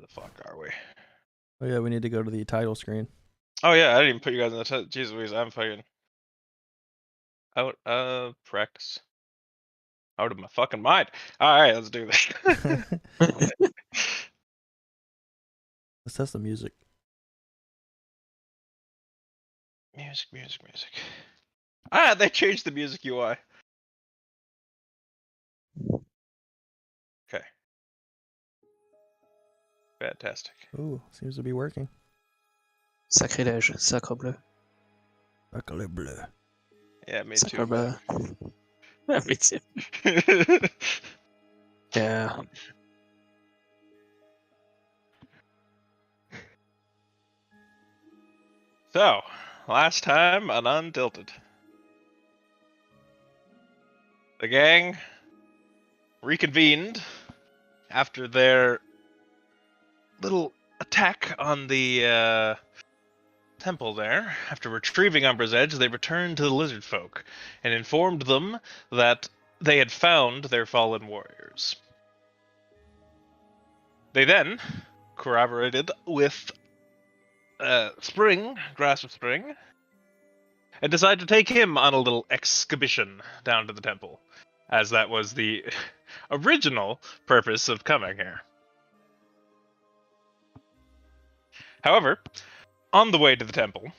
the fuck are we? Oh yeah, we need to go to the title screen. Oh yeah, I didn't even put you guys in the Jesus Louise, I'm fucking out of practice. Out of my fucking mind. Alright, let's do this. Let's test the music. Music. Ah, they changed the music UI. Okay. Fantastic. Ooh, seems to be working. Sacrilège, sacre bleu. Sacre bleu. Yeah, me Sacre too. bleu. Me too. Yeah. So, last time on Untilted. The gang reconvened after their little attack on the temple there. After retrieving Umbra's Edge, they returned to the lizard folk and informed them that they had found their fallen warriors. They then corroborated with Grasp of Spring, and decided to take him on a little excursion down to the temple, as that was the original purpose of coming here. However, on the way to the temple,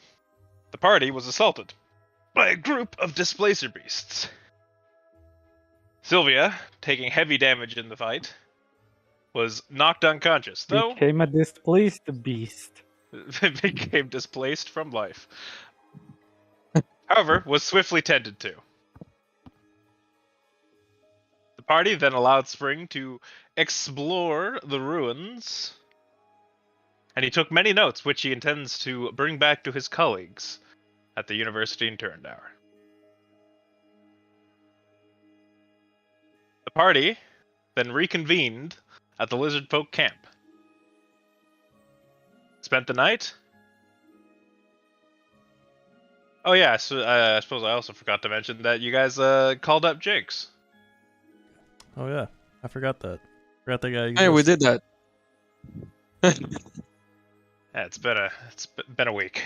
the party was assaulted by a group of displacer beasts. Sylvia, taking heavy damage in the fight, was knocked unconscious, though Became a displaced beast. became displaced from life. However, was swiftly tended to. The party then allowed Spring to explore the ruins, and he took many notes which he intends to bring back to his colleagues at the university in Turndower. The party then reconvened at the Lizard Folk camp. Spent the night. Oh yeah, so I suppose I also forgot to mention that you guys called up Jakes. Oh yeah, I forgot that. Forgot that guy. Hey, we did that. Yeah, it's been a week.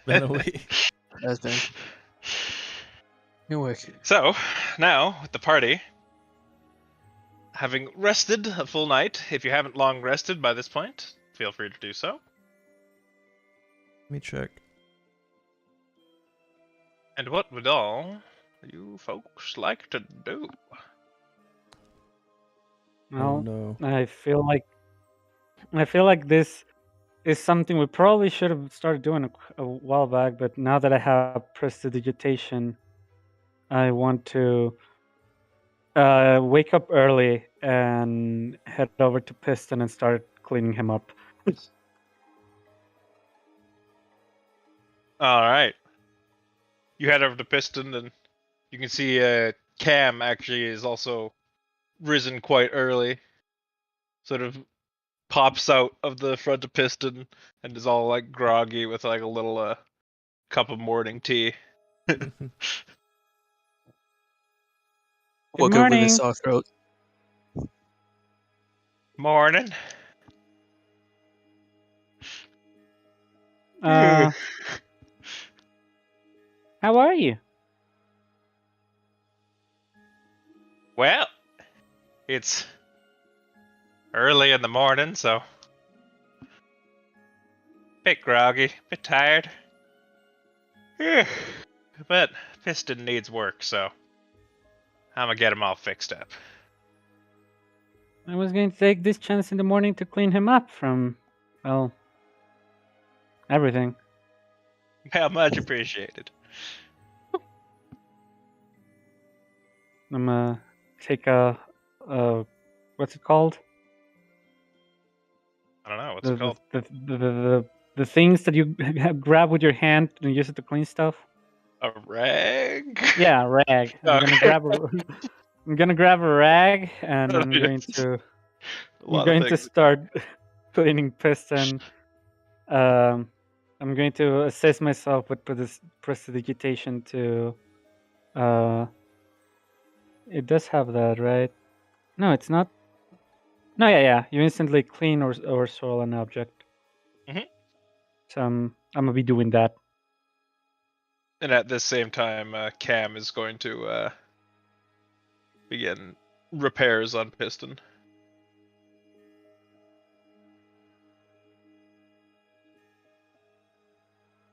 Been a week. That's been. New week. So now with the party having rested a full night, if you haven't long rested by this point, feel free to do so. Let me check. And what would all you folks like to do? Oh Well, no. I feel like this is something we probably should have started doing a while back, but now that I have prestidigitation, I want to wake up early and head over to Piston and start cleaning him up. All right. You head over to Piston, and you can see Cam actually is also risen quite early. Sort of pops out of the front of Piston and is all like groggy with like a little cup of morning tea. Woke up with morning. a sore throat. Morning. How are you? Well, it's early in the morning, so bit groggy, bit tired. But Piston needs work, so I'm gonna get him all fixed up. I was going to take this chance in the morning to clean him up from, well, everything. Well, much appreciated. I'm gonna take a what's it called? I don't know, what's it called? The things that you grab with your hand and use it to clean stuff. A rag? Yeah, a rag. I'm gonna grab a rag and I'm going to start cleaning Piston. I'm going to assess myself with prestidigitation to. It does have that, right? No, it's not. No, yeah. You instantly clean or soil an object. Mhm. So I'm gonna be doing that. And at this same time, Cam is going to begin repairs on Piston.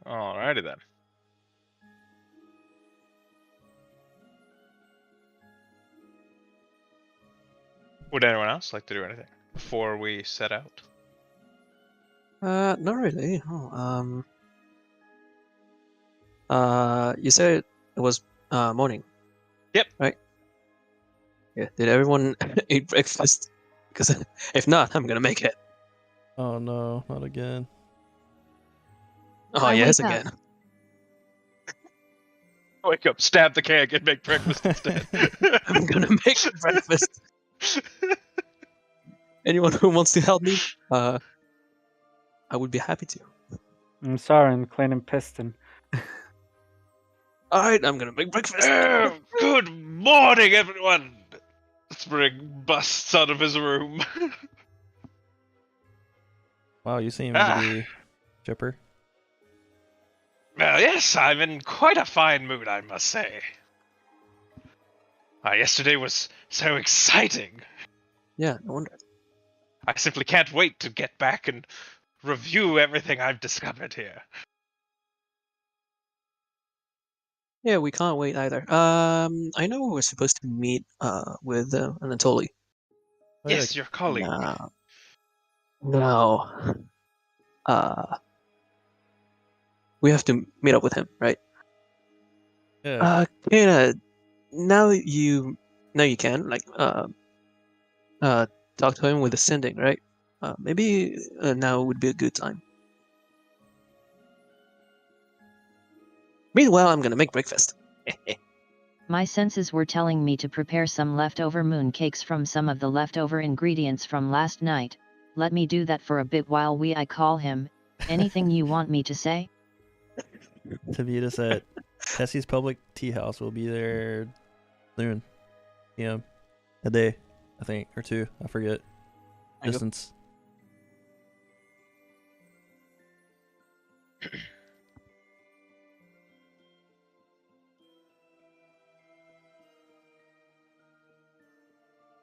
Alrighty then. Would anyone else like to do anything before we set out? Not really. You said it was morning. Yep. Right. Yeah. Did everyone eat breakfast? Because if not, I'm gonna make it. Oh no, not again. Oh I yes, wake up. again. Wake up, stab the keg, and make breakfast instead. I'm gonna make breakfast. Anyone who wants to help me, I would be happy to. I'm sorry, I'm cleaning Piston. All right, I'm gonna make breakfast. Oh, good morning, everyone! Spring busts out of his room. Wow, you seem Ah. to be chipper. Well, yes, I'm in quite a fine mood, I must say. Yesterday was so exciting. Yeah, no wonder. I simply can't wait to get back and review everything I've discovered here. Yeah, we can't wait either. I know we're supposed to meet with Anatoly. Oh, Yes, your colleague. No. We have to meet up with him, right? yeah. Kana, now you can talk to him with ascending, right? Maybe now would be a good time. Meanwhile, I'm gonna make breakfast. My senses were telling me to prepare some leftover moon cakes from some of the leftover ingredients from last night. Let me do that for a bit while I call him. Anything you want me to say? To meet us at Tessie's Public Tea House. We'll be there soon. PM. A day, I think, or two. I forget. I go. Distance.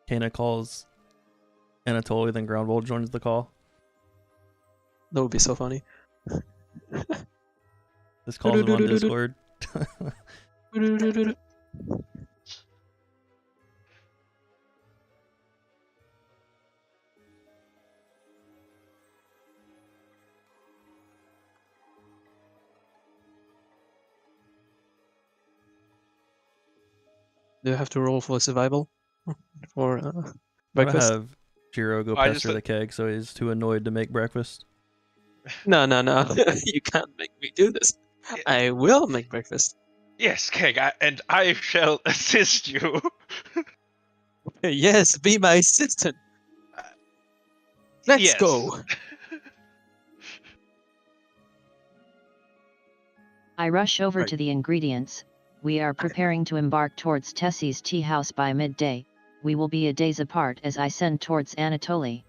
Kana calls Anatoly, then Groundvolt joins the call. That would be so funny. This calls him on Discord. Do you have to roll for survival for I'm gonna breakfast? have Jiro go I just pester the keg so he's too annoyed to make breakfast. No. You can't make me do this. Yeah. I will make breakfast. Yes, Keg, and I shall assist you. Yes, be my assistant. Let's Yes. go. I rush over Right. to the ingredients. We are preparing to embark towards Tessie's tea house by midday. We will be a days apart as I send towards Anatoly.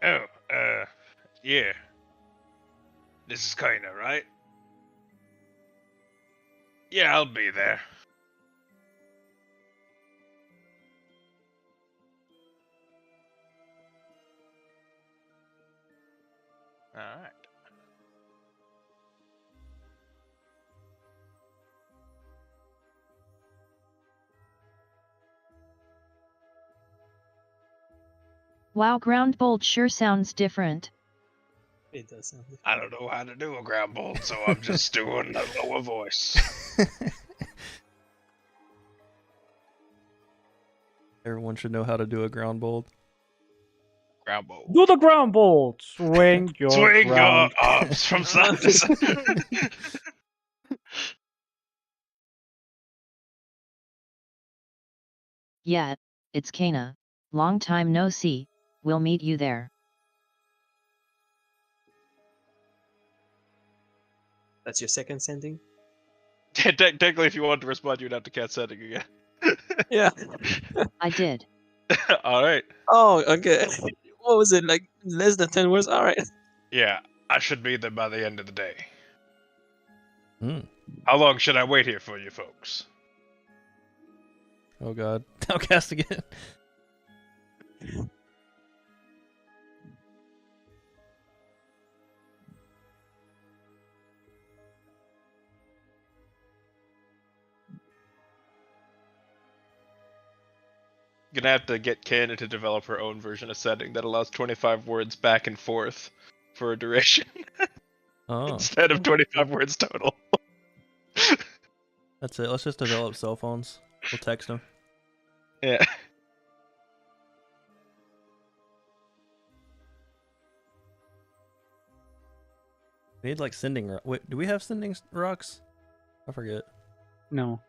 Oh, yeah. This is kinda, right? Yeah, I'll be there. Alright. Wow, ground bolt sure sounds different. It does sound different. I don't know how to do a ground bolt, so I'm just doing a lower voice. Everyone should know how to do a ground bolt. Ground bolt. Do the ground bolt. Swing your Swing ground. your arms from side to side. Yeah, it's Kana. Long time no see. We'll meet you there. That's your second sending? Technically, if you wanted to respond, you'd have to cast setting again. Yeah. I did. All right. Oh, okay. What was it, like less than 10 words? All right. Yeah, I should be there by the end of the day. Hmm. How long should I wait here for you folks? Oh god. I'll cast again. Gonna have to get Canada to develop her own version of setting that allows 25 words back and forth for a duration Oh, instead of 25 words total. that's it. Let's just develop cell phones. We'll text them. Yeah. We need like sending. Wait, do we have sending rocks? I forget. No,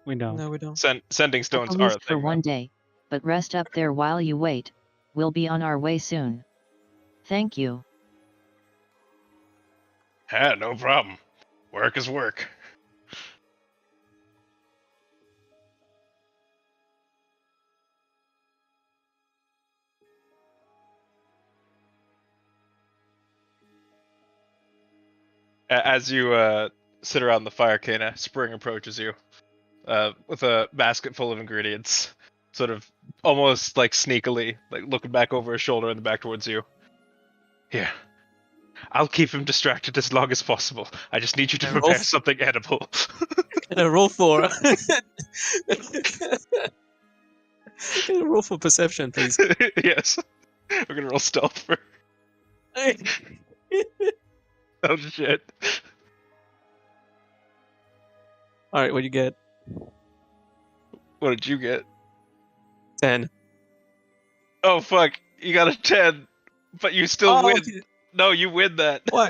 we don't. No, we don't. Sending I stones are believe a for thing. one day, but rest up there while you wait. We'll be on our way soon. Thank you. Yeah, no problem. Work is work. As you sit around the fire, Kana, Spring approaches you with a basket full of ingredients, sort of almost like sneakily, like looking back over his shoulder and back towards you. Here, I'll keep him distracted as long as possible. I just need you to And prepare roll something edible. Can I roll for? Can I roll for perception, please? Yes. We're gonna roll stealth for. Oh shit. All right, what you get? What did you get? 10. Oh fuck! You got a 10, but you still Oh, win. okay. No, you win that. Why?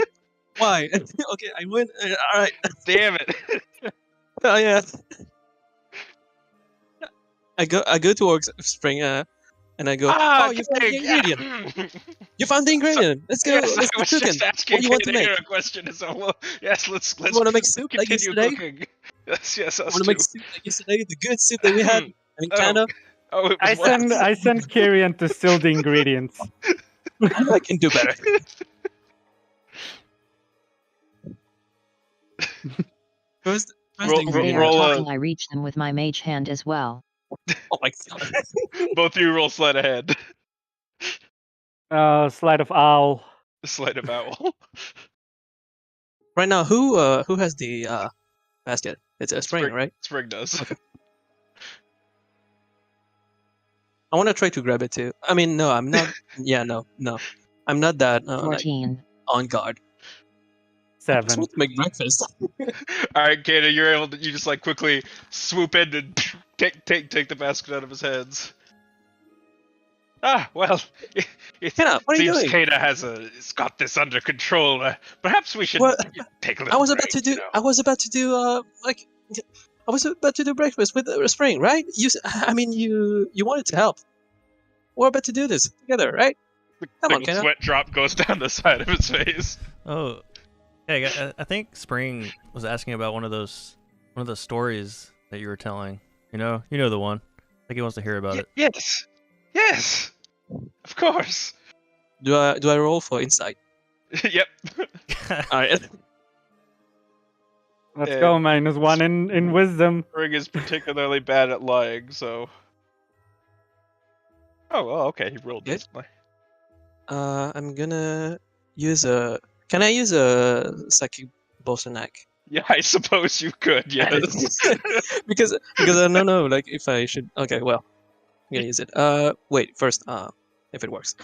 Why? Okay, I win. All right. Damn it! Oh yeah. I go towards Spring, and I go. Oh, you found the ingredient. You found the ingredient. Let's go. Yes, Let's I go was cooking. just asking What do you want to make? a question. Is all. Yes, let's You want to make soup like continue yesterday? cooking. Yes, us Want to too. make soup like yesterday? The good soup that we had. I mean, kind of. Oh, it was what? I send Kyrian to steal the ingredients. I can do better. First Roll- the ingredient. They are roll a- talking. I reach them with my mage hand as well. Oh my god. Both of you roll sleight of hand. Sleight of owl. Sleight of owl. Right now, who has the basket? It's a Spring, right? Spring does. Okay. I want to try to grab it too. I mean, no, I'm not. Yeah, no. I'm not that like, 14. on guard. I just 7. want to make breakfast. All right, Kana, you're able to. You just like quickly swoop in and take the basket out of his hands. Ah, well, it Kana, what are you seems doing? Kana has got this under control. Perhaps we should Well, take a little. I was about break, to do. you know? I was about to do like. I was about to do breakfast with Spring, right? I mean, you wanted to help. We're about to do this together, right? Come on, The Kana. sweat drop goes down the side of his face. Oh, hey, I think Spring was asking about one of those stories that you were telling. You know the one. I think he wants to hear about it. Yes, of course. Do I roll for insight? Yep. All right. Let's Yeah. go, -1 in wisdom. Spring is particularly bad at lying, so. Oh well, okay. He rolled Good. decently. I'm gonna use a. Can I use a psychic bosonak? Yeah, I suppose you could. Yes. because I don't know like if I should. Okay, well, I'm gonna use it. Wait first. If it works.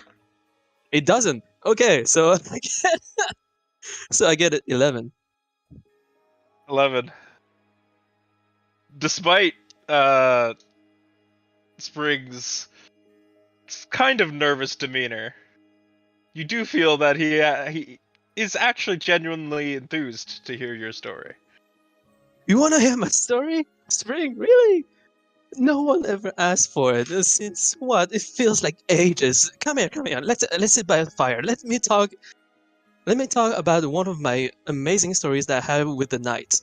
It doesn't. Okay, so I get it 11. 11. Despite Spring's kind of nervous demeanor, you do feel that he is actually genuinely enthused to hear your story. You wanna hear my story, Spring? Really? No one ever asked for it since what? It feels like ages. Come here. Let's sit by the fire. Let me talk about one of my amazing stories that I have with the knight.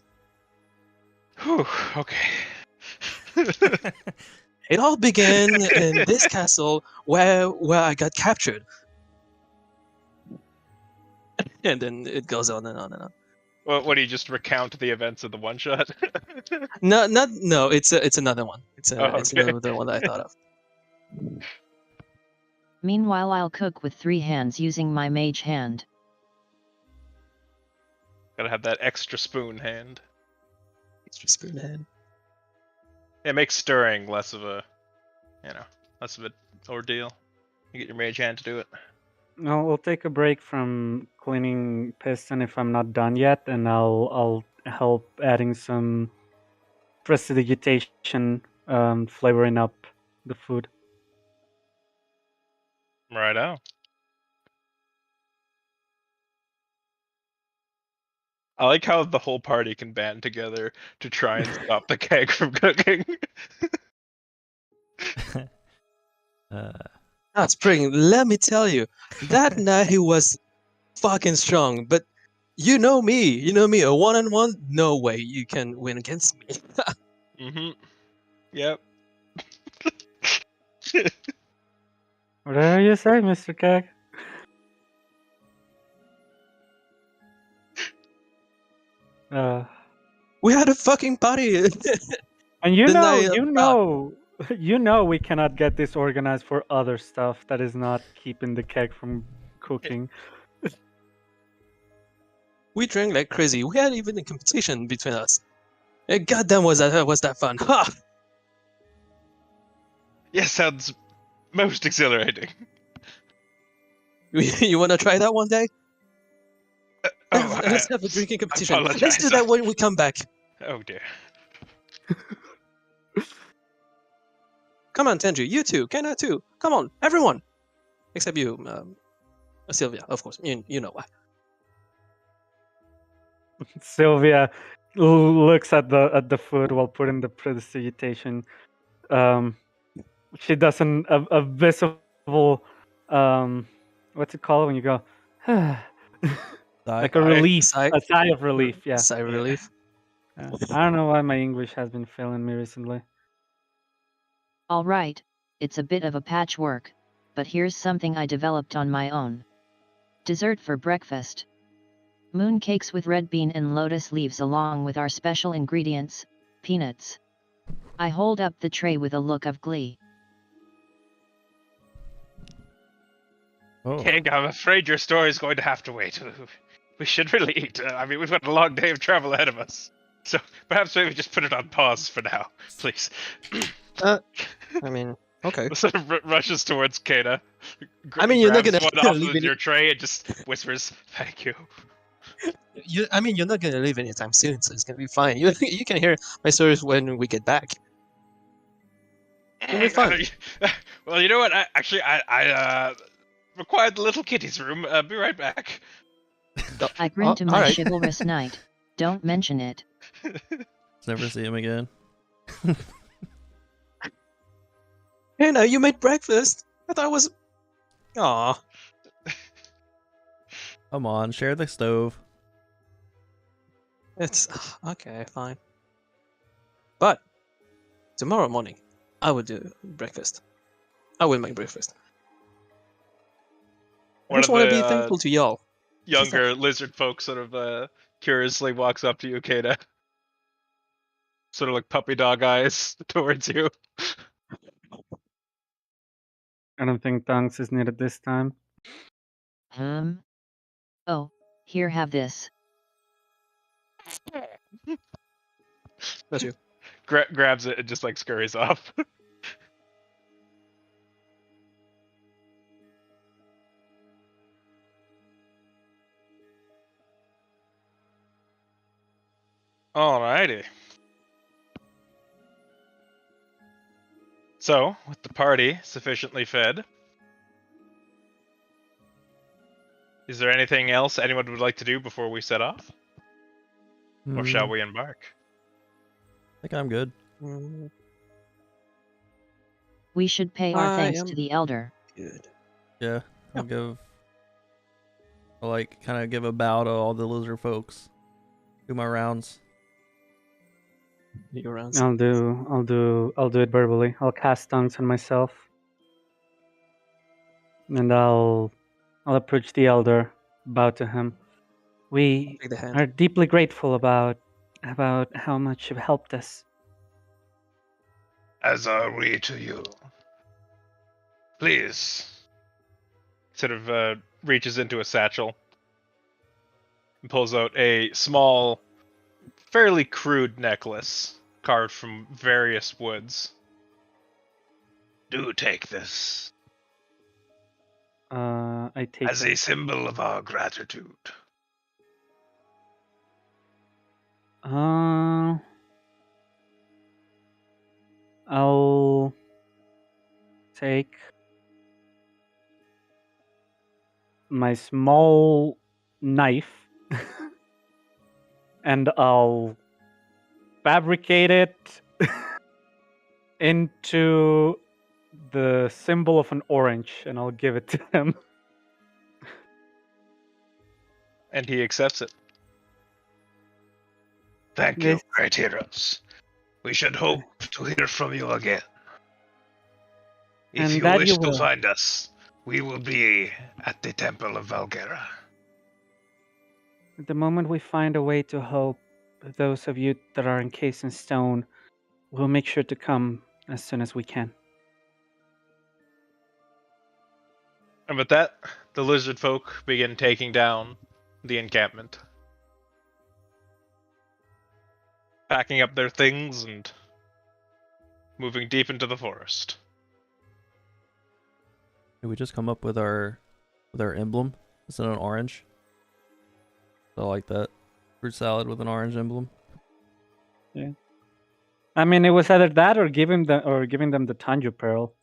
Whew, okay. It all began in this castle where I got captured. And then it goes on and on and on. What do you just recount the events of the one shot? No, it's another one. It's okay. another one that I thought of. Meanwhile, I'll cook with 3 hands using my mage hand. Gotta have that extra spoon hand. Extra spoon hand. It makes stirring less of a, less of an ordeal. You get your mage hand to do it. No, we'll take a break from cleaning piston if I'm not done yet, and I'll help adding some prestidigitation, flavoring up the food. Righto. I like how the whole party can band together to try and stop the keg from cooking. Spring, let me tell you, that night he was fucking strong, but you know me, a 1-on-1, no way you can win against me. Mm-hmm. Yep. Whatever you say, Mr. Keg. We had a fucking party. And you The know, night you know, we cannot get this organized for other stuff that is not keeping the keg from cooking. We drank like crazy. We had even a competition between us. Goddamn, was that fun? Ha! Yeah, sounds most exhilarating. You wanna try that one day? Let's I have a drinking competition. apologize. Let's do that when we come back. Oh dear. Come on, Tenji, you too, Kenna too. Come on, everyone, except you, Sylvia, of course. You know why. Sylvia looks at the food while putting the prestidigitation. She does a visible, what's it called when you go, like a relief, a sigh of relief. Yeah, Sigh of relief. I don't know why my English has been failing me recently. All right, it's a bit of a patchwork, but here's something I developed on my own. Dessert for breakfast. Mooncakes with red bean and lotus leaves along with our special ingredients, peanuts. I hold up the tray with a look of glee. Oh, King, I'm afraid your story is going to have to wait. We should really eat. I mean, we've got a long day of travel ahead of us. So perhaps maybe just put it on pause for now, please. I mean, okay. Sort of rushes towards Kana. I mean, you're not grabs gonna one off leave of your tray and just whispers, "Thank you." you're not gonna leave anytime soon, so it's gonna be fine. You can hear my stories when we get back. It'll be fun. Well, you know what? I required the little kitty's room. Be right back. I grin to my alright. chivalrous knight. Don't mention it. never see him again. Hey, now you made breakfast. I thought it was. Aw. Come on, share the stove. It's okay, fine. But tomorrow morning, I will do breakfast. I will make breakfast. I just want to be thankful to y'all. Younger lizard folk sort of curiously walks up to you, Kana. Sort of like puppy dog eyes towards you. I don't think Dunks is needed this time. Oh, here, have this. That's you. Grabs it and just like scurries off. Alrighty. So, with the party sufficiently fed, is there anything else anyone would like to do before we set off? Or shall we embark? I think I'm good. Mm, We should pay our I thanks am to the elder. good. Yeah, I'll kind of give a bow to all the lizard folks. Do my rounds. Your answer. I'll do it verbally. I'll cast tongues on myself, and I'll approach the elder, bow to him. We Take the hand. are deeply grateful about how much you've helped us. As are we to you. Please. Sort of reaches into a satchel and pulls out a small, fairly crude necklace carved from various woods. Do take this I take as it. a symbol of our gratitude. I'll take my small knife and I'll fabricate it into the symbol of an orange, and I'll give it to him. And he accepts it. Thank you, This- great heroes. We should hope to hear from you again. If And you that wish you to will. find us, we will be at the Temple of Valgera. The moment we find a way to help those of you that are encased in stone, we'll make sure to come as soon as we can. And with that, the lizard folk begin taking down the encampment. Packing up their things and moving deep into the forest. Did we just come up with our emblem? Is it an orange? I like that. Fruit salad with an orange emblem. I mean, it was either that or giving them the Tanju Pearl,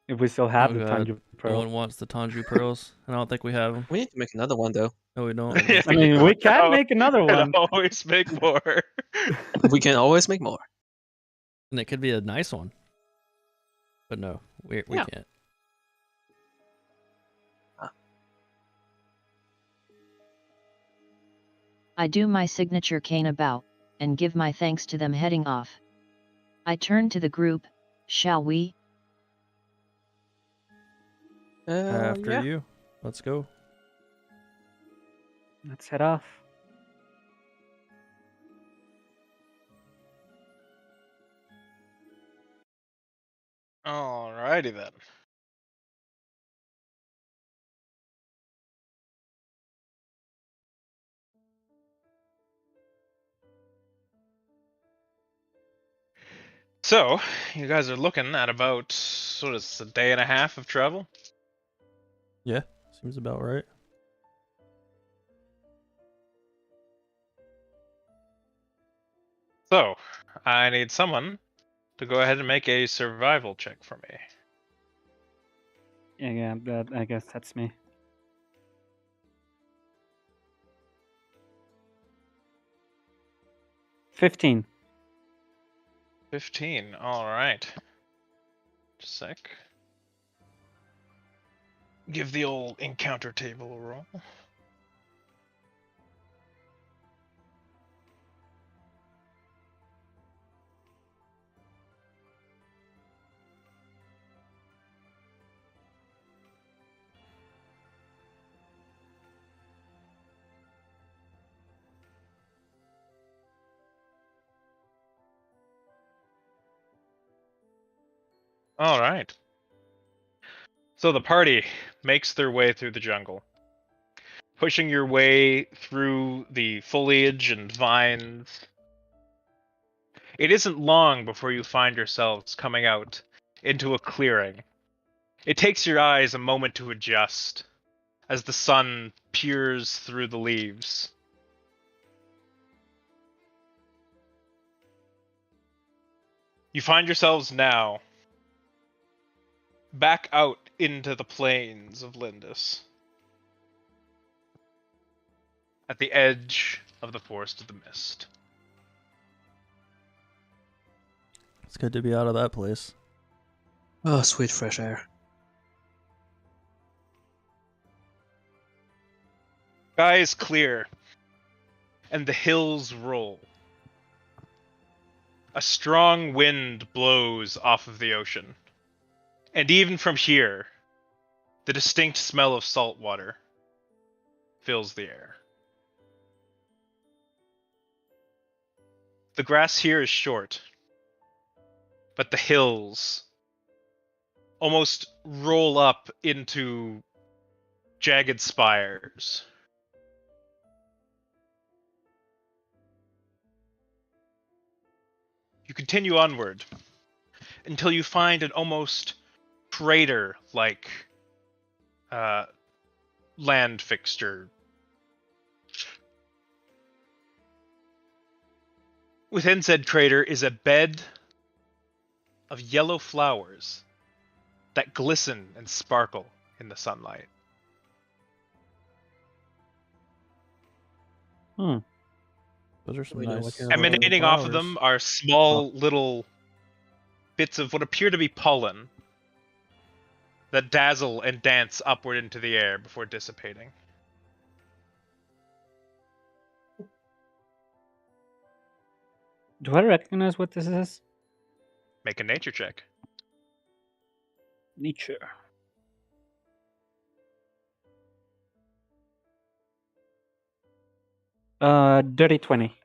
if we still have Oh the god, Tanju no Pearl. one wants the Tanju pearls. I don't think we have them. We need to make another one though. No, we don't. I mean, we can make another one. Always make more. We can always make more. And it could be a nice one. But no, we Yeah. can't. I do my signature Kana bow, and give my thanks to them heading off. I turn to the group, shall we? After Yeah. you. Let's go. Let's head off. Alrighty then. So, you guys are looking at about sort of a day and a half of travel. Yeah, seems about right. So, I need someone to go ahead and make a survival check for me. Yeah, I guess that's me. 15. 15. Alright. Just a sec. Give the old encounter table a roll. Alright. So the party makes their way through the jungle, pushing your way through the foliage and vines. It isn't long before you find yourselves coming out into a clearing. It takes your eyes a moment to adjust as the sun peers through the leaves. You find yourselves now back out into the plains of Lindis, at the edge of the Forest of the Mist. It's good to be out of that place. Oh, sweet fresh air. Sky is clear, and the hills roll. a strong wind blows off of the ocean. And even from here, the distinct smell of salt water fills the air. The grass here is short, but the hills almost roll up into jagged spires. You continue onward until you find an almost crater-like land fixture. Within said crater is a bed of yellow flowers that glisten and sparkle in the sunlight. Hmm. Those are some We know nice. what kind of Emanating off of them are small little bits of what appear to be pollen that dazzle and dance upward into the air before dissipating. Do I recognize what this is? Make a nature check. Nature. Dirty 20.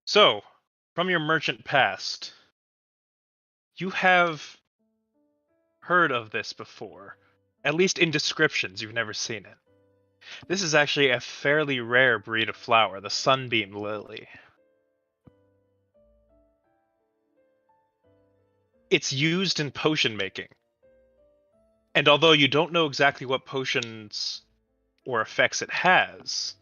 So, from your merchant past, you have heard of this before. At least in descriptions, you've never seen it. This is actually a fairly rare breed of flower, the sunbeam lily. It's used in potion making. And although you don't know exactly what potions or effects it has,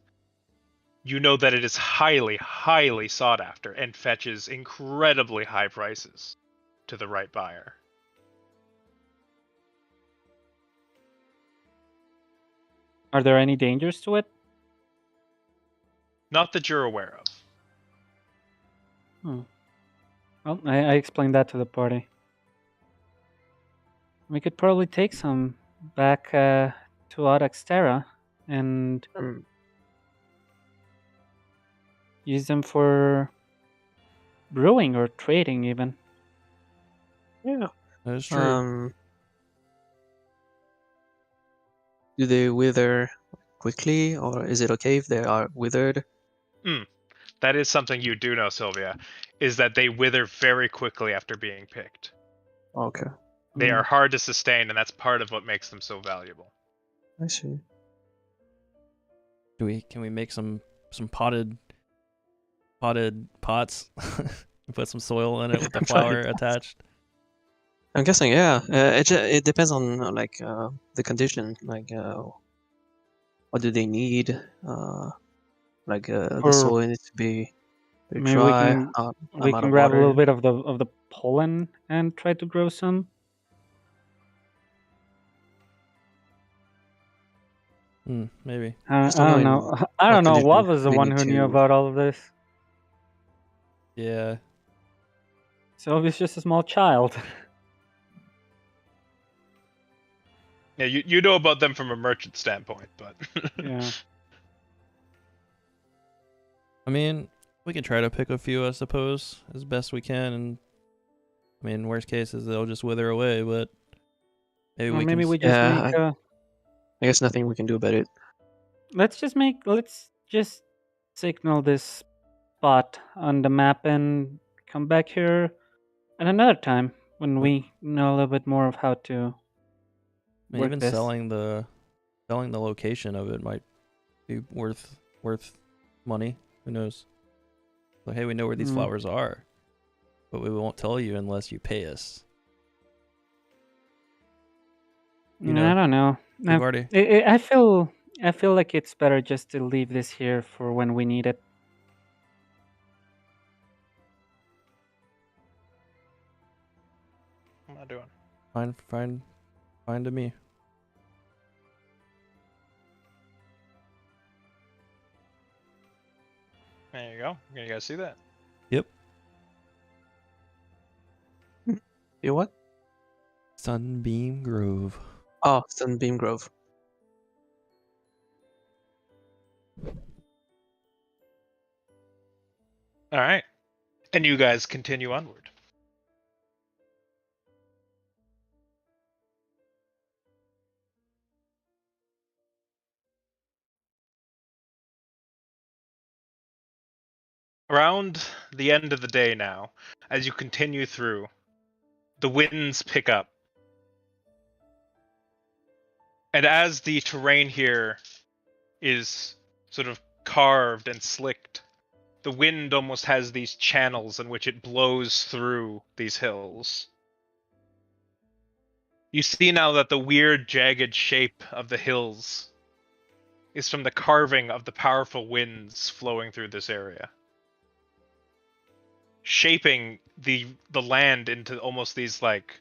you know that it is highly, highly sought after and fetches incredibly high prices to the right buyer. Are there any dangers to it? Not that you're aware of. Well, I explained that to the party. We could probably take some back to Audexterra and use them for brewing or trading even. Yeah. That is true. Do they wither quickly, or is it okay if they are withered? That is something you do know, Sylvia, is that they wither very quickly after being picked. Okay, They are hard to sustain, and that's part of what makes them so valuable. I see. Can we make some potted pots? Put some soil in it with the flower attached. I'm guessing, yeah. It depends on the condition. What do they need? The Or soil needs to be very maybe dry. we amount can of grab a water. little bit of the pollen and try to grow some. Maybe. I Just don't don't know know. I don't know. condition What was the we one need who knew to- about all of this? Yeah. So he's just a small child. Yeah, you know about them from a merchant standpoint, but Yeah. I mean, we can try to pick a few, I suppose, as best we can, and I mean, worst case is they'll just wither away, but maybe Or we maybe can. we just Yeah, make. I guess nothing we can do about it. Let's just signal this spot on the map and come back here at another time when we know a little bit more of how to I mean, work even this. selling the location of it might be worth money. Who knows? Like, hey, we know where these flowers are, but we won't tell you unless you pay us. You know, I don't know. We've already. I feel like it's better just to leave this here for when we need it. what am I doing? Fine to me. There you go. Can you guys see that? Yep. You what? Sunbeam Grove. Oh, Sunbeam Grove. All right. And you guys continue onward. Around the end of the day now, as you continue through, the winds pick up. And as the terrain here is sort of carved and slicked, the wind almost has these channels in which it blows through these hills. You see now that the weird, jagged shape of the hills is from the carving of the powerful winds flowing through this area, shaping the land into almost these like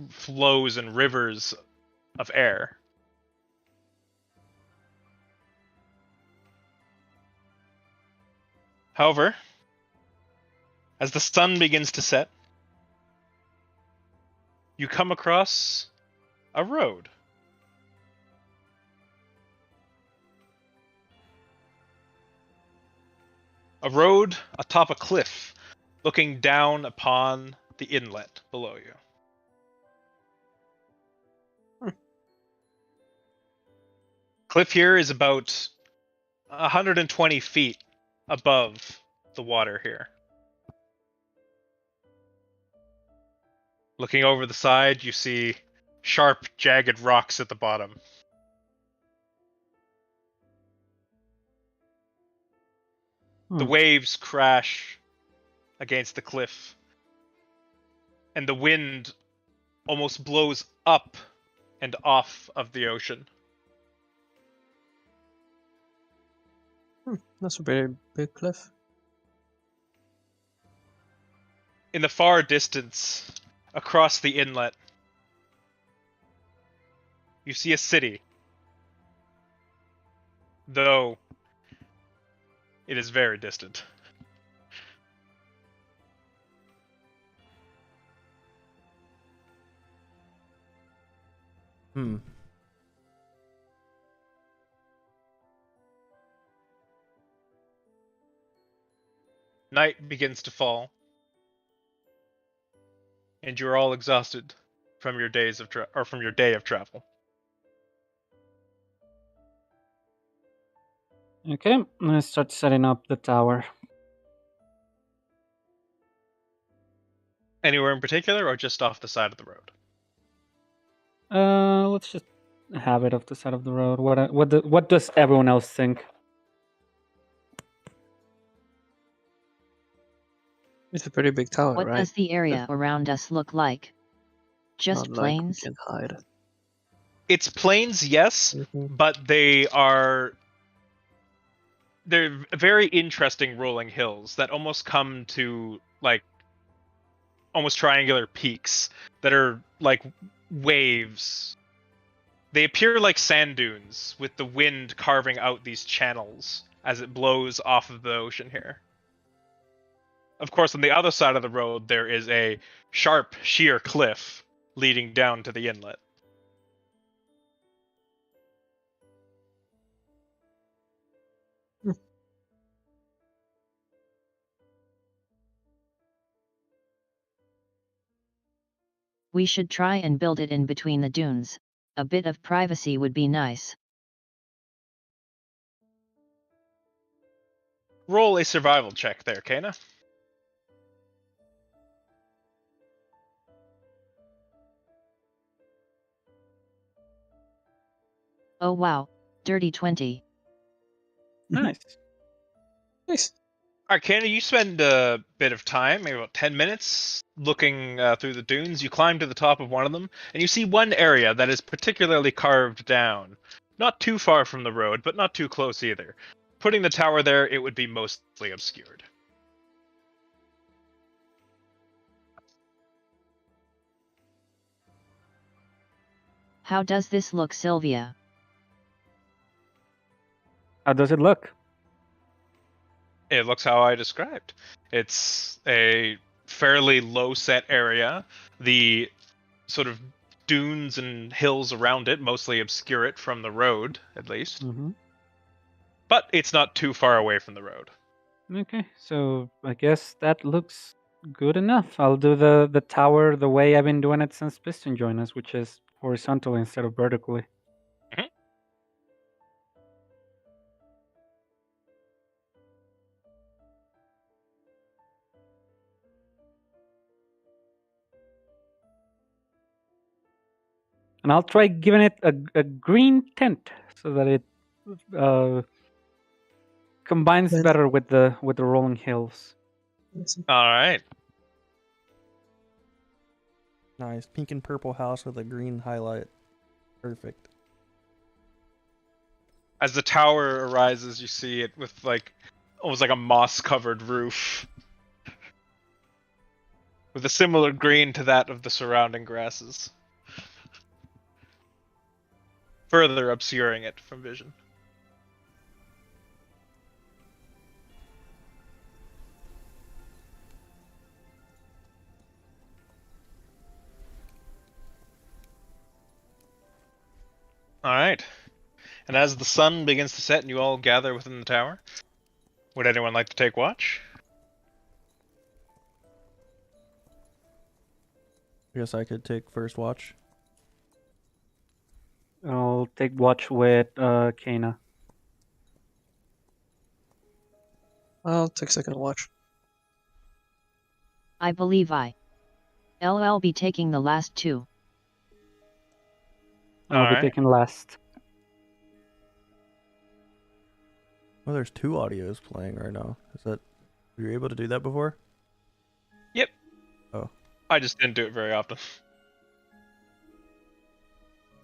flows and rivers of air. However, as the sun begins to set, you come across a road. A road atop a cliff, looking down upon the inlet below you. Cliff here is about 120 feet above the water here. Looking over the side, you see sharp, jagged rocks at the bottom. The waves crash against the cliff, and the wind almost blows up and off of the ocean. That's a very big cliff. In the far distance, across the inlet, you see a city, though it is very distant. Night begins to fall, and you're all exhausted from your days of from your day of travel. Okay, I'm gonna start setting up the tower. Anywhere in particular, or just off the side of the road? Let's just have it off the side of the road. What does everyone else think? It's a pretty big tower, What right? does the area around us look like? Just Not like we plains? can hide. It's plains, yes, but they're very interesting rolling hills that almost come to like almost triangular peaks that are like waves. They appear like sand dunes with the wind carving out these channels as it blows off of the ocean here. Of course, on the other side of the road, there is a sharp, sheer cliff leading down to the inlet. We should try and build it in between the dunes. A bit of privacy would be nice. Roll a survival check there, Kana. Oh wow, dirty 20. Nice. Nice. Alright, Kana, you spend a bit of time, maybe about 10 minutes, looking through the dunes. You climb to the top of one of them, and you see one area that is particularly carved down. Not too far from the road, but not too close either. Putting the tower there, it would be mostly obscured. How does this look, Sylvia? How does it look? It looks how I described. It's a fairly low-set area. The sort of dunes and hills around it mostly obscure it from the road, at least. Mm-hmm. But it's not too far away from the road. Okay, so I guess that looks good enough. I'll do the tower the way I've been doing it since Piston joined us, which is horizontally instead of vertically. Mhm. And I'll try giving it a green tint so that it combines Then- better with the rolling hills. All right. Nice. Pink and purple house with a green highlight. Perfect. As the tower arises, you see it with like almost like a moss-covered roof, with a similar green to that of the surrounding grasses, further obscuring it from vision. All right. And as the sun begins to set and you all gather within the tower, would anyone like to take watch? I guess I could take first watch. I'll take watch with Kana. I'll take second watch. I believe I'll be taking the last two. I'll be Alright. taking last. Oh, there's two audios playing right now. Is that... Were you able to do that before? Yep. Oh. I just didn't do it very often.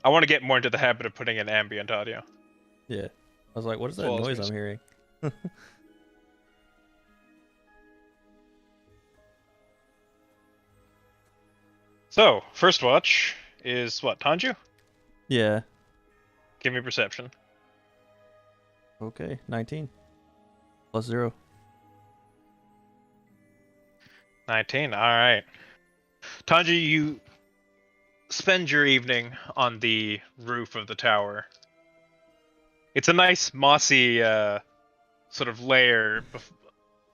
I want to get more into the habit of putting in ambient audio. Yeah. I was like, what is As that well as noise music. I'm hearing? So, first watch is what, Tanju? Yeah. Give me perception. Okay. 19. Plus 0. 19, alright. Tanju, you spend your evening on the roof of the tower. It's a nice mossy sort of layer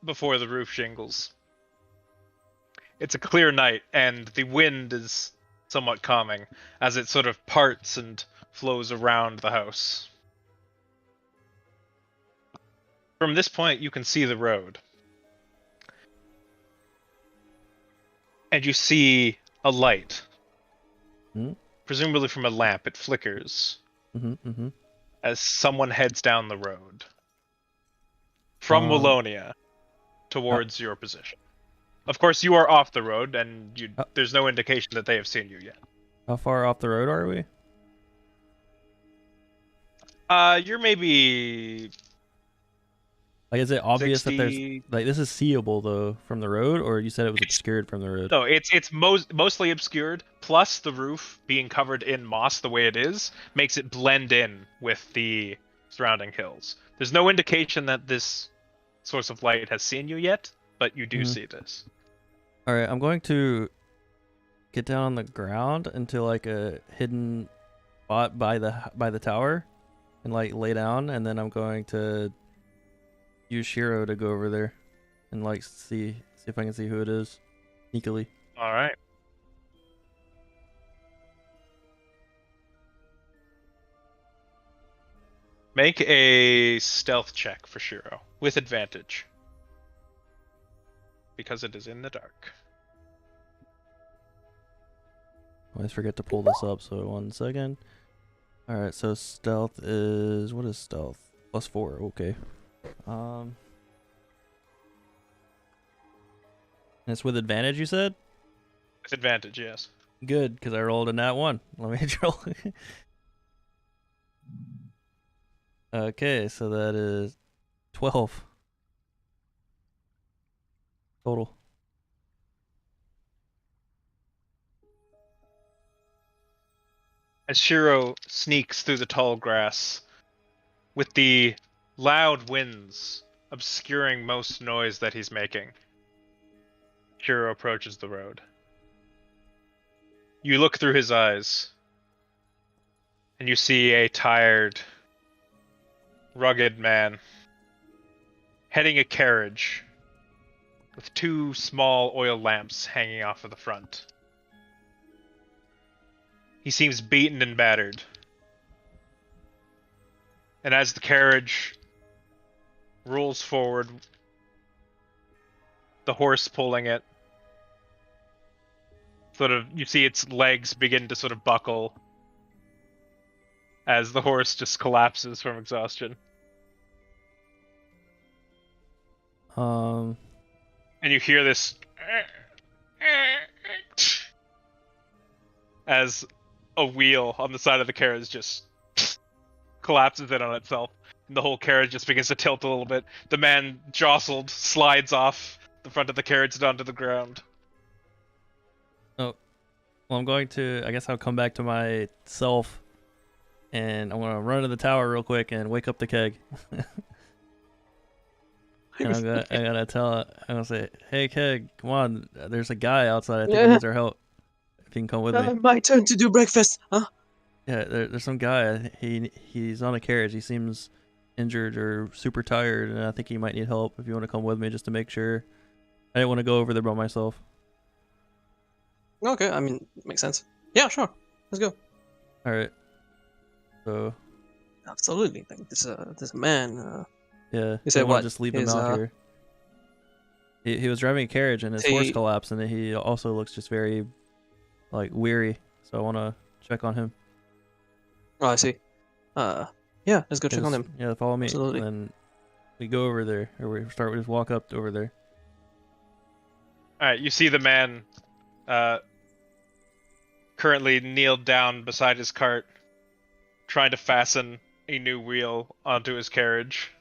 before the roof shingles. It's a clear night, and the wind is somewhat calming as it sort of parts and flows around the house. From this point, you can see the road. And you see a light. Hmm? Presumably from a lamp, it flickers Mm-hmm. as someone heads down the road. From Wallonia towards your position. Of course, you are off the road, and there's no indication that they have seen you yet. How far off the road are we? You're maybe Like, is it obvious that there's... 60. Like, this is seeable, though, from the road? Or you said it was obscured from the road? No, it's mostly obscured. Plus, the roof being covered in moss the way it is makes it blend in with the surrounding hills. There's no indication that this source of light has seen you yet, but you do see this. Alright, I'm going to get down on the ground into, like, a hidden spot by the tower. And, like, lay down. And then I'm going to use Shiro to go over there. And, like, see if I can see who it is. Sneakily. All right. Make a stealth check for Shiro with advantage. Because it is in the dark. I always forget to pull this up, so 1 second. Alright, so stealth is... What is stealth? +4, okay. And it's with advantage, you said? With advantage, yes. Good, because I rolled a nat 1. Let me roll. Okay, so that is 12 total. As Shiro sneaks through the tall grass, with the loud winds obscuring most noise that he's making, Shiro approaches the road. You look through his eyes, and you see a tired, rugged man heading a carriage with 2 small oil lamps hanging off of the front. He seems beaten and battered. And as the carriage rolls forward, the horse pulling it, you see its legs begin to sort of buckle as the horse just collapses from exhaustion. Um, And you hear this as a wheel on the side of the carriage just collapses in on itself. And the whole carriage just begins to tilt a little bit. The man jostled slides off the front of the carriage and onto the ground. well, I'm going to. I guess I'll come back to myself, and I'm gonna run to the tower real quick and wake up the keg. And I'm gonna say, "Hey, keg, come on! There's a guy outside. I think he needs our help. If you can come with me." My turn to do breakfast. Huh? Yeah, there's some guy. He's on a carriage. He seems injured or super tired, and I think he might need help. If you want to come with me, just to make sure. I didn't want to go over there by myself. Okay, I mean, makes sense. Yeah, sure. Let's go. All right. So Absolutely. Like there's a man. yeah, You said I wanna what? just leave him His, out here. He was driving a carriage and his horse he- collapsed, and he also looks just very like weary. So I want to check on him. Oh, I see. Yeah, let's go check on Just- him. Yeah, follow me. Absolutely. And then we go over there, or we just walk up over there. Alright, you see the man currently kneeled down beside his cart, trying to fasten a new wheel onto his carriage.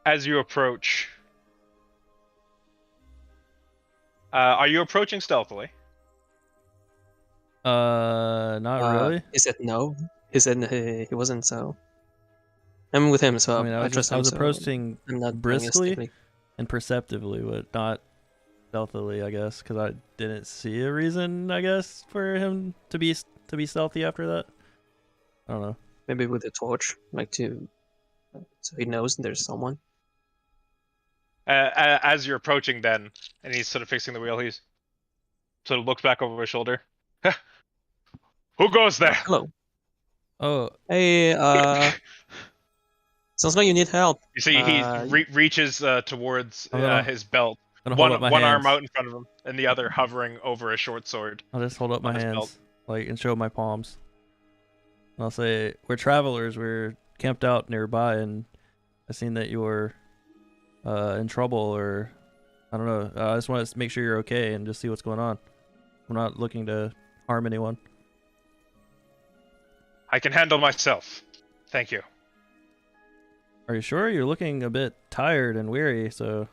As you approach, are you approaching stealthily? Not really. He said no. He said he wasn't, so I'm with him, so I mean, I trust was him. So approaching I'm not doing briskly instantly. and perceptively, but not stealthily, I guess, because I didn't see a reason, I guess, for him to be stealthy after that. I don't know. Maybe with a torch, like so he knows there's someone. As you're approaching, then, and he's sort of fixing the wheel, he's sort of looks back over his shoulder. Who goes there? Hello. Oh, Hey, sounds like you need help. You see, he Uh, reaches towards I'm gonna- his belt, I'm gonna hold up my one hands. arm out in front of him, and the other hovering over a short sword. I'll just hold up my on his hands, belt. like, and show my palms. And I'll say, "We're travelers. We're camped out nearby, and I've seen that you're in trouble, or I don't know. I just want to make sure you're okay and just see what's going on. I'm not looking to harm anyone." I can handle myself. Thank you. Are you sure? You're looking a bit tired and weary, so if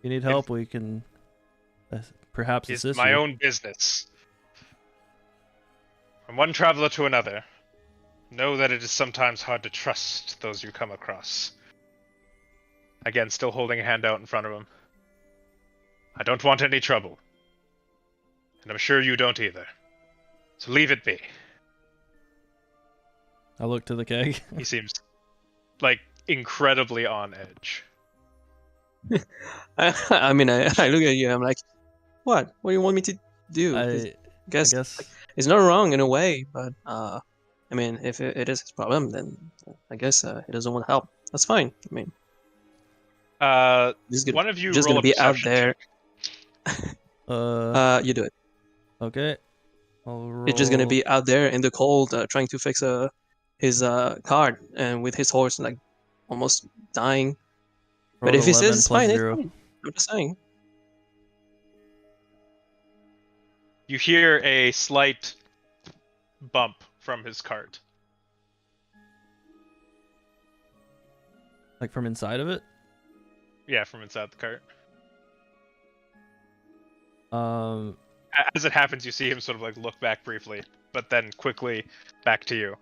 you need help, we can perhaps It's assist my you. own business. From one traveler to another, know that it is sometimes hard to trust those you come across. Again, still holding a hand out in front of him. I don't want any trouble. And I'm sure you don't either. So leave it be. I look to the keg. He seems like incredibly on edge. I mean, I look at you. I'm like, what? What do you want me to do? I guess guess it's not wrong in a way, but I mean, if it is his problem, then I guess he doesn't want help. That's fine. I mean, this is One of you just roll gonna a be out perception there. check. You do it. okay. I'll roll. He's just gonna be out there in the cold, trying to fix his cart, and with his horse like almost dying. But roll if he 11 says it's plus fine, it's 0. fine. I'm just saying. You hear a slight bump from his cart. Like from inside of it. Yeah, from inside the cart. Um, As it happens, you see him sort of like look back briefly, but then quickly back to you.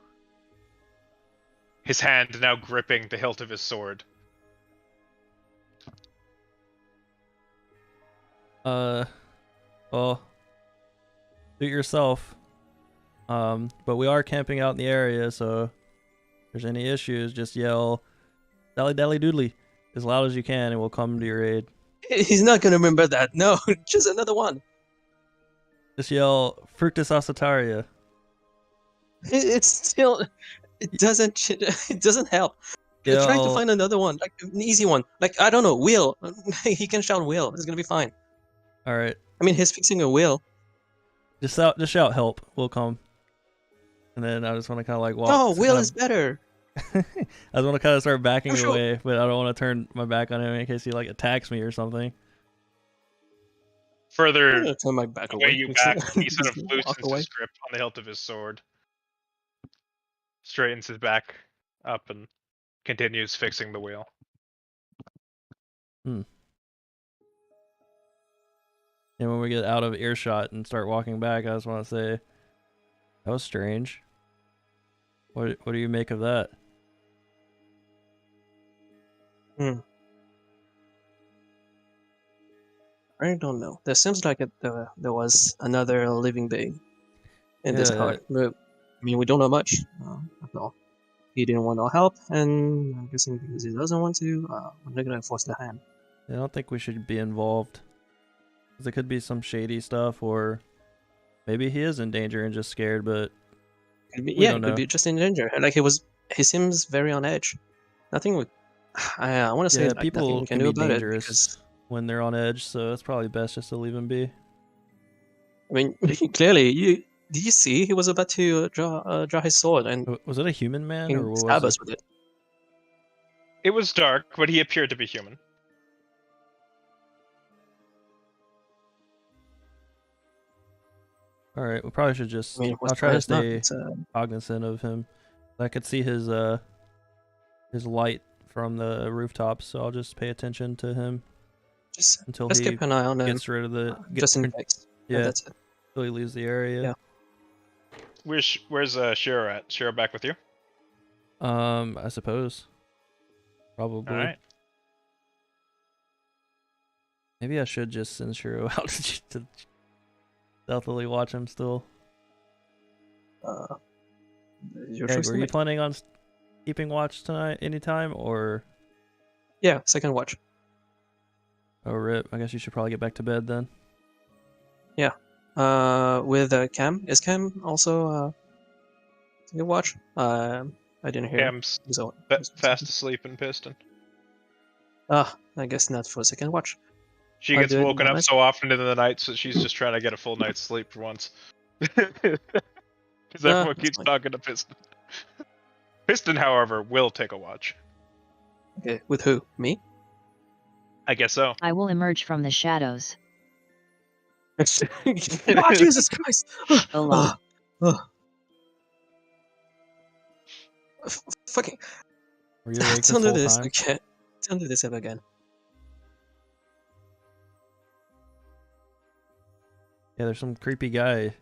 His hand now gripping the hilt of his sword. well, do it yourself. But we are camping out in the area, so if there's any issues, just yell Dally dally doodly, as loud as you can, and we'll come to your aid. He's not gonna remember that. No, just another one. Just yell Fructus Oscitaria. It's still. It doesn't help. Yeah, Try to find another one, like an easy one. Like I don't know, wheel. He can shout wheel. It's gonna be fine. all right. I mean, he's fixing a wheel. Just shout help. We'll come. And then I just want to kind of like walk. Oh, wheel is better. I just want to kind of start backing sure. away, but I don't want to turn my back on him in case he like attacks me or something. I'm Further gonna turn my back away away. you back, he Just sort of walk loosens away. his grip on the hilt of his sword, straightens his back up, and continues fixing the wheel. And when we get out of earshot and start walking back, I just want to say, that was strange. What do you make of that? I don't know. There seems like there was another living being in this Yeah. cart. But, I mean, we don't know much. No, he didn't want our help, and I'm guessing because he doesn't want to, we're not gonna force the hand. I don't think we should be involved. 'Cause it could be some shady stuff, or maybe he is in danger and just scared, but Could be, We yeah, don't it could know. be just in danger. Like he seems very on edge. Nothing we. I want to say yeah, like, nothing people we can can do be about it dangerous because when they're on edge, so it's probably best just to leave him be. I mean, clearly, did you see he was about to draw his sword and Was it a human man, or what was stab it? us with it? It was dark, but he appeared to be human. All right, we probably should just. I mean, I'll try to it's not. stay It's, cognizant of him. I could see his light from the rooftops, so I'll just pay attention to him just until let's he keep an eye on him, gets rid of the. just in case. Yeah, That's it. until he leaves the area. Yeah. Where's Shiro at? Shiro back with you? I suppose. Probably. All right. Maybe I should just send Shiro out to stealthily watch him still. Your Egg, choice were to you make. planning on keeping watch tonight anytime, or? Yeah, second watch. Oh, rip. I guess you should probably get back to bed then. With Cam. Is Cam also second watch? I didn't hear. Cam's So, fast asleep in Piston. I guess not for second watch. She I'll gets do it woken by up myself. so often in the night, so she's just trying to get a full night's sleep for once. Because everyone That's keeps fine. talking to Piston. Piston, however, will take a watch. Okay, with who? Me? I guess so. I will emerge from the shadows. Oh, Jesus Christ! Allah. Fucking. Were you awake this Don't do whole this time? again. Don't do this ever again. Yeah, there's some creepy guy.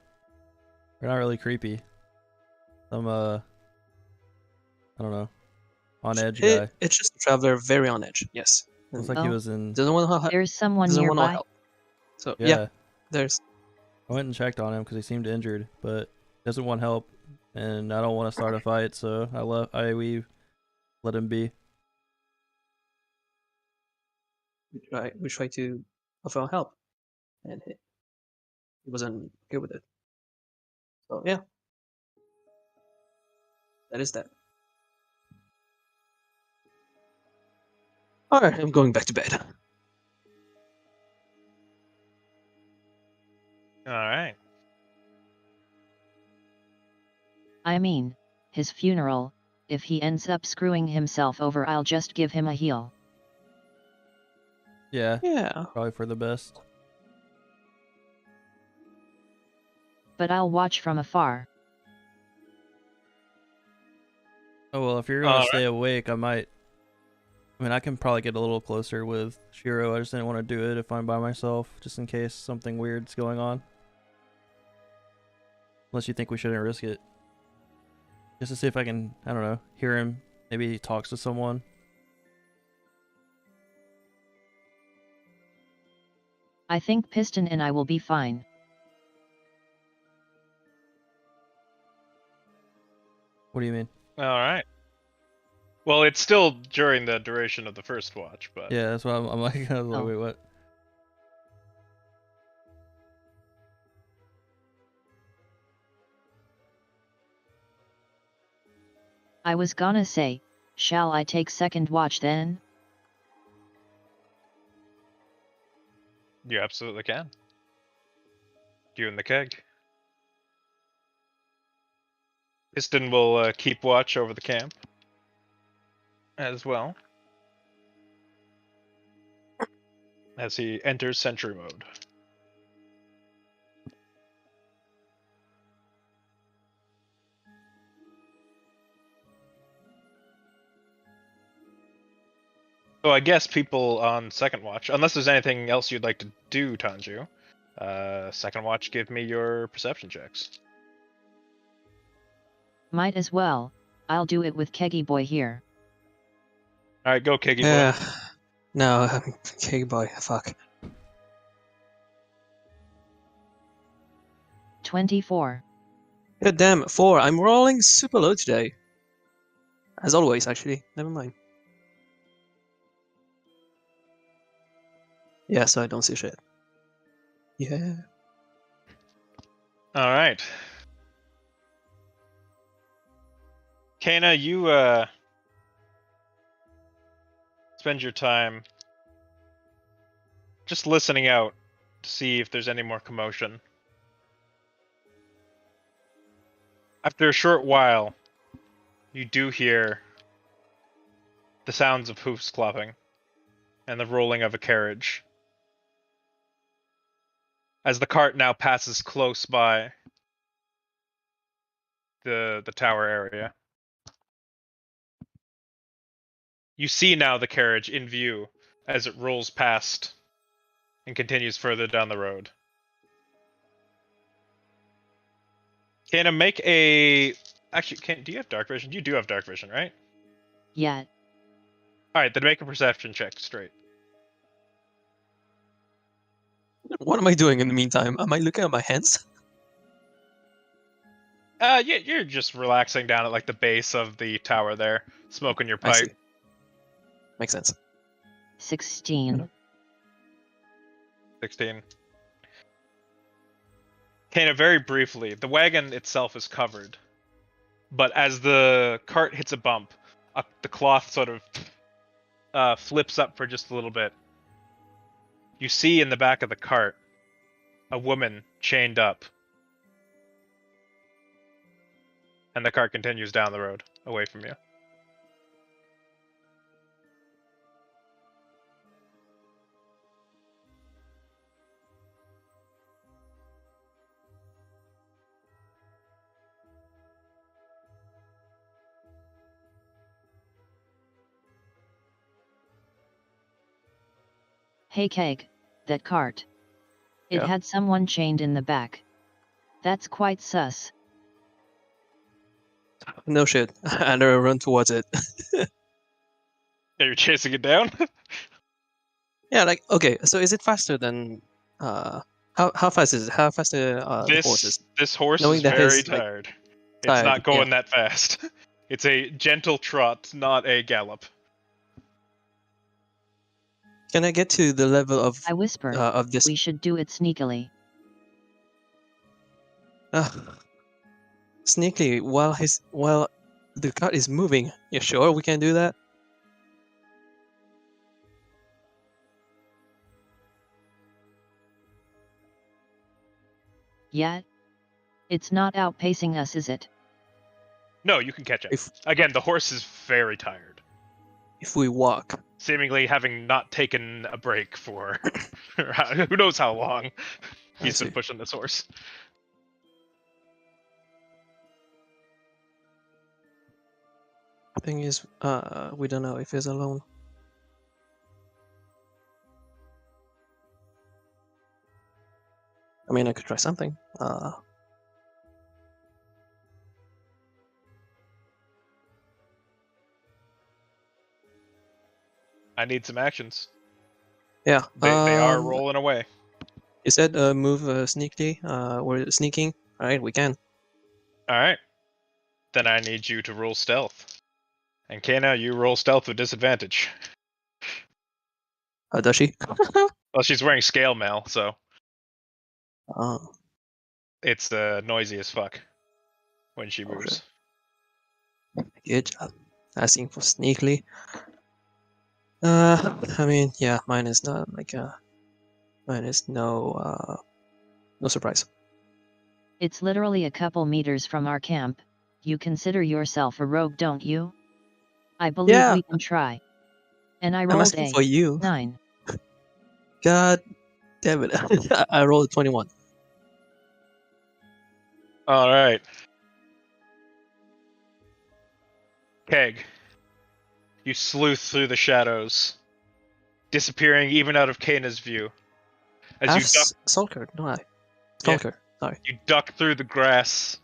They're not really creepy. Some I don't know, on edge guy. It's just a traveler, very on edge. Yes. Looks like Oh. he was in. Doesn't want to help. There's someone Doesn't want to nearby. help. So Yeah, yeah, there's. I went and checked on him because he seemed injured, but doesn't want help, and I don't want to start a fight, so we let him be. We try to offer help, and he wasn't good with it. So yeah, that is that. All right, I'm going back to bed. All right. I mean, his funeral. If he ends up screwing himself over, I'll just give him a heal. Yeah, Yeah. probably for the best. But I'll watch from afar. Oh well, if you're gonna Alright. stay awake, I might. I mean, I can probably get a little closer with Shiro. I just didn't want to do it if I'm by myself, just in case something weird's going on. Unless you think we shouldn't risk it. Just to see if I can, I don't know, hear him. Maybe he talks to someone. I think Piston and I will be fine. What do you mean? All right. Well, it's still during the duration of the first watch, but Yeah, that's why I'm like, I was like, Oh. wait, what? I was gonna say, shall I take second watch then? you absolutely can. You and the keg. Piston will keep watch over the camp as well as he enters sentry mode. So I guess people on second watch, unless there's anything else you'd like to do, Tanju, second watch, give me your perception checks. Might as well, I'll do it with Keggy Boy here. All right, go, Kiggy boy. Yeah. No, okay, boy. Fuck. 24. God damn, 4. I'm rolling super low today. As always, actually. Never mind. Yeah, so I don't see shit. Yeah. All right. Kana, you spend your time just listening out to see if there's any more commotion. After a short while, you do hear the sounds of hoofs clopping and the rolling of a carriage. As the cart now passes close by the tower area. You see now the carriage in view as it rolls past and continues further down the road. Kana, make a... Actually, do you have dark vision? You do have dark vision, right? Yet. Alright, then make a perception check straight. What am I doing in the meantime? Am I looking at my hands? Yeah, you're just relaxing down at like the base of the tower there, smoking your I see. pipe. Makes sense. 16. 16. Kana, very briefly, the wagon itself is covered, but as the cart hits a bump, the cloth sort of flips up for just a little bit. You see in the back of the cart a woman chained up, and the cart continues down the road away from you. Hey Keg, that cart. It Yeah. had someone chained in the back. That's quite sus. No shit. And I run towards it. Yeah, you're chasing it down? Yeah, like, okay, so is it faster than... How fast is it? How fast are the horses? This horse Knowing is that very he's, like, tired. It's tired, not going yeah. that fast. It's a gentle trot, not a gallop. Can I get to the level of I whispered, this? we should do it sneakily. Sneakily, while the cart is moving. You sure we can do that? Yet? It's not outpacing us, is it? No, you can catch up. If Again, the horse is very tired, if we walk, seemingly having not taken a break for who knows how long he's been see. pushing this horse. Thing is, we don't know if he's alone. I mean, I could try something. I need some actions. Yeah. They are rolling away. You said move sneakily. We're sneaking. All right, we can. All right. Then I need you to roll stealth And Kana, you roll stealth with disadvantage. Does she? Well, she's wearing scale mail, so Oh, it's noisy as fuck when she moves. good job. Asking for sneakily. I mean, yeah, mine is not like mine is no surprise. It's literally a couple meters from our camp. You consider yourself a rogue, don't you? I believe Yeah. we can try. And I I'm rolled asking a for you. 9. God damn it! I rolled a 21. All right. Keg, you sleuth through the shadows, disappearing even out of Kana's view. As you duck, Sulker, no I. Yeah. Skulker, sorry. you duck through the grass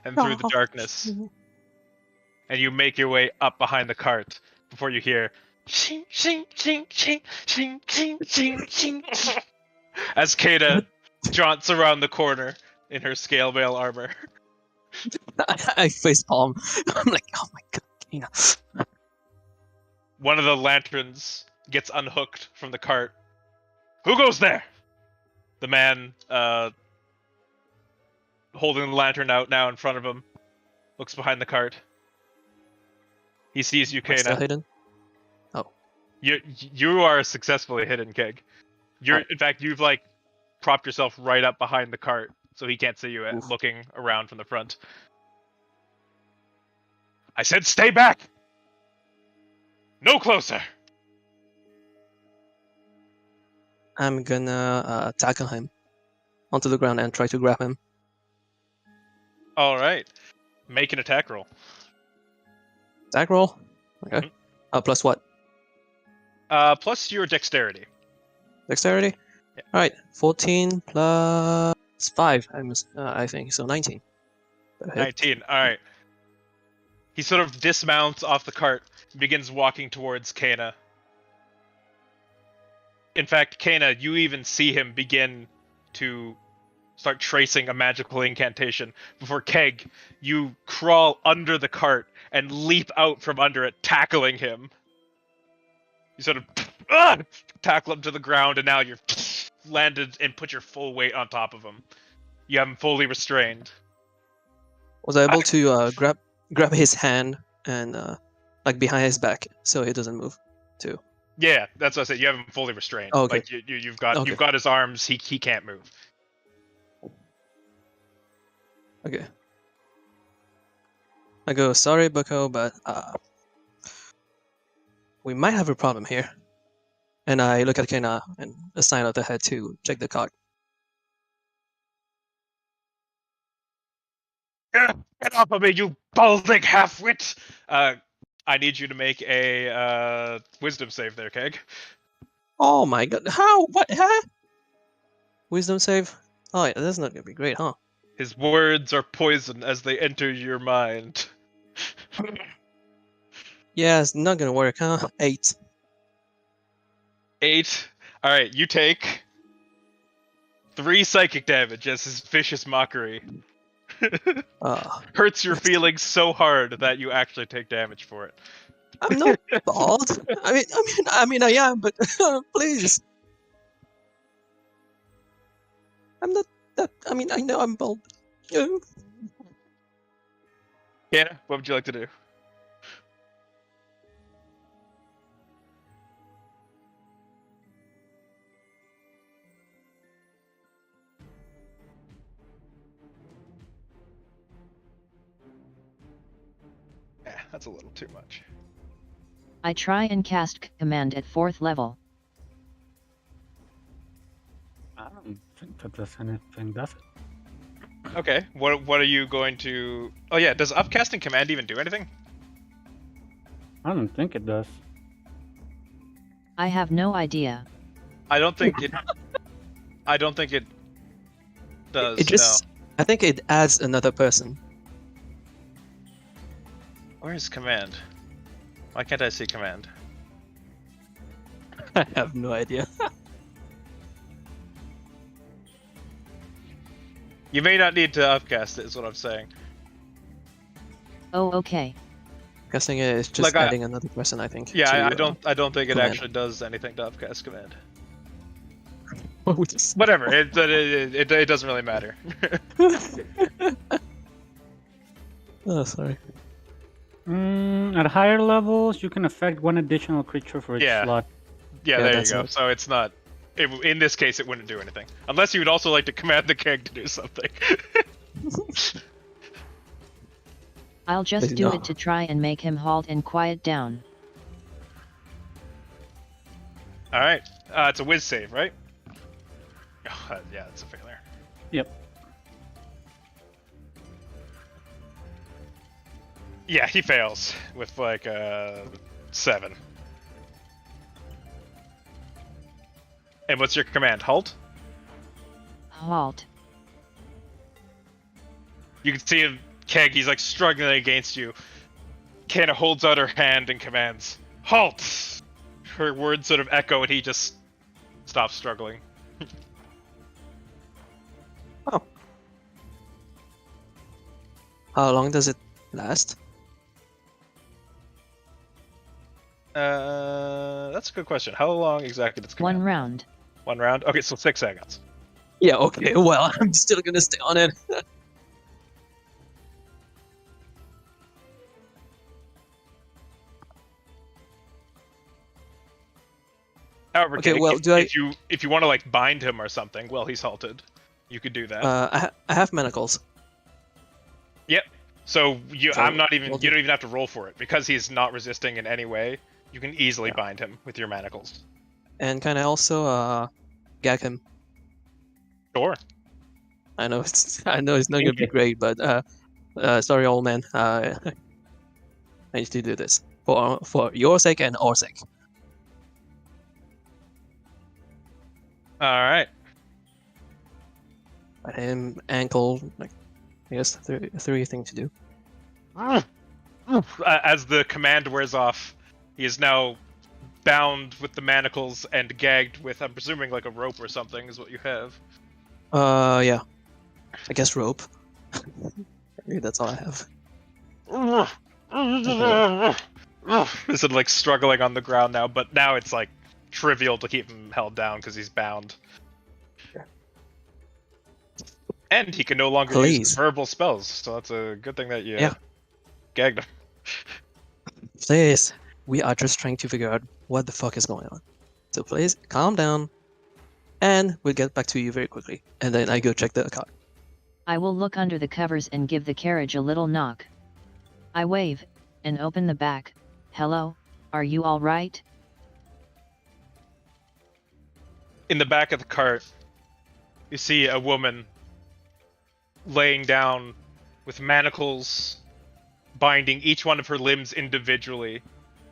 and through the Oh. darkness, and you make your way up behind the cart before you hear shing shing shing shing shing shing shing shing as Kana jaunts around the corner in her scale mail armor. I facepalm. I'm like, oh my god, Kena. One of the lanterns gets unhooked from the cart. Who goes there? The man holding the lantern out now in front of him looks behind the cart. He sees you, Am I still Kana. hidden? You are successfully hidden, Keg. In fact, you've like propped yourself right up behind the cart so he can't see you Oof. looking around from the front. I said stay back! No closer! I'm gonna tackle him onto the ground and try to grab him. Alright. Make an attack roll. Attack roll? Okay. Plus what? Plus your dexterity. Dexterity? Yeah. Alright, 14 plus 5, I think, so 19. That hit. 19. Alright. He sort of dismounts off the cart and begins walking towards Kana. In fact, Kana, you even see him begin to start tracing a magical incantation before Keg, you crawl under the cart and leap out from under it, tackling him. You sort of tackle him to the ground, and now you're landed and put your full weight on top of him. You have him fully restrained. Was I able to grab his hand and like behind his back so he doesn't move too? Yeah, that's what I said. You have him fully restrained. Oh, okay. Like you've got his arms. He can't move. Okay. I go, sorry, Bucko, but we might have a problem here. And I look at Kena and assign out the head to check the card. Get off of me, you balding half-wit! I need you to make a wisdom save there, Keg. Oh my god, how? What? Huh? Wisdom save? Oh yeah, that's not gonna be great, huh? His words are poison as they enter your mind. Yeah, it's not gonna work, huh? 8. 8. Alright, you take 3 psychic damage as his vicious mockery hurts your feelings so hard that you actually take damage for it. I'm not bald. I mean, I am, but please. I'm not that. I mean, I know I'm bald. Hannah, what would you like to do? Yeah, that's a little too much. I try and cast command at 4th level. I don't think that does anything, does it? Okay, what are you going to... Oh yeah, does upcasting command even do anything? I don't think it does. I have no idea. I don't think it... I don't think it does, It just. I think it adds another person. no. Where's command? Why can't I see command? I have no idea. You may not need to upcast it, is what I'm saying. Oh, okay. Upcasting it is just Like, adding another person, I think. Yeah, to, I don't think it command. actually does anything to upcast command. We just- Whatever, it doesn't really matter. Oh, sorry. At higher levels, you can affect one additional creature for each Yeah. slot. Yeah, Yeah, there you that's go. it. So it's not. In this case, it wouldn't do anything. Unless you would also like to command the keg to do something. I'll just Maybe do not. it to try and make him halt and quiet down. Alright. It's a whiz save, right? Oh, yeah, it's a failure. Yep. Yeah, he fails with like 7. And what's your command? Halt? Halt. You can see him, Keg, he's like struggling against you. Kana holds out her hand and commands, halt! Her words sort of echo and he just stops struggling. Oh. How long does it last? That's a good question. How long exactly does command? 1 round. 1 round? Okay, so 6 seconds. Yeah, okay, well, I'm still gonna stay on it. However, Okay, Keg, well, if you want to like bind him or something, well, he's halted. You could do that. I have manacles. Yep. So So, I'm not even. we'll You do- don't even have to roll for it because he's not resisting in any way. You can easily bind him with your manacles. And can I also gag him? Sure. I know it's not gonna be great, but sorry, old man. I need to do this for your sake and our sake. All right. But him ankle, like, I guess three things to do. As the command wears off, he is now bound with the manacles and gagged with, I'm presuming, like a rope or something is what you have. Yeah. I guess rope. Maybe that's all I have. Is it like struggling on the ground now? But now it's like trivial to keep him held down because he's bound. And he can no longer use Please. his verbal spells, so that's a good thing that you Yeah. gagged him. Please, we are just trying to figure out what the fuck is going on. So please, calm down, and we'll get back to you very quickly. And then I go check the car. I will look under the covers and give the carriage a little knock. I wave, and open the back. Hello, are you all right? In the back of the cart, you see a woman laying down with manacles binding each one of her limbs individually,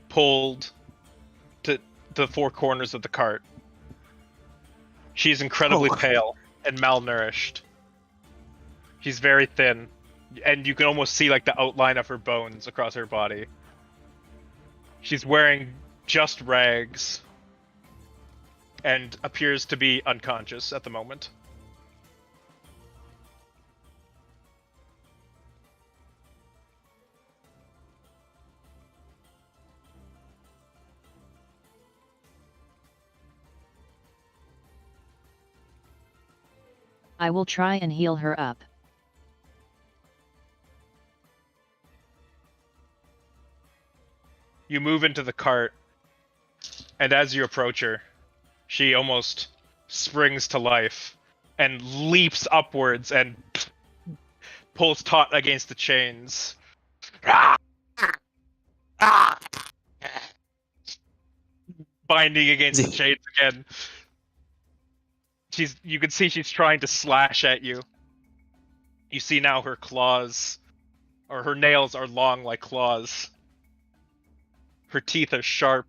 pulled to the 4 corners of the cart. She's incredibly Oh. pale and malnourished. She's very thin, and you can almost see like the outline of her bones across her body. She's wearing just rags and appears to be unconscious at the moment. I will try and heal her up. You move into the cart, and as you approach her, she almost springs to life and leaps upwards and pulls taut against the chains. Binding against the chains again. You can see she's trying to slash at you. You see now her claws, or her nails are long like claws. Her teeth are sharp,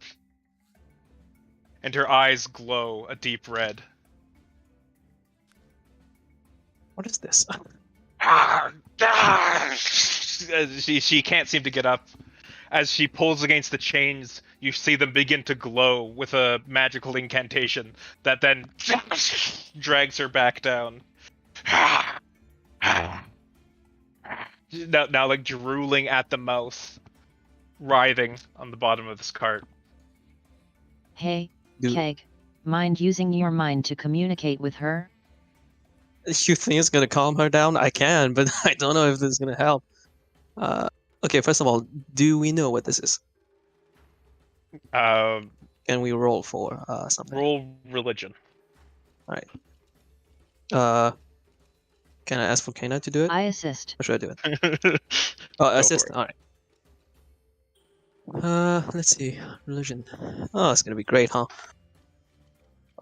and her eyes glow a deep red. What is this? She can't seem to get up. As she pulls against the chains, you see them begin to glow with a magical incantation that then drags her back down. Now like drooling at the mouth. writhing on the bottom of this cart. Hey, Do Keg, mind using your mind to communicate with her? you think it's gonna calm her down? I can, but I don't know if this is gonna help. Okay, first of all, do we know what this is? Um, Can we roll for something? roll religion. Can I ask for Kana to do it? I assist. Or should I do it? Go Oh, for assist. it. All right. Let's see. Religion. Oh, it's gonna be great, huh?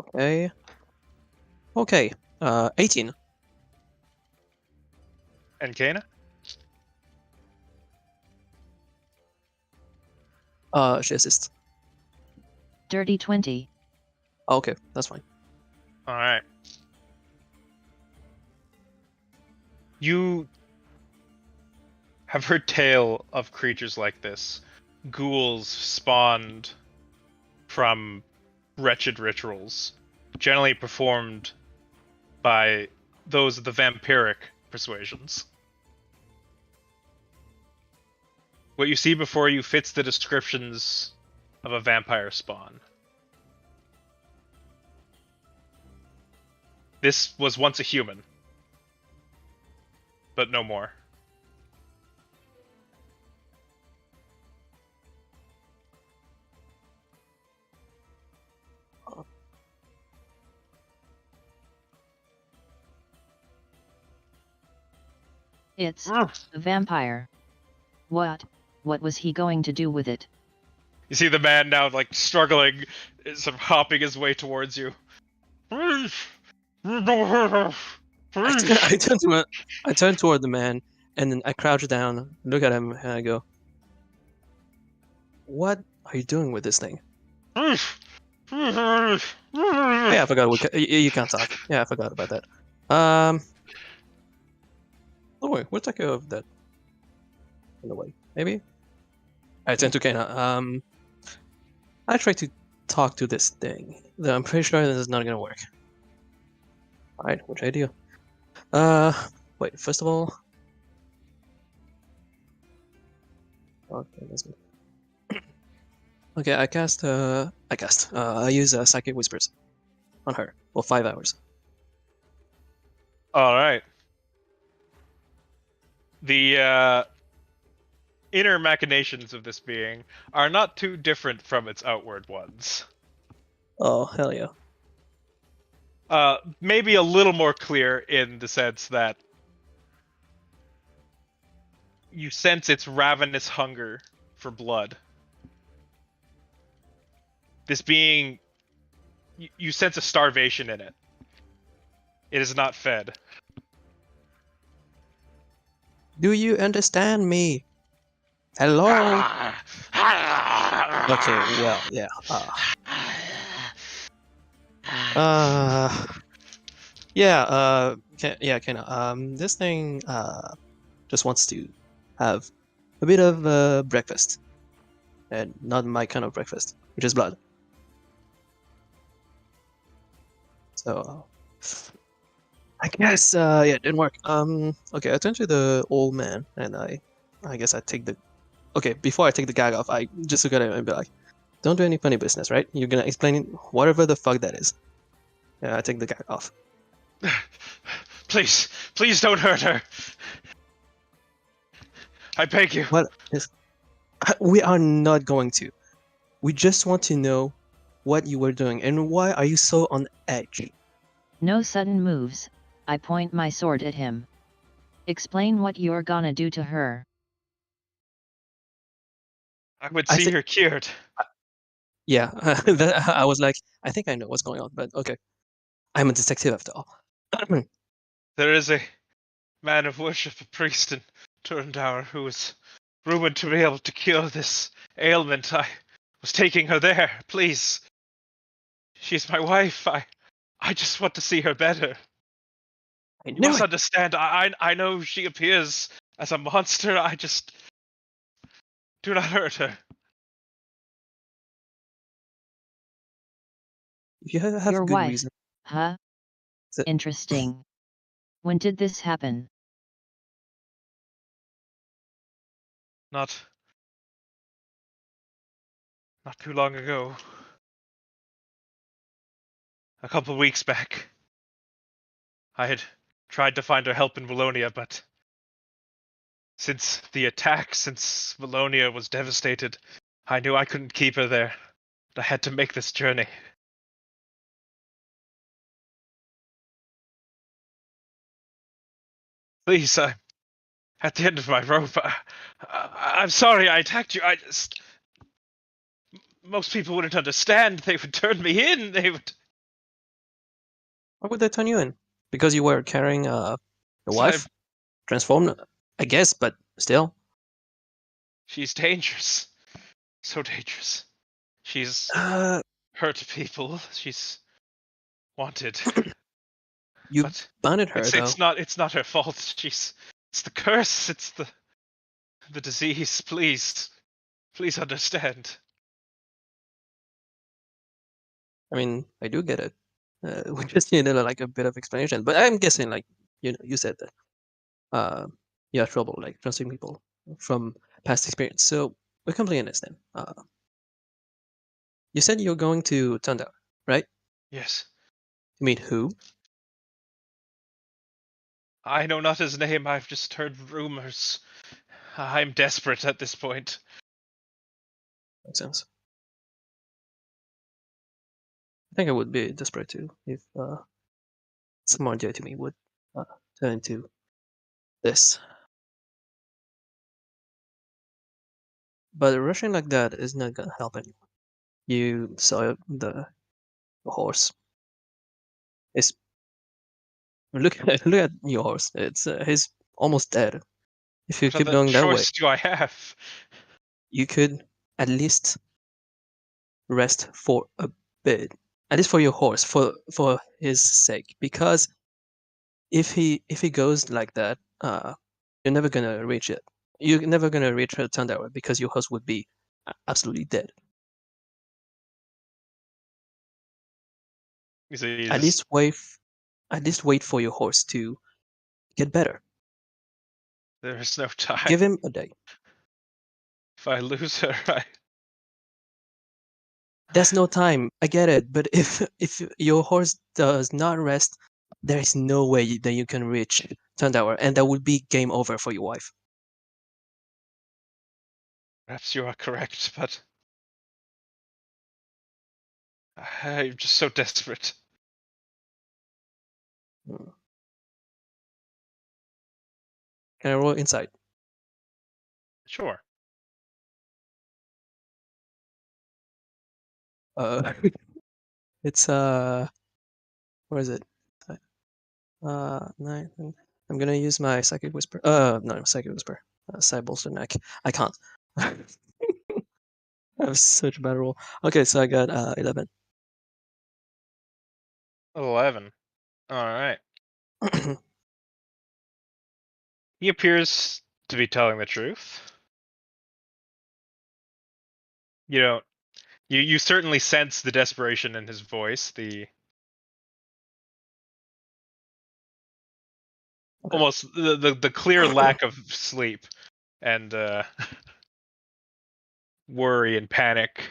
Okay. Okay. 18. And Kana? She assists. Dirty 20. Oh, okay, that's fine. All right. You have heard tale of creatures like this. Ghouls spawned from wretched rituals, generally performed by those of the vampiric persuasions. What you see before you fits the descriptions of a vampire spawn. This was once a human, but no more. It's a vampire. What was he going to do with it? You see the man now, like, struggling, sort of hopping his way towards you. I turn toward the man, and then I crouch down, look at him, and I go, "What are you doing with this thing?" Yeah, I forgot. You can't talk. Yeah, I forgot about that. Oh wait, we'll take care of that in a way. Maybe. I turn to Kana. I try to talk to this thing. Though I'm pretty sure this is not gonna work. Alright, which idea? Wait, first of all. Okay, that's good. Okay, I use Psychic Whispers on her for 5 hours. Alright. The inner machinations of this being are not too different from its outward ones. Oh, hell yeah. Maybe a little more clear in the sense that you sense its ravenous hunger for blood. This being, you sense a starvation in it. It is not fed. Do you understand me? Hello? Okay, well, yeah. Kana. This thing just wants to have a bit of breakfast, and not my kind of breakfast, which is blood. So, I guess it didn't work. Okay, I turn to the old man, and I guess I take the. Okay, before I take the gag off, I just look at him and be like, "Don't do any funny business, right? You're gonna explain whatever the fuck that is." Yeah, I take the gag off. Please don't hurt her. I beg you. What is? We are not going to. We just want to know what you were doing and why are you so on edge. No sudden moves. I point my sword at him. Explain what you're gonna do to her. I would see her cured. Yeah, I was like, I think I know what's going on, but okay. I'm a detective after all. There is a man of worship, a priest in Turndauer, who is rumored to be able to cure this ailment. I was taking her there. Please. She's my wife. I just want to see her better. You must understand, I know she appears as a monster. I just... do not hurt her. You have Your a good wife, reason. huh? So- Interesting. When did this happen? Not not too long ago. A couple weeks back. I had tried to find her help in Wallonia, but since the attack, since Wallonia was devastated, I knew I couldn't keep her there. I had to make this journey. Please, I'm at the end of my rope. I'm sorry I attacked you. Most people wouldn't understand. They would turn me in. They would. Why would they turn you in? Because you were carrying your wife? Transformed, I guess, but still. She's dangerous. So dangerous. She's hurt people. She's wanted. You But banned her, though. it's not her fault. It's the curse. It's the disease. Please understand. I mean, I do get it. We just needed like a bit of explanation. But I'm guessing, like, you said that you had trouble like trusting people from past experience. So we're completely understand. You said you're going to Tundra, right? Yes. You mean who? I know not his name. I've just heard rumors. I'm desperate at this point. Makes sense. I think I would be desperate too if someone dear to me would turn into this. But rushing like that is not gonna help anyone. You saw the horse. It's look at your horse. It's he's almost dead. If you What keep other going that way, choice do I have? you could at least rest for a bit, at least for your horse, for his sake. Because if he goes like that, you're never gonna reach it. You're never gonna reach Tundra because your horse would be absolutely dead. At He's, least wait. At least wait for your horse to get better. there's no time. Give him a day. If I lose her, There's no time. I get it, but if your horse does not rest, there is no way that you can reach Tundra, and that would be game over for your wife. Perhaps you are correct, but I'm just so desperate. Hmm. Can I roll insight? Sure. It's where is it? 9. I'm gonna use my psychic whisper. No, psychic whisper. Side bolster neck. I can't. I have such a bad roll. Okay, so I got 11. 11. Alright. He appears to be telling the truth. You don't. You certainly sense the desperation in his voice, the Okay. almost the clear lack of sleep and worry and panic.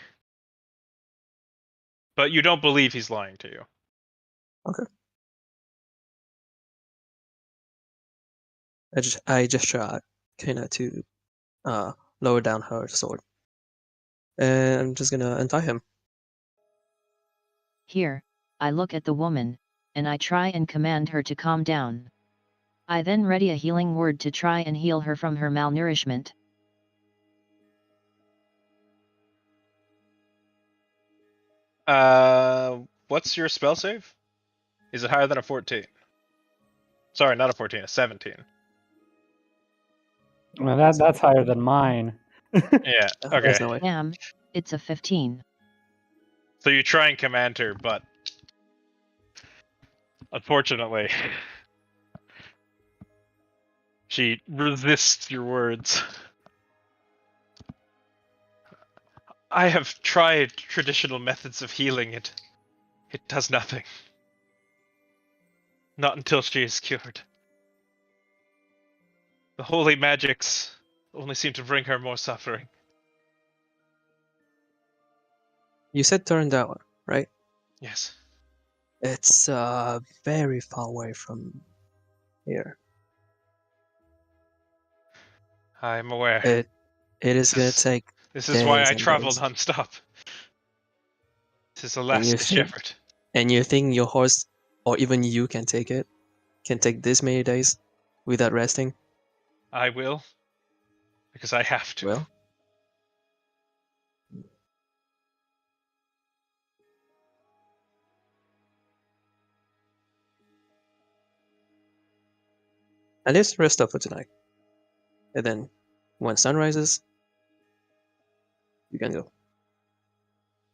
But you don't believe he's lying to you. Okay. I just try kind of to lower down her sword, and I'm just gonna untie him. Here, I look at the woman, and I try and command her to calm down. I then ready a healing word to try and heal her from her malnourishment. What's your spell save? Is it higher than a 14? Sorry, not a 14, a 17. Well, that's higher than mine. Yeah, okay. There's no way. Damn, it's a 15. So you try and command her, but unfortunately, she resists your words. I have tried traditional methods of healing it. It does nothing. Not until she is cured. The holy magics only seem to bring her more suffering. You said Turandala, right? Yes. It's very far away from here. I'm aware. It is gonna take This is why days I and traveled days. non-stop. This is a And you last-ditch think effort. your horse or even you can take it? Can take this many days without resting? I will, because I have to. Well, at least rest up for tonight. And then when sun rises, you can go.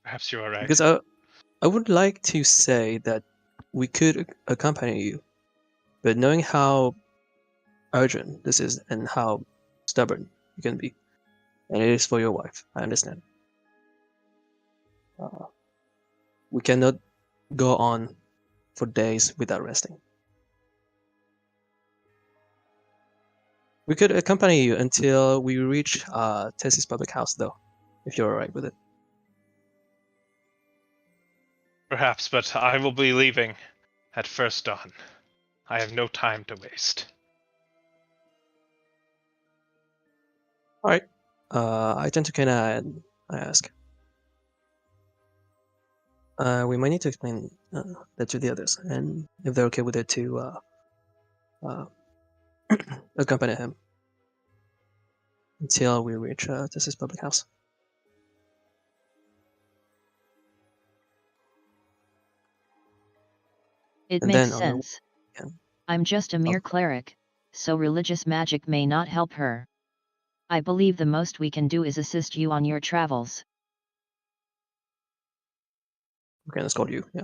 Perhaps you are right. Because I would like to say that we could accompany you, but knowing how urgent this is and how stubborn you can be, and it is for your wife, I understand. We cannot go on for days without resting. We could accompany you until we reach Tessie's public house, though, if you're alright with it. Perhaps, but I will be leaving at first dawn. I have no time to waste. Alright. I tend to kinda and I ask. We might need to explain that to the others, and if they're okay with it, to accompany him until we reach Tessie's public house. It And makes then on the sense. weekend, I'm just a mere cleric, so religious magic may not help her. I believe the most we can do is assist you on your travels. we can escort you, yeah.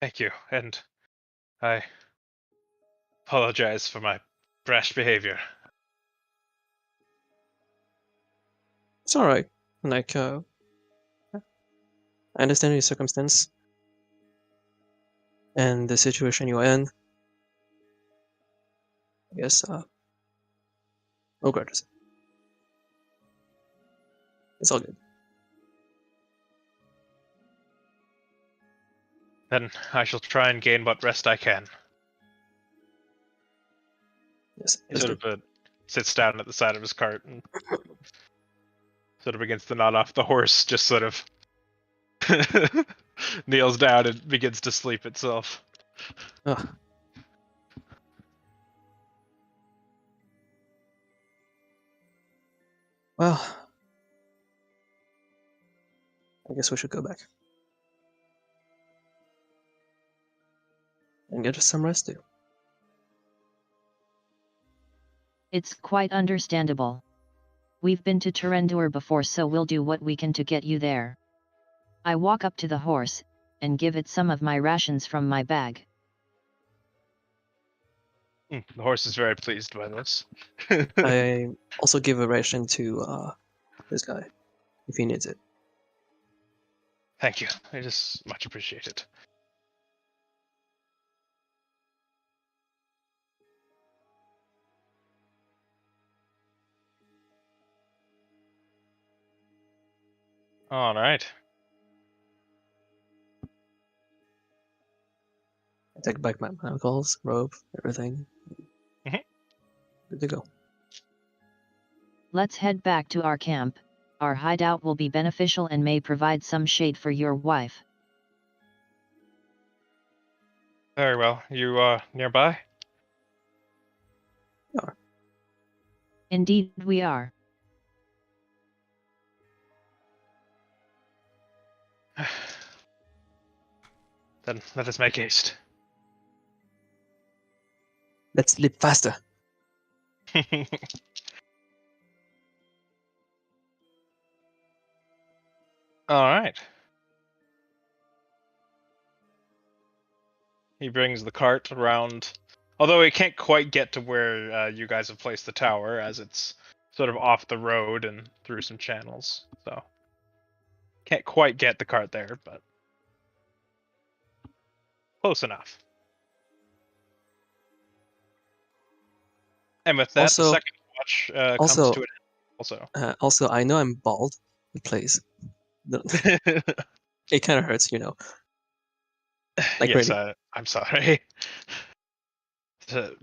Thank you, and I apologize for my brash behavior. It's alright. Like, I understand your circumstance and the situation you're in. I guess, no grudges. It's all good. Then I shall try and gain what rest I can. Yes, He that's sort good. of sits down at the side of his cart and sort of begins to nod off the horse, just sort of kneels down and begins to sleep itself. Ugh. Well, I guess we should go back. And get us some rest too. It's quite understandable. We've been to Terendur before, so we'll do what we can to get you there. I walk up to the horse, and give it some of my rations from my bag. The horse is very pleased by this. I also give a ration to this guy if he needs it. Thank you. It is much appreciated. All right. I take back my manacles, robe, everything. Mhm. Good to go. Let's head back to our camp. Our hideout will be beneficial and may provide some shade for your wife. Very well. You nearby? Indeed we are. Then let us make haste. Let's sleep faster. All right. He brings the cart around, although it can't quite get to where you guys have placed the tower, as it's sort of off the road and through some channels. So can't quite get the cart there, but close enough. And with that, the Also, second watch comes to an end. Also, also, I know I'm bald, please. It kind of hurts, Like Yes, really. I'm sorry.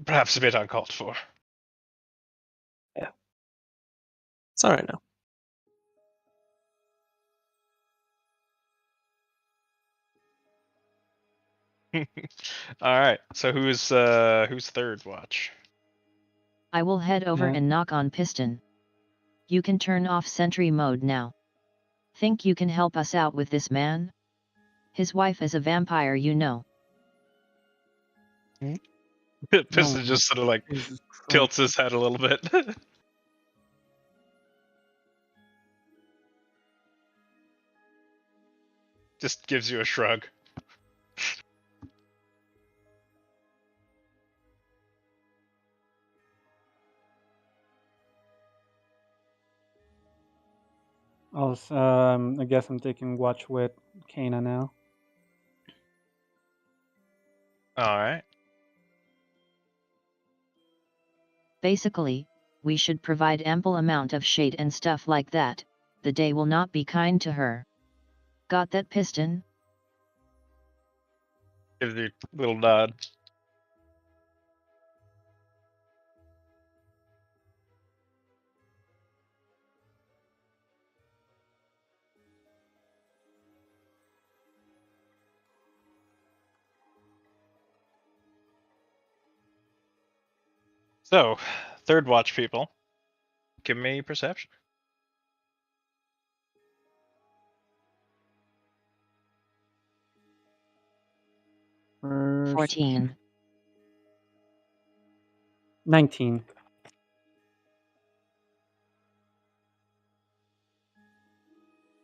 Perhaps a bit uncalled for. Yeah, it's all right now. All right. So who's third watch? I will head over Yeah. and knock on Piston. You can turn off sentry mode now. Think you can help us out with this man? His wife is a vampire, you know. Piston Oh, just sort of like Jesus Christ. tilts his head a little bit. Just gives you a shrug. Also, I guess I'm taking watch with Kana now. All right. Basically, we should provide ample amount of shade and stuff like that. The day will not be kind to her. Got that, Piston? Gives you a little nod. So, third watch people, give me perception. First, 14. 19.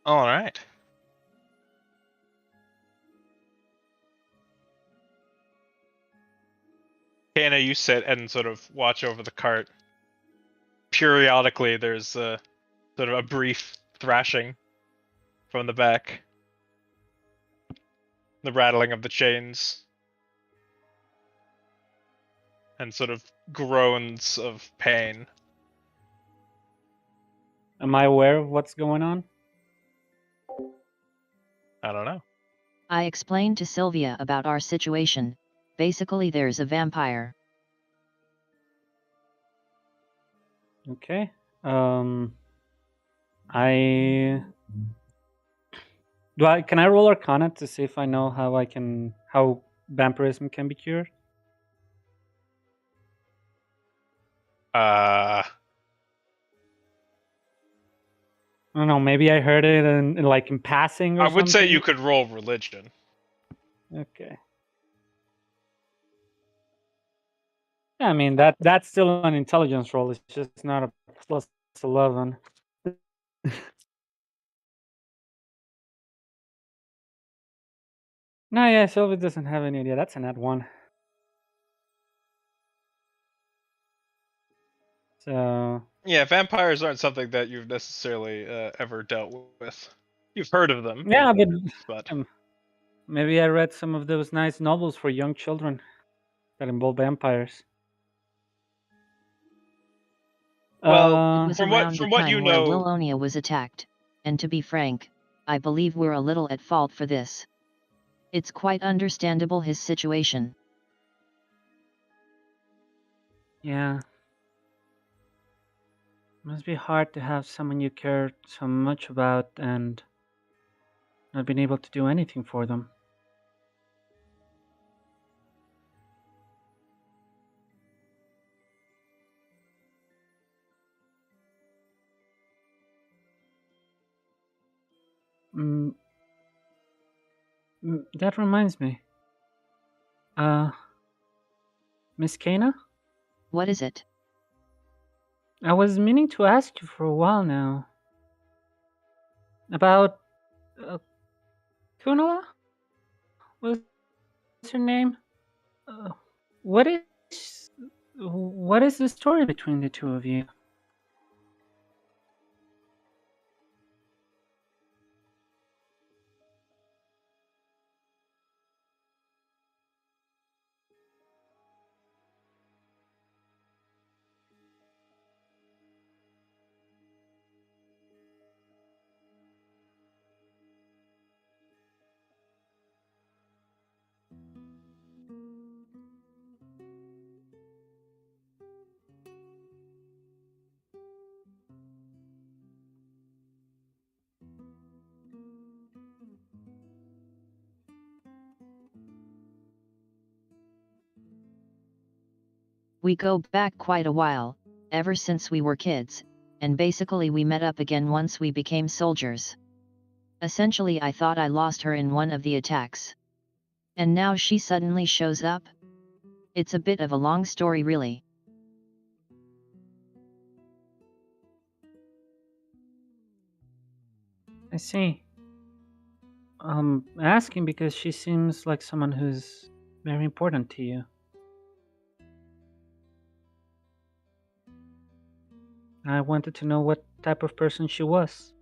All right. Kana, you sit and sort of watch over the cart. Periodically, there's sort of a brief thrashing from the back. The rattling of the chains. And sort of groans of pain. Am I aware of what's going on? I don't know. I explained to Sylvia about our situation. Basically, there's a vampire. Okay. I can I roll Arcana to see if I know how vampirism can be cured? Uh, I don't know. Maybe I heard it in passing or I would say something. you could roll religion. Okay. Yeah, I mean that's still an intelligence roll. It's just not a plus 11. No, yeah, Sylvia doesn't have any idea. That's a nat 1. So Yeah, vampires aren't something that you've necessarily ever dealt with. You've heard of them, yeah, but maybe I read some of those nice novels for young children that involve vampires. well, It was from around the what time you where know, Willonia was attacked, and to be frank, I believe we're a little at fault for this. It's quite understandable his situation. Yeah. Must be hard to have someone you care so much about and not being able to do anything for them. Mm, that reminds me. Miss Kana? What is it? I was meaning to ask you for a while now. About Kunala? What's her name? Uh, what is what is the story between the two of you? We go back quite a while, ever since we were kids, and basically we met up again once we became soldiers. Essentially I thought I lost her in one of the attacks. And now she suddenly shows up? It's a bit of a long story really. I see. Asking because she seems like someone who's very important to you. I wanted to know what type of person she was.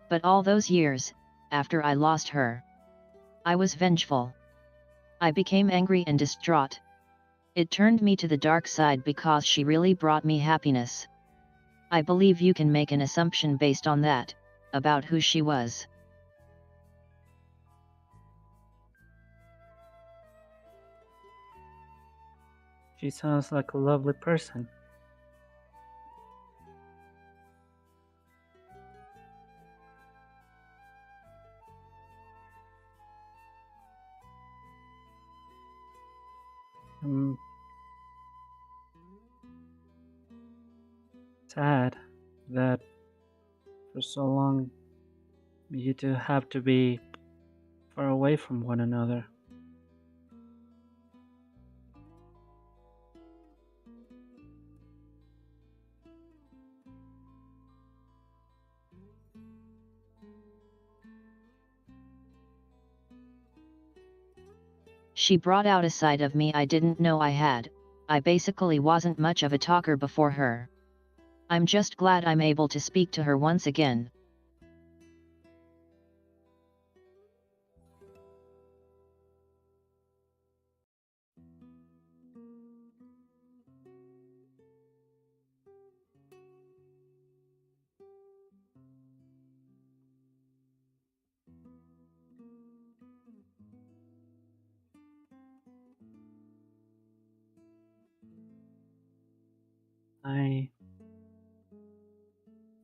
But all those years, after I lost her, I was vengeful. I became angry and distraught. It turned me to the dark side because she really brought me happiness. I believe you can make an assumption based on that, about who she was. She sounds like a lovely person. I'm sad that for so long you two have to be far away from one another. She brought out a side of me I didn't know I had. I basically wasn't much of a talker before her. I'm just glad I'm able to speak to her once again.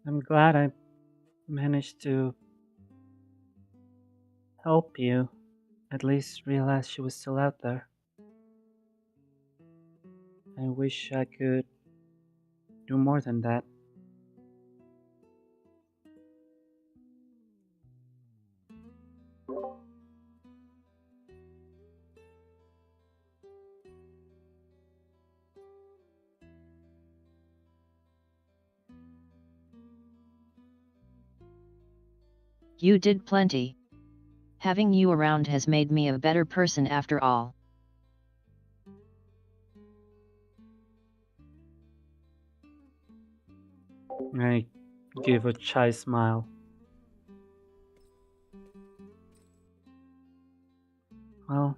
I'm glad I managed to help you at least realize she was still out there. I wish I could do more than that. You did plenty. Having you around has made me a better person after all. I give a shy smile. Well,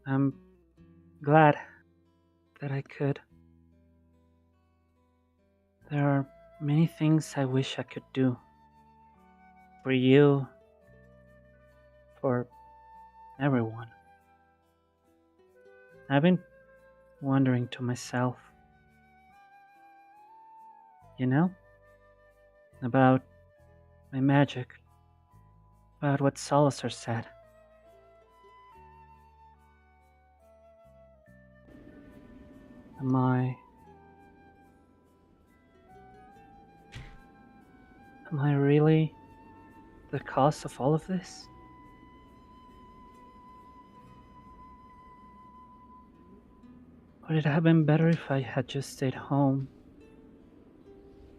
I'm glad that I could. There are many things I wish I could do. For you, for everyone. I've been wondering to myself, you know, about my magic, about what Salazar said. Am I really the cause of all of this? Would it have been better if I had just stayed home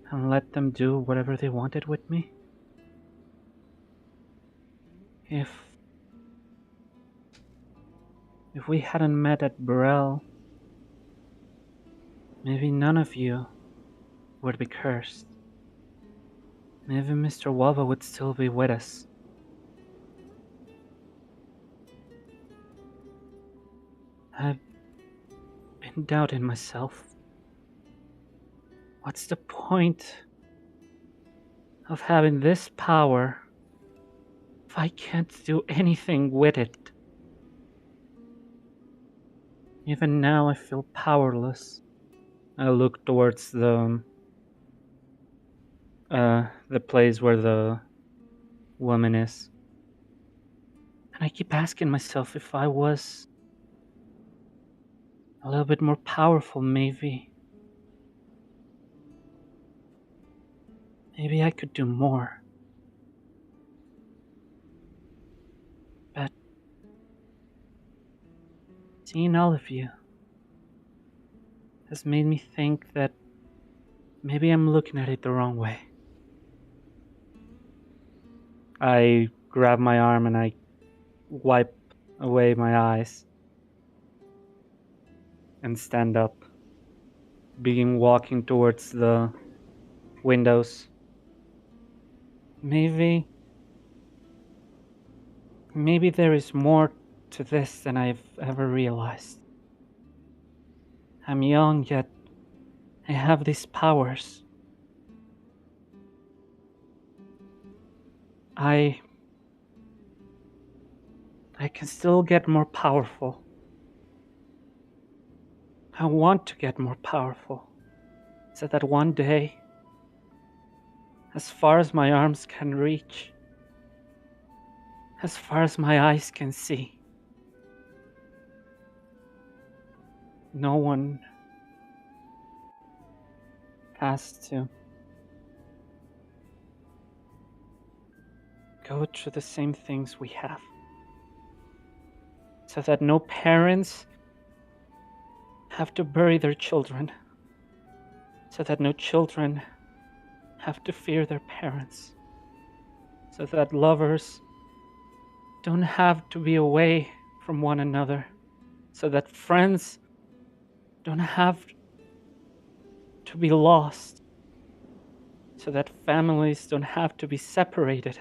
and let them do whatever they wanted with me? If we hadn't met at Burrell, maybe none of you would be cursed. Maybe Mr. Wava would still be with us. I've been doubting myself. What's the point of having this power if I can't do anything with it? Even now I feel powerless. I look towards the place where the woman is. And I keep asking myself, if I was a little bit more powerful, maybe I could do more. But seeing all of you has made me think that maybe I'm looking at it the wrong way. I grab my arm and I wipe away my eyes and stand up, begin walking towards the windows. Maybe there is more to this than I've ever realized. I'm young, yet I have these powers. I can still get more powerful. I want to get more powerful, so that one day, as far as my arms can reach, as far as my eyes can see, no one has to go through the same things we have. So that no parents have to bury their children. So that no children have to fear their parents. So that lovers don't have to be away from one another. So that friends don't have to be lost. So that families don't have to be separated.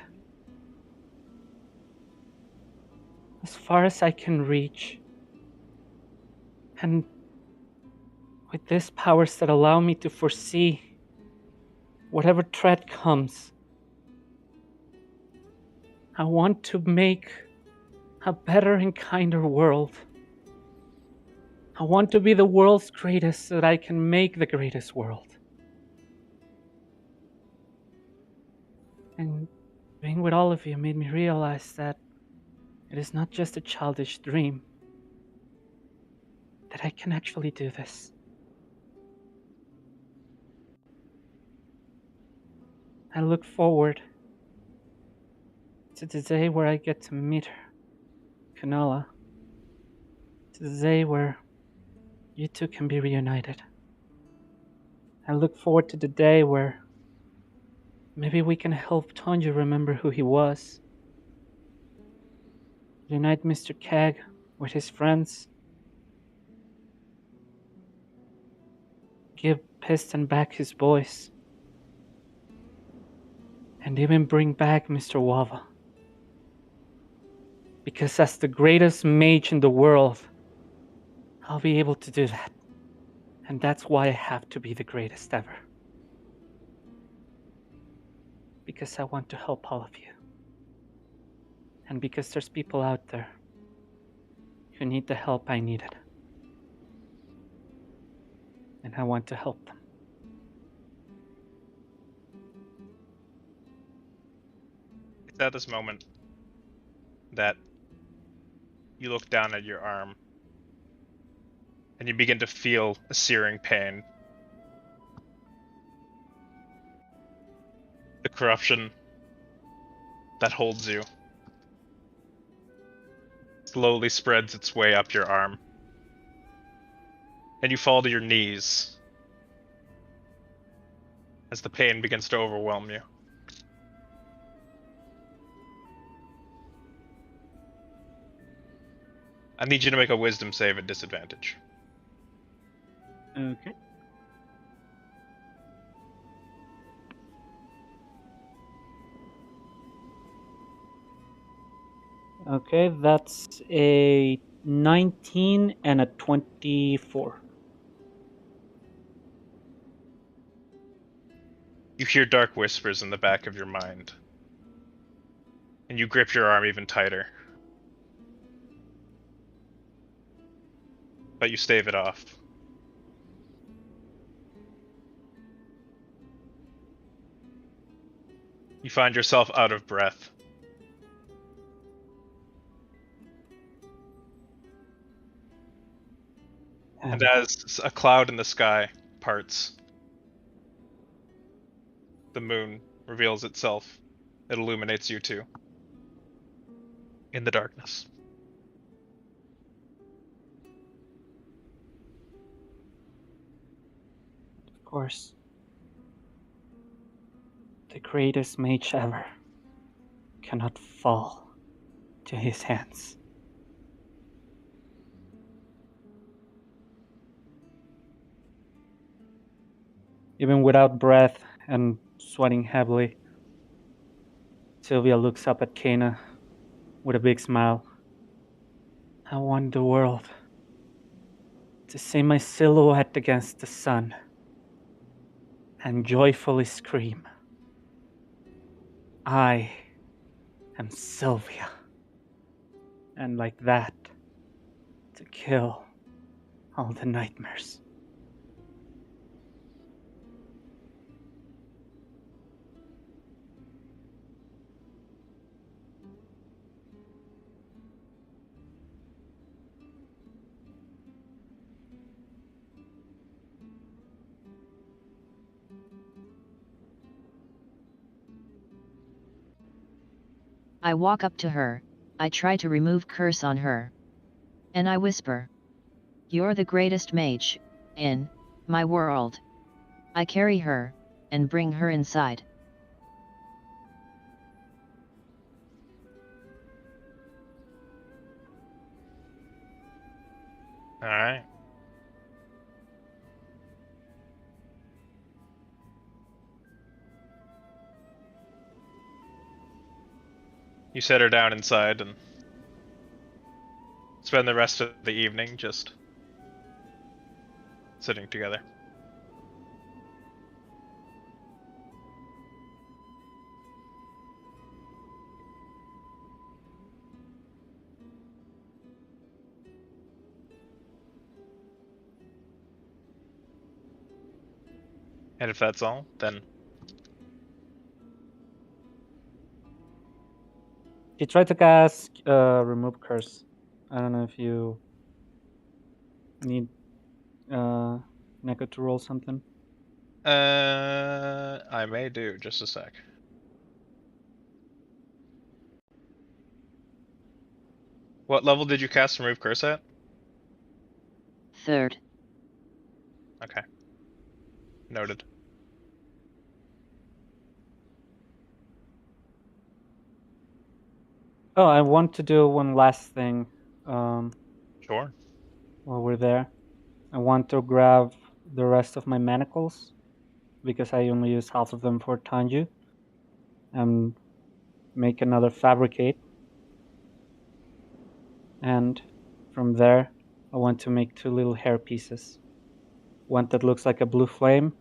As far as I can reach, and with these powers that allow me to foresee whatever threat comes, I want to make a better and kinder world. I want to be the world's greatest so that I can make the greatest world. And being with all of you made me realize that it is not just a childish dream, that I can actually do this. I look forward to the day where I get to meet her, Kanala, to the day where you two can be reunited. I look forward to the day where maybe we can help Tonju remember who he was. Unite Mr. Keg with his friends. Give Piston back his voice. And even bring back Mr. Wava. Because as the greatest mage in the world, I'll be able to do that. And that's why I have to be the greatest ever. Because I want to help all of you. And because there's people out there who need the help I needed. And I want to help them. It's at this moment that you look down at your arm and you begin to feel a searing pain. The corruption that holds you slowly spreads its way up your arm. And you fall to your knees as the pain begins to overwhelm you. I need you to make a wisdom save at disadvantage. Okay. Okay, that's a 19 and a 24. You hear dark whispers in the back of your mind. And you grip your arm even tighter. But you stave it off. You find yourself out of breath. And as a cloud in the sky parts, the moon reveals itself. It illuminates you too. In the darkness. Of course. The greatest mage ever cannot fall to his hands. Even without breath and sweating heavily, Sylvia looks up at Kana with a big smile. I want the world to see my silhouette against the sun and joyfully scream, I am Sylvia. And like that, to kill all the nightmares. I walk up to her, I try to remove curse on her. And I whisper. You're the greatest mage in my world. I carry her and bring her inside. Alright. You set her down inside and spend the rest of the evening just sitting together. And if that's all, then She tried to cast remove curse. I don't know if you need Neko to roll something. I may do, just a sec. What level did you cast Remove Curse at? 3rd. Okay. Noted. Oh, I want to do one last thing. Sure. While we're there, I want to grab the rest of my manacles because I only use half of them for Tanju, and make another fabricate. And from there, I want to make 2 little hair pieces. One that looks like a blue flame,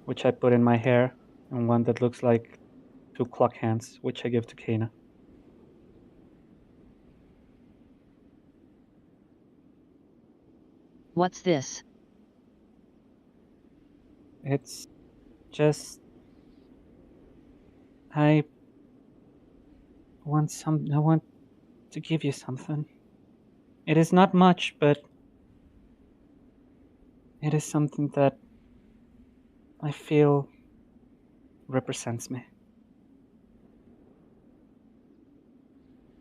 which I put in my hair, and one that looks like 2 clock hands, which I give to Kana. What's this? It's just I want to give you something. It is not much, but it is something that I feel represents me.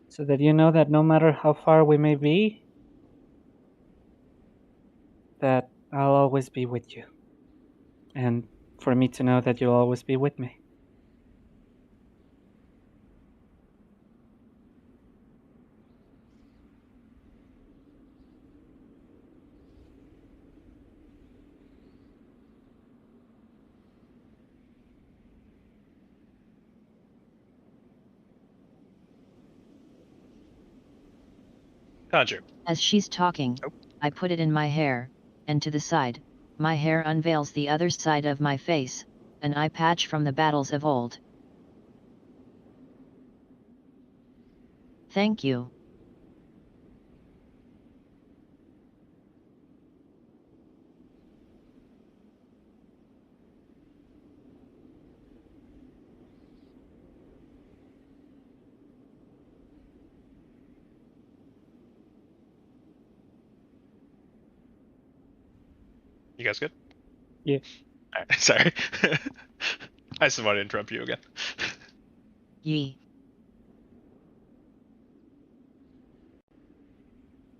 So that you know that no matter how far we may be, that I'll always be with you. And for me to know that you'll always be with me. Tanju. As she's talking, Nope. I put it in my hair, and to the side, my hair unveils the other side of my face, an eye patch from the battles of old. Thank you. You guys good? Yeah. Alright, sorry. I just want to interrupt you again. Ye.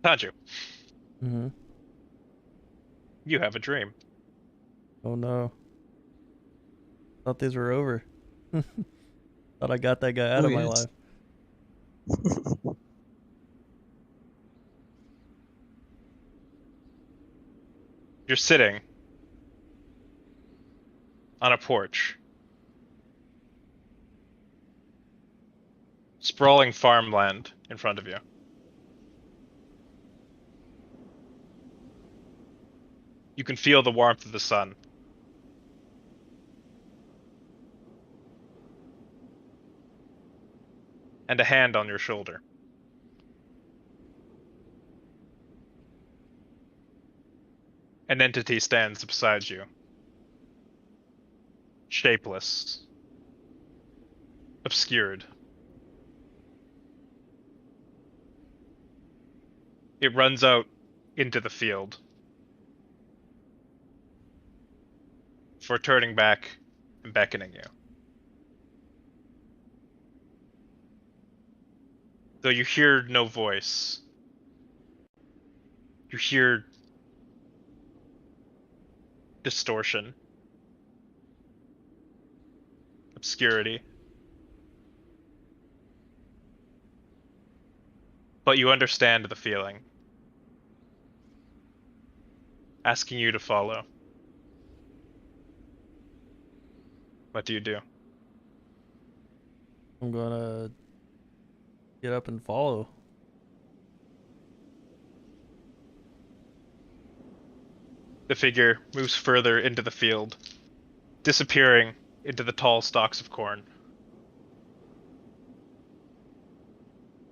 Tanju, Mm-hmm. you have a dream. Oh no. Thought these were over. Thought I got that guy out Oh, of my yes. life. You're sitting on a porch. Sprawling farmland in front of you. You can feel the warmth of the sun. And a hand on your shoulder. An entity stands beside you. Shapeless. Obscured. It runs out into the field. For turning back and beckoning you. Though you hear no voice. You hear distortion. Obscurity. But you understand the feeling. Asking you to follow. What do you do? I'm gonna get up and follow. The figure moves further into the field, disappearing into the tall stalks of corn.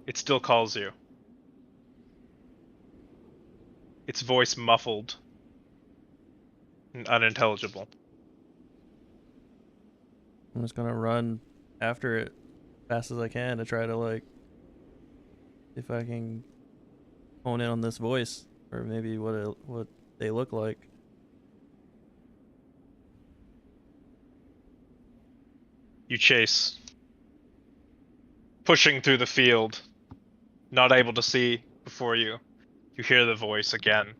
It still calls you. Its voice muffled and unintelligible. I'm just gonna run after it fast as I can to try to like see if I can hone in on this voice or maybe what they look like. You chase, pushing through the field, not able to see before you. You hear the voice again.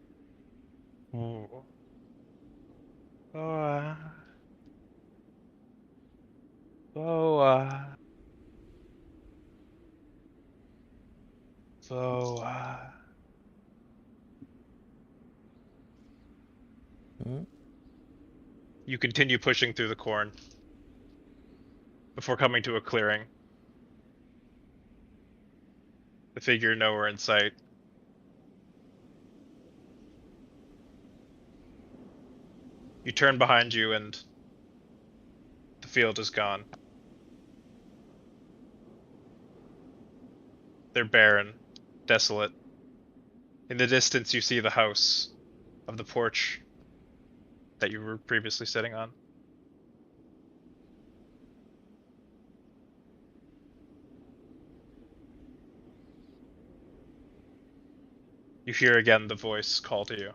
Ooh. Boa. Boa. Boa. Hmm? You continue pushing through the corn before coming to a clearing. The figure nowhere in sight. You turn behind you and the field is gone. They're barren, desolate. In the distance you see the house of the porch that you were previously sitting on. You hear again the voice call to you,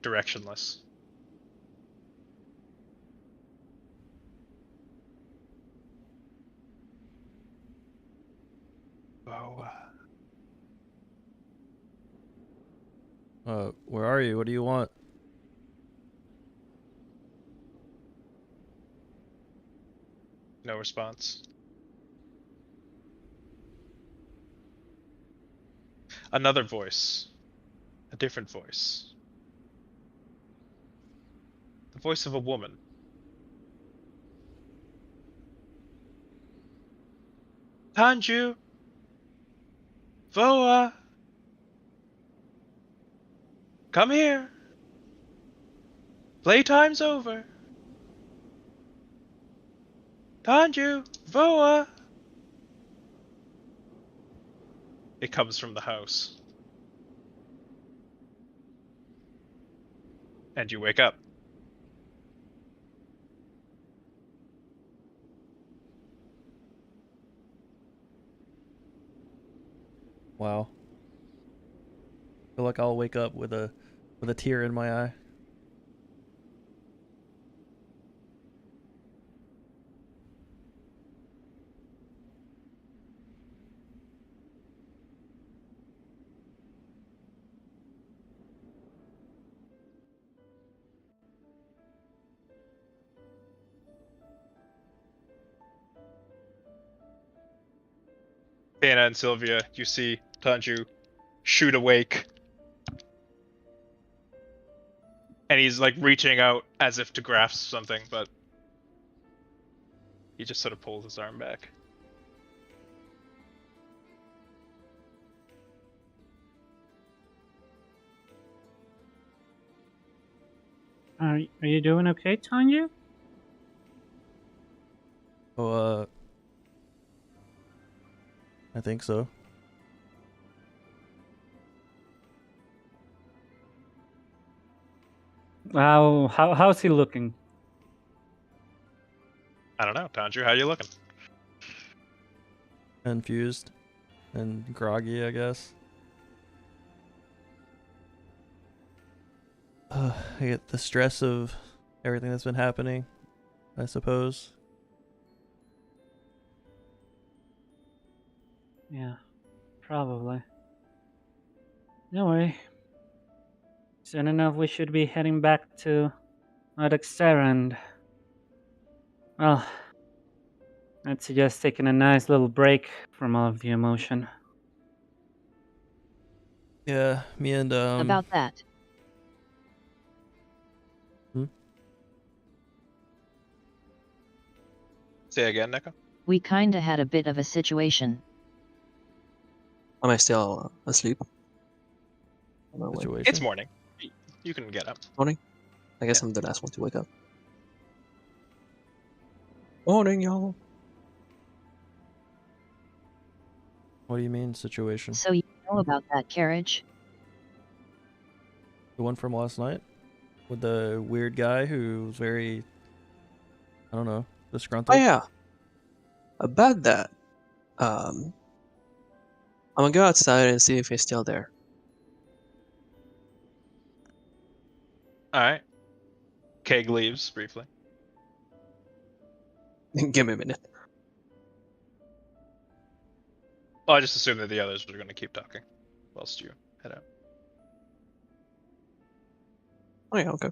directionless. Boa. Where are you? What do you want? No response. Another voice. A different voice. The voice of a woman. Tanju! Voa! Come here! Playtime's over! Tanju! Voa! It comes from the house. And you wake up. Wow. Feel like I'll wake up with a tear in my eye. Dana and Sylvia, you see Tanju shoot awake. And he's like reaching out as if to grasp something, but he just sort of pulls his arm back. Are you doing okay, Tanya? Oh, I think so. How's he looking? I don't know, Tanju, how you looking? Confused and groggy, I guess. I get the stress of everything that's been happening, I suppose. Yeah, probably. No worry. Soon enough, we should be heading back to Madexter, and well, I'd suggest taking a nice little break from all of the emotion. Yeah, me and About that. Say again, Neko? We kinda had a bit of a situation. Am I still asleep? Am I awake? situation. It's morning. You can get up. Morning? I guess I'm the last one to wake up. Morning, y'all. What do you mean situation? So you know about that carriage? The one from last night with the weird guy who was very, I don't know, disgruntled. Oh yeah. About that. I'm gonna go outside and see if he's still there. Alright. Keg leaves briefly. Give me a minute. Well, I just assumed that the others were going to keep talking whilst you head out. Oh yeah, okay.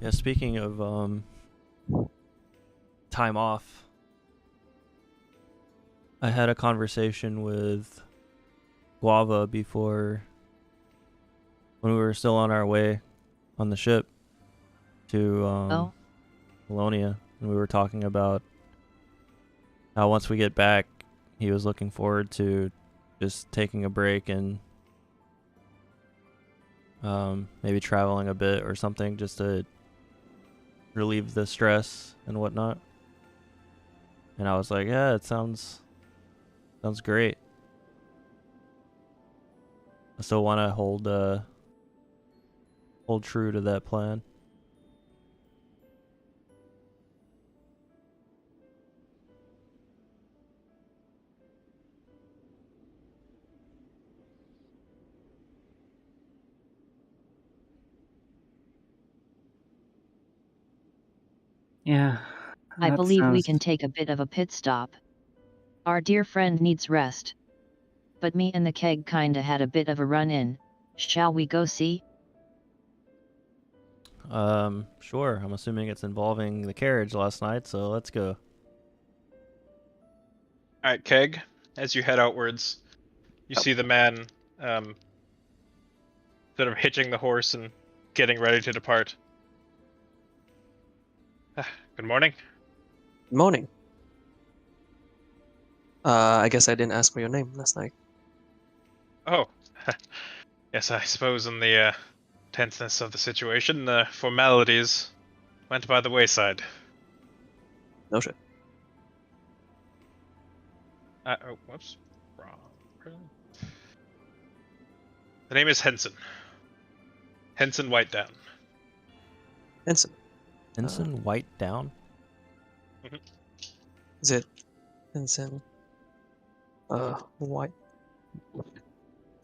Yeah, speaking of time off, I had a conversation with Guava before, when we were still on our way on the ship to Colonia, and we were talking about how once we get back, he was looking forward to just taking a break and maybe traveling a bit or something just to relieve the stress and whatnot. And I was like, yeah, it sounds great. I still want to hold true to that plan. Yeah. I that believe we sounds- can take a bit of a pit stop. Our dear friend needs rest. But me and the keg kinda had a bit of a run-in. Shall we go see? Sure. I'm assuming it's involving the carriage last night, so let's go. Alright, Keg, as you head outwards, you see the man sort of hitching the horse and getting ready to depart. Good morning. Good morning. I guess I didn't ask for your name last night. Oh, yes, I suppose in the tenseness of the situation, the formalities went by the wayside. No shit. Oh, whoops. Wrong. The name is Henson. Henson Whitedown. Henson. Ensign White down. Is it Henson? White.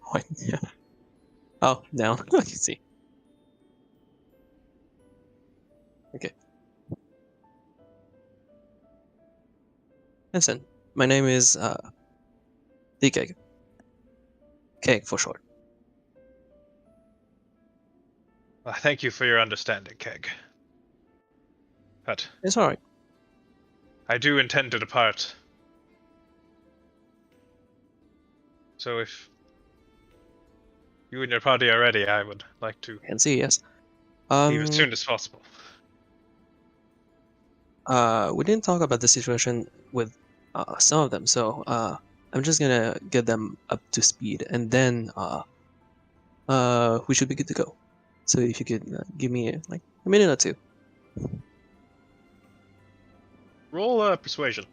White. Yeah. Oh, down. I can see. Okay. Henson. My name is DK. Cake for short. Thank you for your understanding, Keg. But It's alright. I do intend to depart. So if you and your party are ready, I would like to Can see, yes. leave as soon as possible. We didn't talk about the situation with some of them, so I'm just gonna get them up to speed, and then we should be good to go. So if you could give me like a minute or two. Roll persuasion.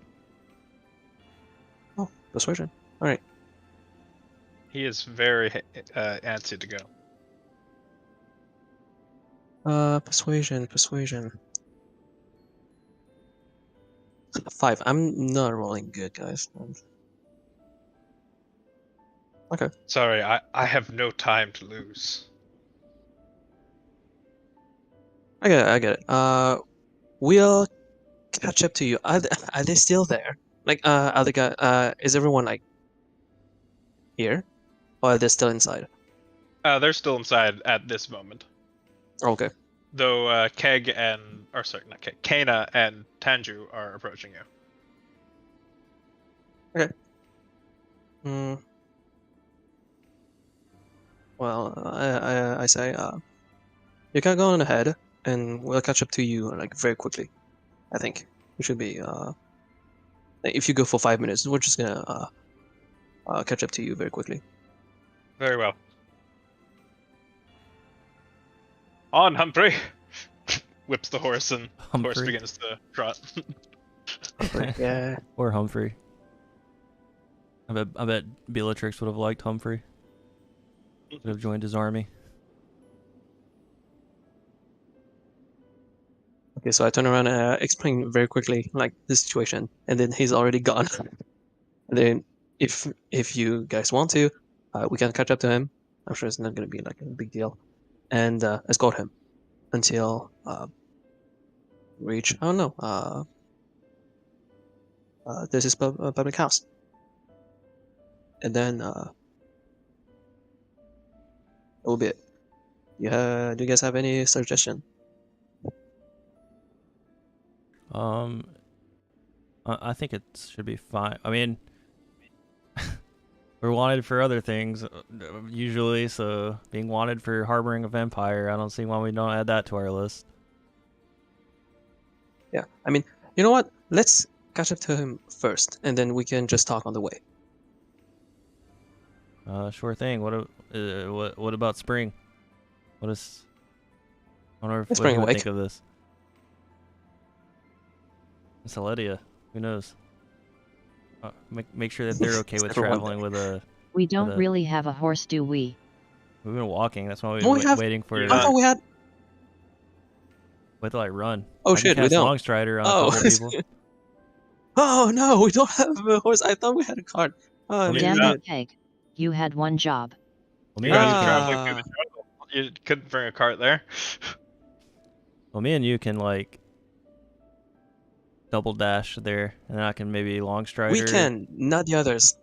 Oh, persuasion. All right. He is very antsy to go. Persuasion. 5. I'm not rolling good, guys. Okay. Sorry, I have no time to lose. I get it. We'll catch up to you. Are they still there? Like, are the guy? Is everyone like here, or are they still inside? They're still inside at this moment. Okay. Though Keg and, or sorry, not Keg, Kana and Tanju are approaching you. Okay. Well, I say, you can go on ahead, and we'll catch up to you like very quickly. I think we should be. If you go for 5 minutes, we're just gonna catch up to you very quickly. Very well. On, Humphrey! Whips the horse, and the horse Humphrey. begins to trot. Yeah. Or Humphrey. I bet Bellatrix would have liked Humphrey. Would have joined his army. Okay, so I turn around and explain very quickly like the situation, and then he's already gone. And then, if you guys want to, we can catch up to him. I'm sure it's not gonna be like a big deal, and escort him until reach. I don't know. This is public house, and then it will be it. Yeah. Do you guys have any suggestion? I think it should be fine. I mean, we're wanted for other things usually, so being wanted for harboring a vampire, I don't see why we don't add that to our list. Yeah. I mean, you know what? Let's catch up to him first, and then we can just talk on the way. Sure thing. What about Spring? What is? I wonder if Is Spring what he would awake? think of this. It's Aledia. Who knows? Make sure that they're okay It's with never one traveling with a. We don't a- really have a horse, do we? We've been walking. That's why we've Don't been we have- waiting for. Yeah. I thought we had. Wait till I run. Oh I shit, can we cast don't. Longstrider on Oh. a couple people. Oh no, we don't have a horse. I thought we had a cart. Oh, Well, Damn that- it, Keg. You had one job. Well, me You and guys you are can, traveling through the jungle. You couldn't bring a cart there. well, me and you can like double dash there, and then I can maybe Longstrider. we can, not the others.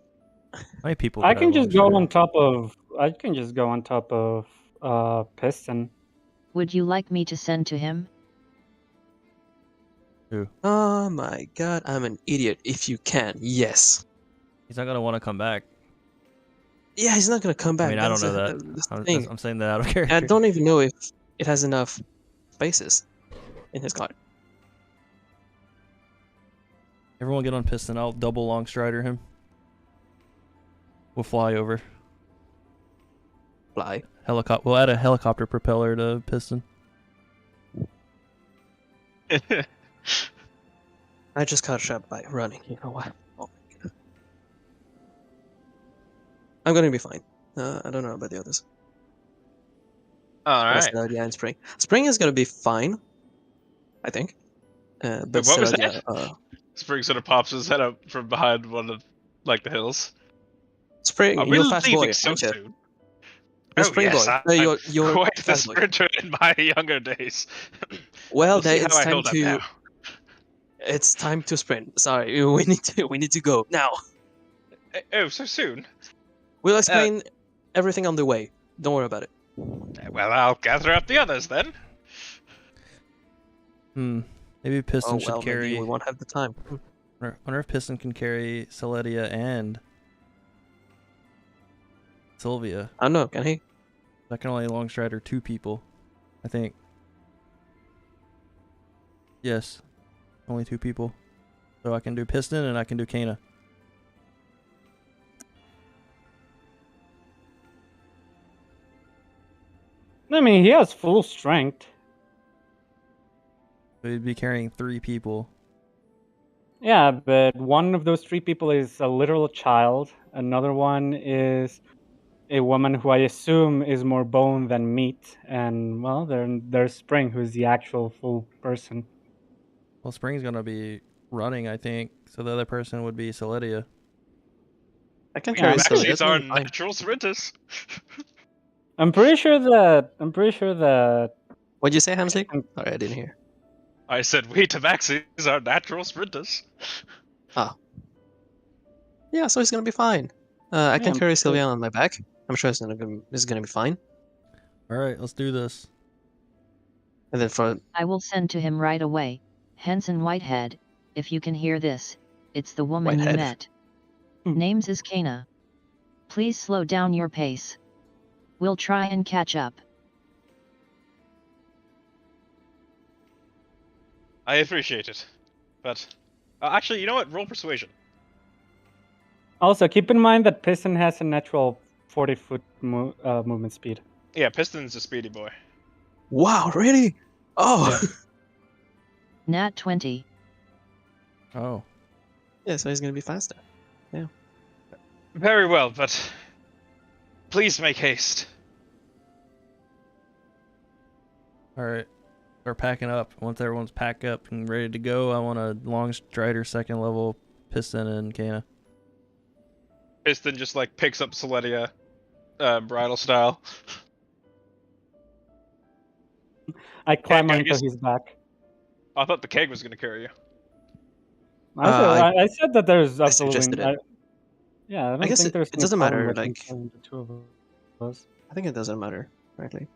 How many people? I could can just go Longstrider? on top of. I can just go on top of Piston. Would you like me to send to him? Oh my god, I'm an idiot. If you can, yes. He's not gonna want to come back. Yeah, he's not gonna come back. I mean, I don't That's know the that. thing. I'm saying that out of character. I don't even know if it has enough spaces in his cart. Everyone get on Piston. I'll double Longstrider him. We'll fly over. fly. We'll add a helicopter propeller to piston. I just caught shot by running. You know what? Oh my god. I'm gonna be fine. I don't know about the others. All right. Celadia and Spring. Spring is gonna be fine, I think. But Wait, what was Celadia, that? Spring sort of pops his head up from behind one of like the hills. Spring, Are you're we a fast leaving boy, so aren't you? soon? You're Oh Spring yes, boy. I'm You're quite the fast boy. sprinter in my younger days. Well, We'll see then how it's I time hold up to. now. It's time to sprint. Sorry, we need to go now. Oh, so soon? We'll explain everything on the way. Don't worry about it. Well, I'll gather up the others then. Maybe Piston Oh should well, carry. maybe we won't have the time. Wonder if Piston can carry Celedia and Sylvia. I don't know. Can he? I can only long strider 2 people, I think. Yes, only 2 people. So I can do Piston and I can do Kana. I mean, he has full strength. So he'd be carrying 3 people. Yeah, but one of those 3 people is a literal child. Another one is a woman who I assume is more bone than meat. And, well, there's Spring, who's the actual full person. Well, Spring's gonna be running, I think. So the other person would be Celedia. I can Yeah, carry Actually, Celadia. it's our natural sprinters. I'm pretty sure that. What'd you say, Hamsik? Sorry, I didn't hear. I said we Tabaxis are natural sprinters. Yeah, so it's gonna be fine. I can I'm carry sure. Sylvia on my back. I'm sure it's gonna be fine. All right, let's do this. And then for I will send to him right away. Henson Whitehead, if you can hear this, it's the woman you Whitehead. met. Hmm. Name's is Kana. Please slow down your pace. We'll try and catch up. I appreciate it. But, actually, you know what? Roll persuasion. Also, keep in mind that Piston has a natural 40-foot movement speed. Yeah, Piston's a speedy boy. wow, really? Oh, Yeah. Nat 20. Oh, yeah. So he's gonna be faster. Very well, but please make haste. all right. Start packing up. Once everyone's packed up and ready to go, I want a long strider 2nd level Piston and Kana. Piston just like picks up Celedia, bridal style. I climb I onto guess- his back. I thought the keg was gonna carry you. I said that there's I absolutely. suggested it. Yeah, I don't guess think it there's. any doesn't problem matter, with like- the 2 of us. I think it doesn't matter, frankly.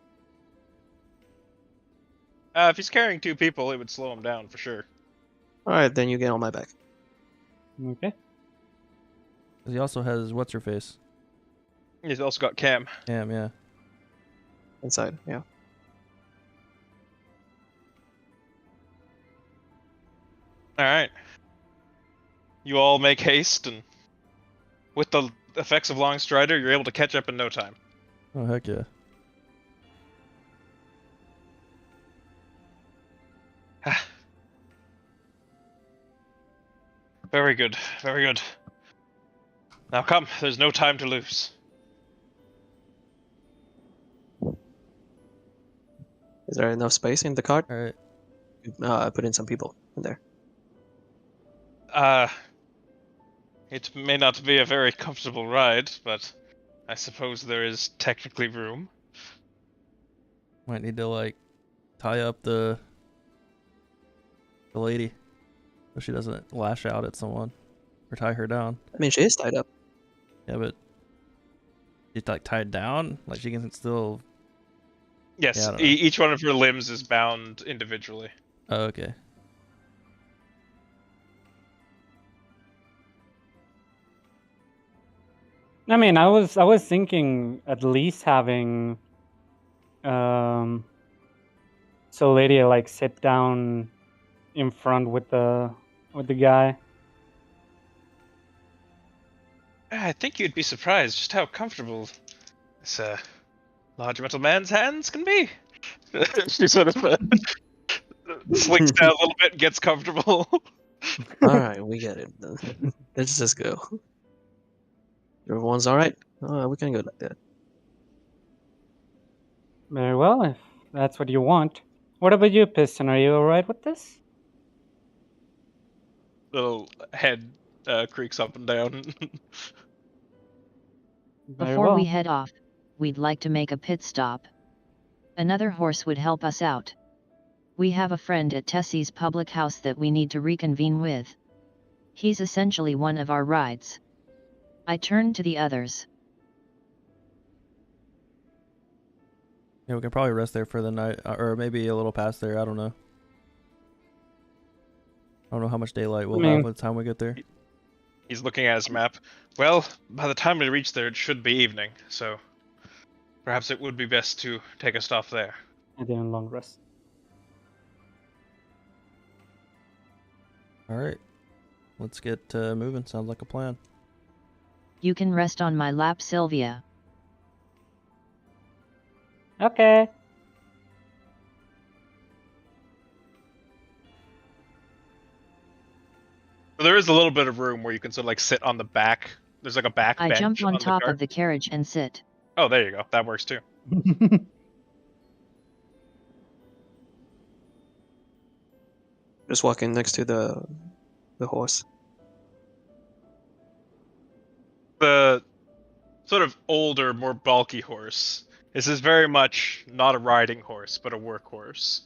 If he's carrying 2 people, it would slow him down for sure. All right, then you get on my back. Okay. 'Cause he also has what's her face. He's also got Cam. Cam, yeah. Inside, yeah. All right. You all make haste, and with the effects of Long Strider, you're able to catch up in no time. Oh heck yeah. Very good, very good. Now come, there's no time to lose. Is there enough space in the cart? All right. I put in some people in there. It may not be a very comfortable ride, but I suppose there is technically room. Might need to like tie up the lady so she doesn't lash out at someone or tie her down. I mean, she is tied up. Yeah, but she's like tied down, like she can still. Yes, Yeah, I don't know. each one of her limbs is bound individually. Oh, okay. I mean, I was thinking at least having, so lady like sit down in front with the guy. I think you'd be surprised just how comfortable this large metal man's hands can be. She sort of slinks down a little bit and gets comfortable. Alright, we get it. Let's just go. Everyone's alright? We can go like that. Very well, if that's what you want. What about you, Piston? Are you alright with this? Little head creaks up and down. Very Before well. we head off, we'd like to make a pit stop. Another horse would help us out. We have a friend at Tessie's public house that we need to reconvene with. He's essentially one of our rides. I turned to the others. Yeah, we can probably rest there for the night, or maybe a little past there. I don't know. I don't know how much daylight we'll have by the time we get there. He's looking at his map. Well, by the time we reach there, it should be evening, so perhaps it would be best to take a stop there. I did a long rest. All right, let's get moving. Sounds like a plan. You can rest on my lap, Sylvia. Okay. So there is a little bit of room where you can sort of like sit on the back. There's like a back I bench jump on the top cart. of the carriage and sit. Oh, there you go. That works too. Just walking next to the horse. The sort of older, more bulky horse. This is very much not a riding horse, but a workhorse.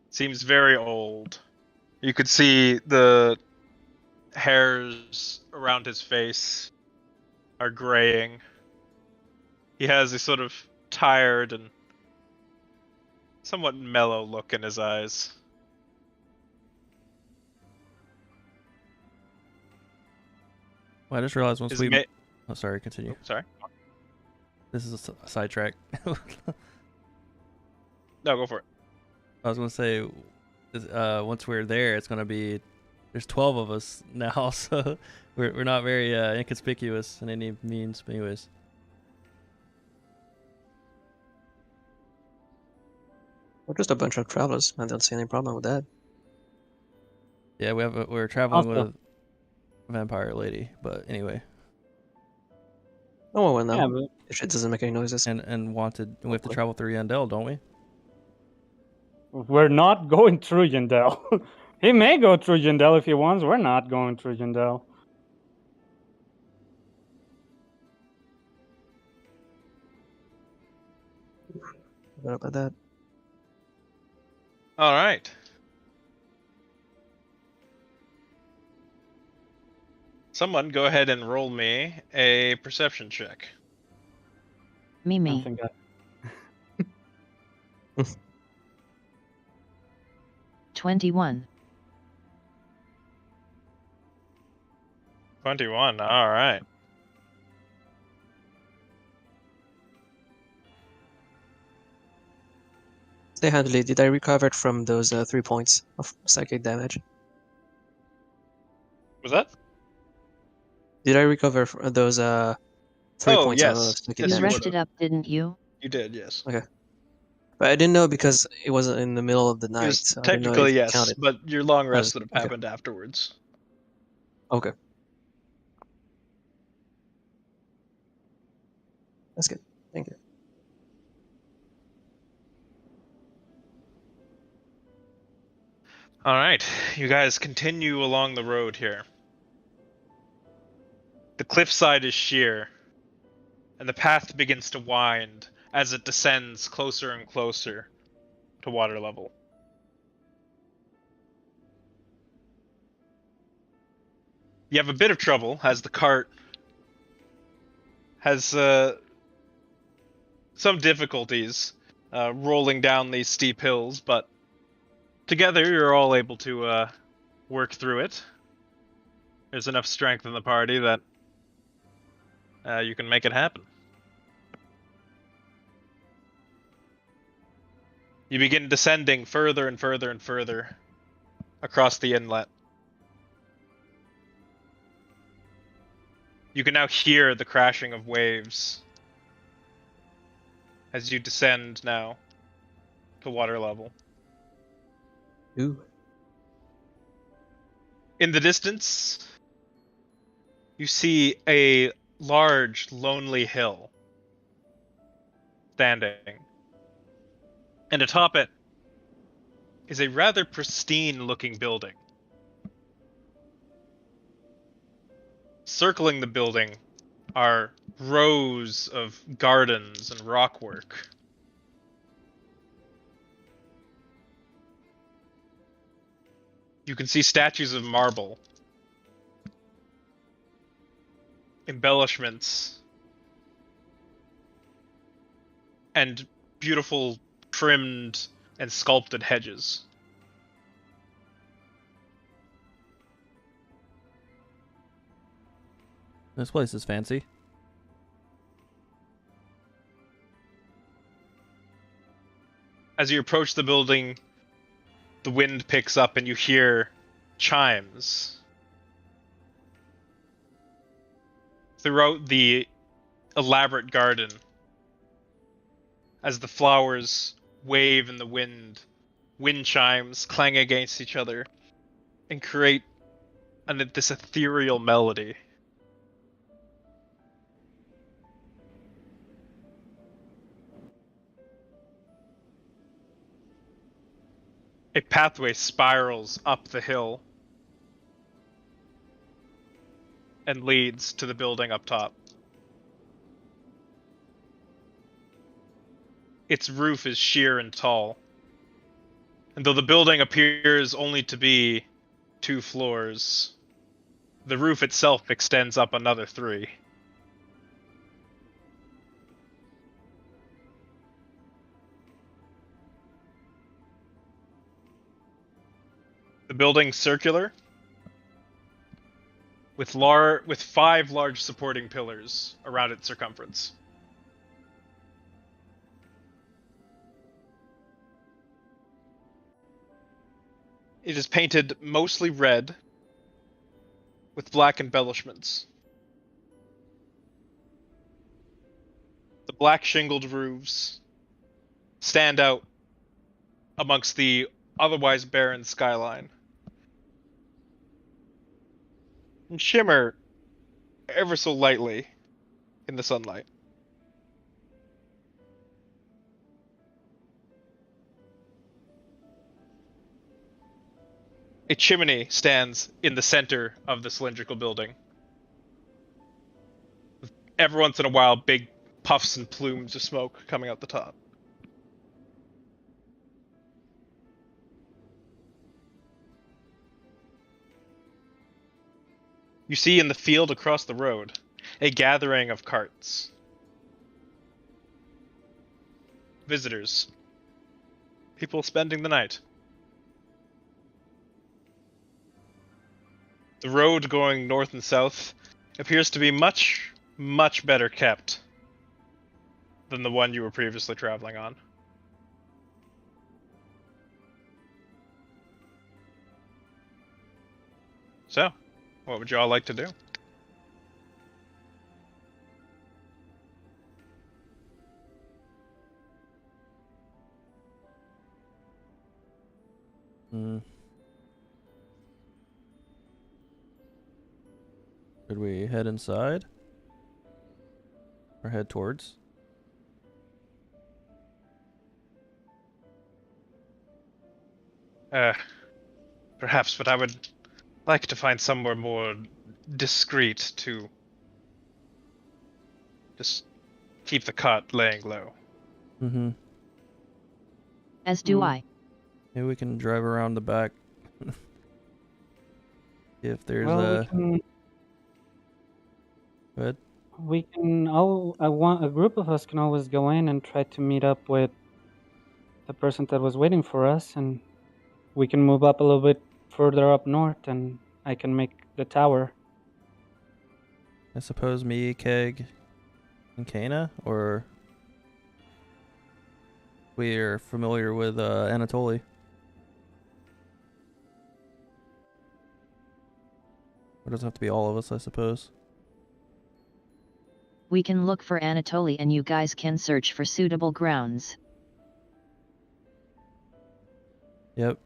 Seems very old. You could see the hairs around his face are graying. He has a sort of tired and somewhat mellow look in his eyes. Well, I just realized once His we... ma- Oh, sorry, continue. Sorry? This is a sidetrack. No, go for it. I was gonna say, once we're there, it's gonna be... There's 12 of us now, so we're not very inconspicuous in any means. But anyways. We're just a bunch of travelers. I don't see any problem with that. Yeah, we're traveling Also- with a vampire lady, but anyway, Oh well, no. Yeah, but If it doesn't make any noises. and wanted. We have to Okay. travel through Yandel, don't we? we're not going through Yandel. He may go through Yandel if he wants. We're not going through Yandel. What about that? All right. Someone go ahead and roll me a perception check. I Mimi. think 21. 21. All right. Stay handily. Did I recover it from those 3 points of psychic damage? Was that? Did I recover those 3 Oh, points yes. of psychic Yes, You you damage? rested up, didn't you? You did, yes. But I didn't know because it wasn't in the middle of the night. Yes, so I didn't know if technically, it yes, counted. but your long rest would have okay. happened afterwards. Okay. That's good. Thank you. All right, you guys continue along the road here. The cliffside is sheer, and the path begins to wind as it descends closer and closer to water level. You have a bit of trouble as the cart has some difficulties rolling down these steep hills, but together you're all able to work through it. There's enough strength in the party that you can make it happen. You begin descending further and further and further across the inlet. You can now hear the crashing of waves as you descend now to water level. Ooh. In the distance, you see a large, lonely hill standing. And atop it is a rather pristine-looking building. Circling the building are rows of gardens and rockwork. You can see statues of marble, embellishments, and beautiful trimmed and sculpted hedges. This place is fancy. As you approach the building, the wind picks up and you hear chimes. Throughout the elaborate garden, as the flowers wave in the wind chimes clang against each other and create this ethereal melody. A pathway spirals up the hill and leads to the building up top. Its roof is sheer and tall, and though the building appears only to be 2 floors, the roof itself extends up another 3. The building's circular, with 5 large supporting pillars around its circumference. It is painted mostly red, with black embellishments. The black shingled roofs stand out amongst the otherwise barren skyline, and shimmer ever so lightly in the sunlight. A chimney stands in the center of the cylindrical building. Every once in a while, big puffs and plumes of smoke coming out the top. You see in the field across the road a gathering of carts. Visitors. People spending the night. The road going north and south appears to be much, much better kept than the one you were previously traveling on. So, what would you all like to do? Should we head inside? Or head towards? Perhaps, but I would like to find somewhere more discreet to just keep the cart laying low. Mm-hmm. As do I. Maybe we can drive around the back. If there's Well, Good. we can a group of us can always go in and try to meet up with the person that was waiting for us, and we can move up a little bit further up north, and I can make the tower. I suppose me, Keg, and Kana, or we are familiar with Anatoly. It doesn't have to be all of us, I suppose. We can look for Anatoly and you guys can search for suitable grounds. Yep.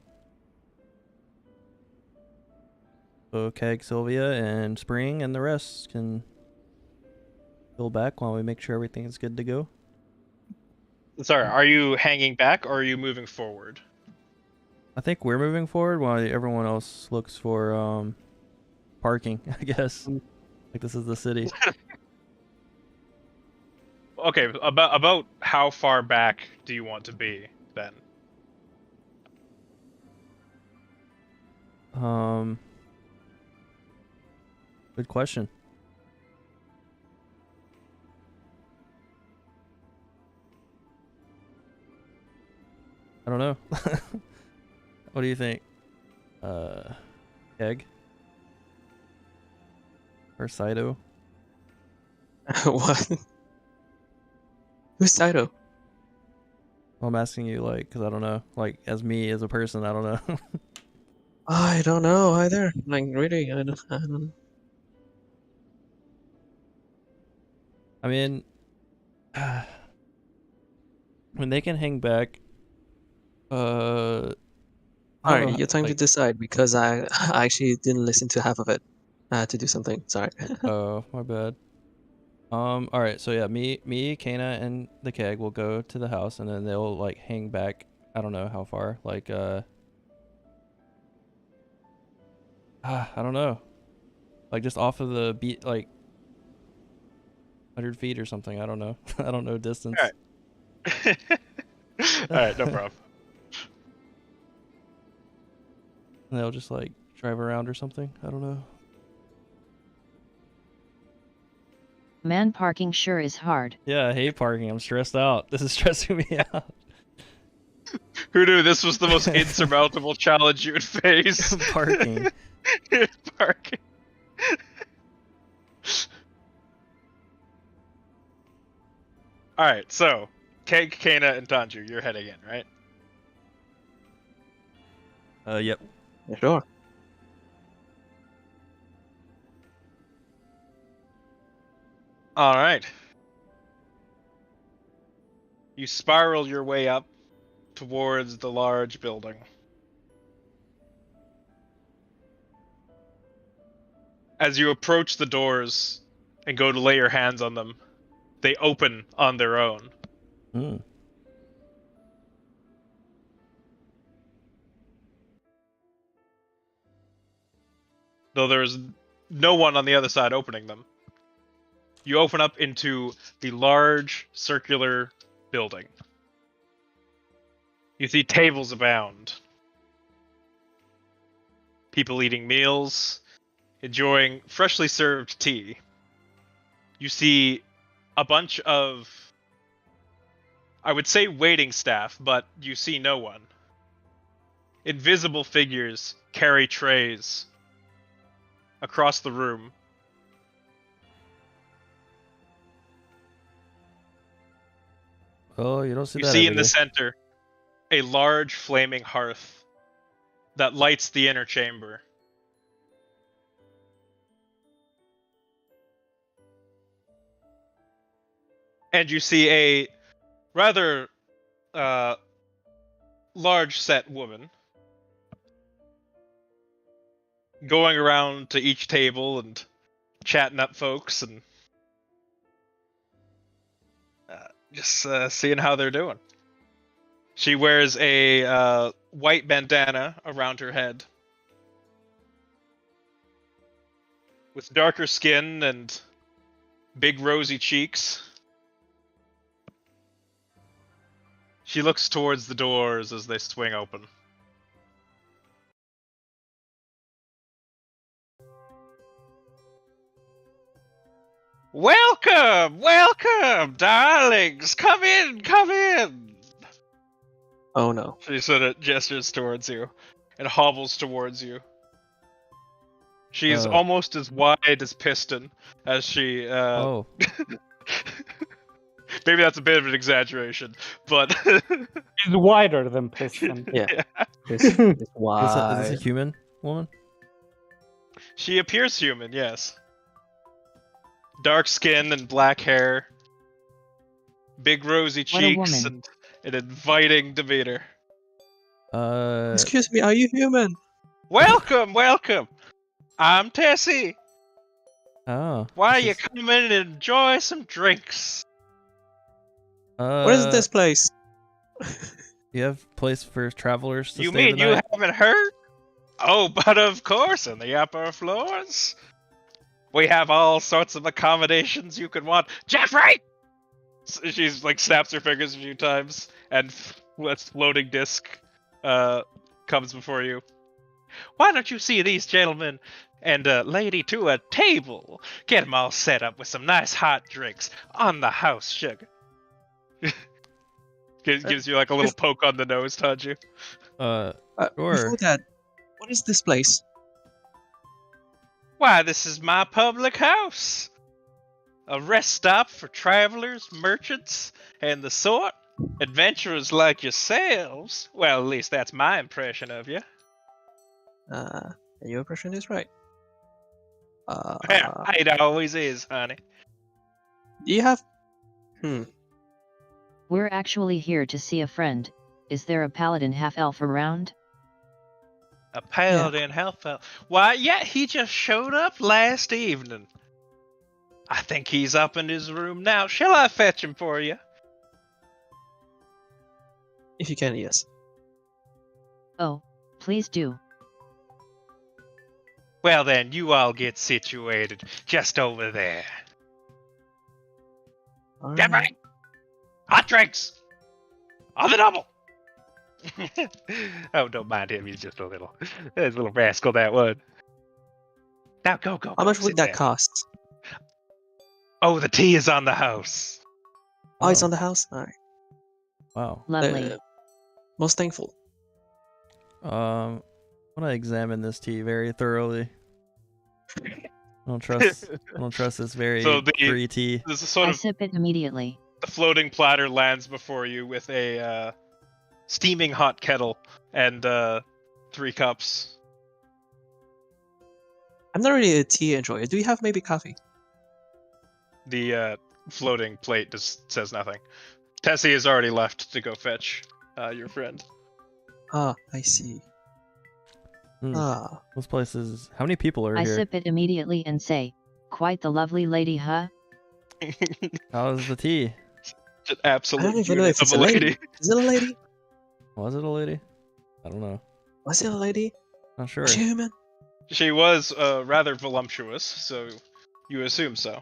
So Keg, Sylvia, and Spring and the rest can go back while we make sure everything is good to go. Sorry, are you hanging back or are you moving forward? I think we're moving forward while everyone else looks for parking, I guess. Like this is the city. Okay, about how far back do you want to be then? Good question. I don't know. What do you think? Keg? Or Saito? What? Who's Saito? Well, I'm asking you, like, because I don't know. Like, as me, as a person, I don't know. I don't know either. Like, really, I don't. I mean, when they can hang back, I don't know Alright, how- your time to like, decide because I actually didn't listen to half of it. I had to do something. Sorry. oh, my bad. All right, so yeah, me, Kana, and the Keg will go to the house, and then they'll like hang back. I don't know how far. Like, I don't know. Like just off of the beat, like 100 feet or something. I don't know. I don't know distance. Alright. Alright, no problem. And they'll just like drive around or something. I don't know. Man, parking sure is hard. Yeah, I hate parking. I'm stressed out. This is stressing me out. Who knew this was the most insurmountable challenge you would face? Parking. Parking. Alright, so Keg, Kana, and Tanju, you're heading in, right? Yep. Sure. Alright. You spiral your way up towards the large building. As you approach the doors and go to lay your hands on them, they open on their own. Hmm. Though there's no one on the other side opening them. You open up into the large circular building. You see tables abound. People eating meals, enjoying freshly served tea. You see a bunch of, I would say waiting staff, but you see no one. Invisible figures carry trays across the room. Oh, you don't see You that see every in the day. center a large flaming hearth that lights the inner chamber. And you see a rather large set woman going around to each table and chatting up folks and just seeing how they're doing. She wears a white bandana around her head with darker skin and big rosy cheeks. She looks towards the doors as they swing open. Welcome! Welcome, darlings! Come in! Come in! Oh no. She sort of gestures towards you and hobbles towards you. She's almost as wide as Piston as she. Oh, Maybe that's a bit of an exaggeration, but It's wider than Piston. Yeah. It's is why. this a human woman? she appears human. Yes. dark skin and black hair, big rosy What a cheeks, woman. and an inviting demeanor. Excuse me, are you human? Welcome, welcome. I'm Tessie. Oh. Why this you is- come in and enjoy some drinks? What is this place? You have place for travelers to You stay mean the you night? haven't heard? Oh, but of course, in the upper floors. We have all sorts of accommodations you could want. Jeffrey! She's like snaps her fingers a few times, and this floating disc comes before you. Why don't you see these gentlemen and lady to a table? Get them all set up with some nice hot drinks on the house, sugar. Gives you like a little poke on the nose, Tanju. Sure. Before that, what is this place? Why, this is my public house. A rest stop for travelers, merchants, and the sort. Adventurers like yourselves. Well, at least that's my impression of you. Your impression is right. It always is, honey. Do you have... We're actually here to see a friend. Is there a paladin half-elf around? A paladin half-elf. Why, yeah, he just showed up last evening. I think he's up in his room now. Shall I fetch him for you? If you can, yes. Oh, please do. Well then, you all get situated just over there. Jeffrey! Hot drinks! On the double! Oh, don't mind him. He's just a little rascal, that one. Now go. How much sit would that down. cost? Oh, the tea is on the house. Oh, it's on the house? Alright. Wow. Lovely. Most thankful. I want to examine this tea very thoroughly. I don't trust this very So free tea. This is sort I of sip it immediately. the floating platter lands before you with a steaming hot kettle and 3 cups. I'm not really a tea enjoyer. Do you have maybe coffee? The floating plate just says nothing. Tessie has already left to go fetch your friend. Ah, I see. Ah. This place is... How many people are I here? sip it immediately and say, quite the lovely lady, huh? How's the tea? Just absolute I don't even know unit if it's of a lady. Is it a lady? Was it a lady? I don't know. Was it a lady? Not sure. Was she human? She was rather voluptuous, so you assume so.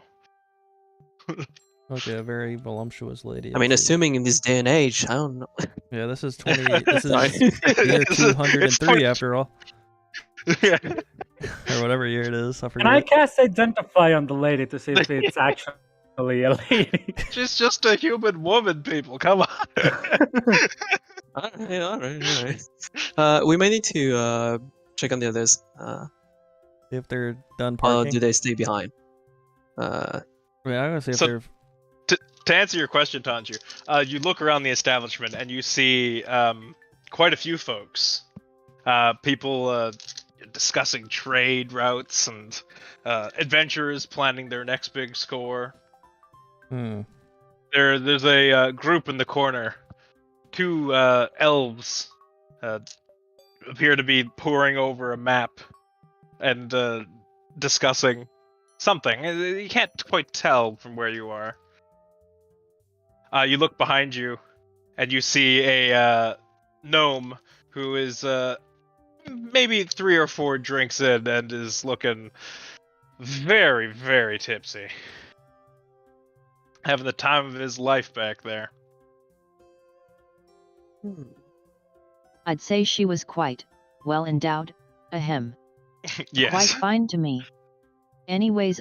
Okay, a very voluptuous lady. I mean, let's see. assuming in this day and age, I don't know. Yeah, this is 20. This is Sorry. year It's 203 after all, Yeah. or whatever year it is. I Can I forget. cast Identify on the lady to see if it's actually a lady? She's just a human woman, people. Come on. Alright. We may need to check on the others. If they're done Or parking. do they stay behind? I mean, I'm gonna see if So- they're. To answer your question, Tanju, you look around the establishment and you see quite a few folks. People discussing trade routes and adventurers planning their next big score. There's a group in the corner. 2 elves appear to be poring over a map and discussing something. You can't quite tell from where you are. You look behind you, and you see a gnome who is maybe 3 or 4 drinks in and is looking very, very tipsy. Having the time of his life back there. I'd say she was quite well endowed. Ahem. Yes. Quite fine to me. Anyways,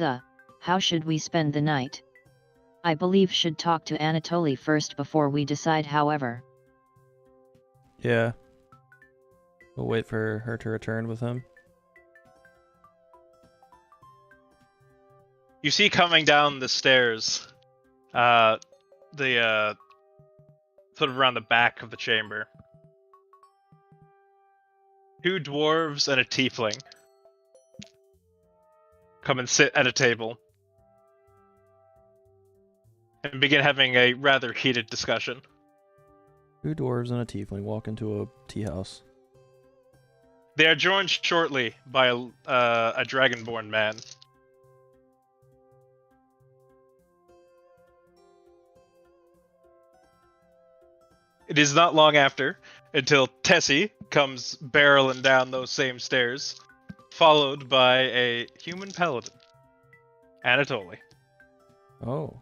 how should we spend the night? I believe should talk to Anatoly first before we decide, however. Yeah. We'll wait for her to return with him. You see coming down the stairs, sort of around the back of the chamber, 2 dwarves and a tiefling come and sit at a table. and begin having a rather heated discussion. 2 dwarves and a tiefling walk into a tea house. They are joined shortly by a dragonborn man. It is not long after until Tessie comes barreling down those same stairs, followed by a human paladin, Anatoly. Oh.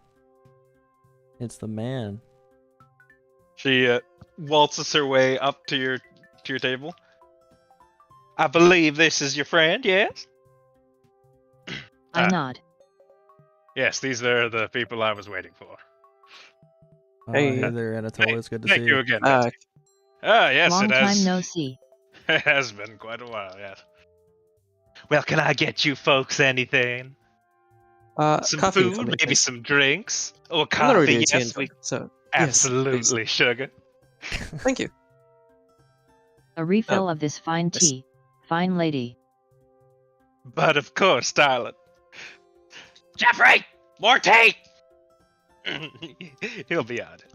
It's the man. She waltzes her way up to your table. I believe this is your friend, yes? I nod. Yes, these are the people I was waiting for. Hey, Hey there, Anatoly. It's good to see Thank you again. Uh, Tessie. Yes, Long it has. time no see. It has been quite a while, yes. Well, can I get you folks anything? Some coffee for food, me, maybe please. some drinks? Oh, I'm coffee, not really a yes, tea we... so Absolutely, sugar. Yes, thank you. A refill of this fine yes. tea, fine lady. But of course, darling. Jeffrey! More tea! He'll be on it.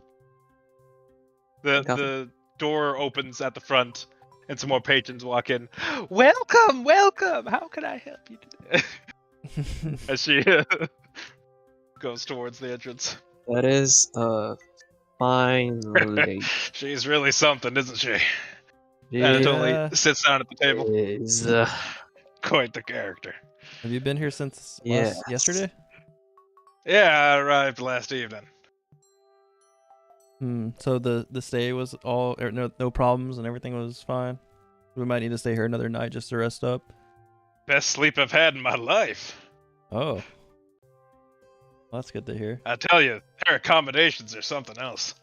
The door opens at the front, and some more patrons walk in. Welcome, welcome! How can I help you today? As she goes towards the entrance. That is fine lady. She's really something, isn't she? She Anatoly sits down at the table. is Quite the character. Have you been here since Yes. yesterday? Yeah, I arrived last evening. So the stay was all no problems and everything was fine. We might need to stay here another night just to rest up. Best sleep I've had in my life. Oh. Well, that's good to hear. I tell you, their accommodations are something else.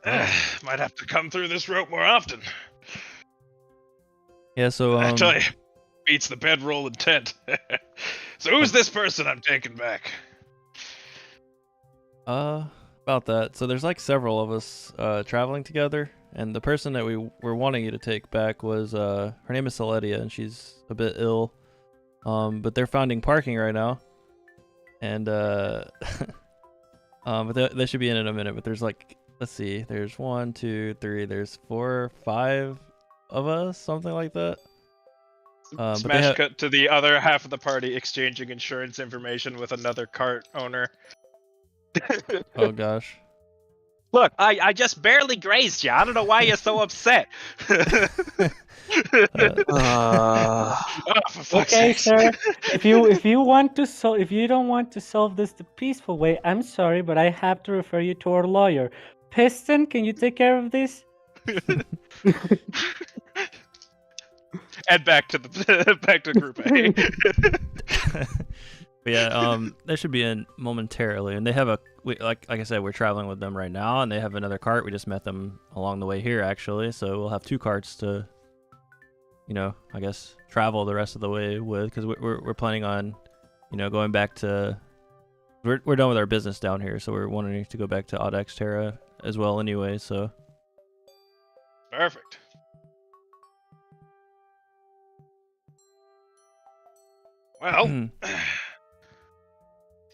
Might have to come through this rope more often. Yeah, so I tell you, beats the bedroll in tent. So who's this person I'm taking back? about that. So there's like several of us traveling together, and the person that we were wanting you to take back was her name is Celedia, and she's a bit ill. But they're finding parking right now. And but they should be in a minute, but there's like, let's see, there's 1, 2, 3, there's 4, 5 of us, something like that. Smash cut to the other half of the party exchanging insurance information with another cart owner. Oh gosh. Look, I just barely grazed you. I don't know why you're so upset. Oh, for fuck's Okay, sakes. sir. If you don't want to solve this the peaceful way, I'm sorry, but I have to refer you to our lawyer. Piston, can you take care of this? And back to group A. But yeah, they should be in momentarily, and they have like I said, we're traveling with them right now, and they have another cart. We just met them along the way here, actually, so we'll have 2 carts to, I guess travel the rest of the way with, because we're planning on, going back to. We're done with our business down here, so we're wanting to go back to Audax Terra as well, anyway. So. Perfect. Well,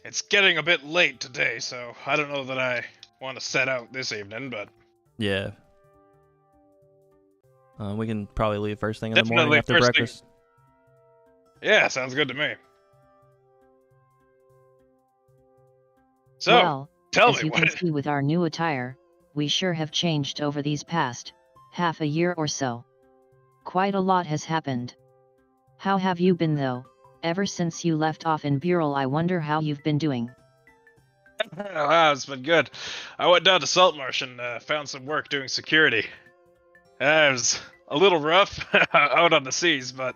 it's getting a bit late today, so I don't know that I want to set out this evening, but... Yeah. We can probably leave first thing in the Definitely morning after first thing. breakfast. Yeah, sounds good to me. So, Well, tell as me you what... can see with our new attire, we sure have changed over these past half a year or so. Quite a lot has happened. How have you been though? Ever since you left off in Burel, I wonder how you've been doing. Wow, it's been good. I went down to Saltmarsh and found some work doing security. It was a little rough out on the seas, but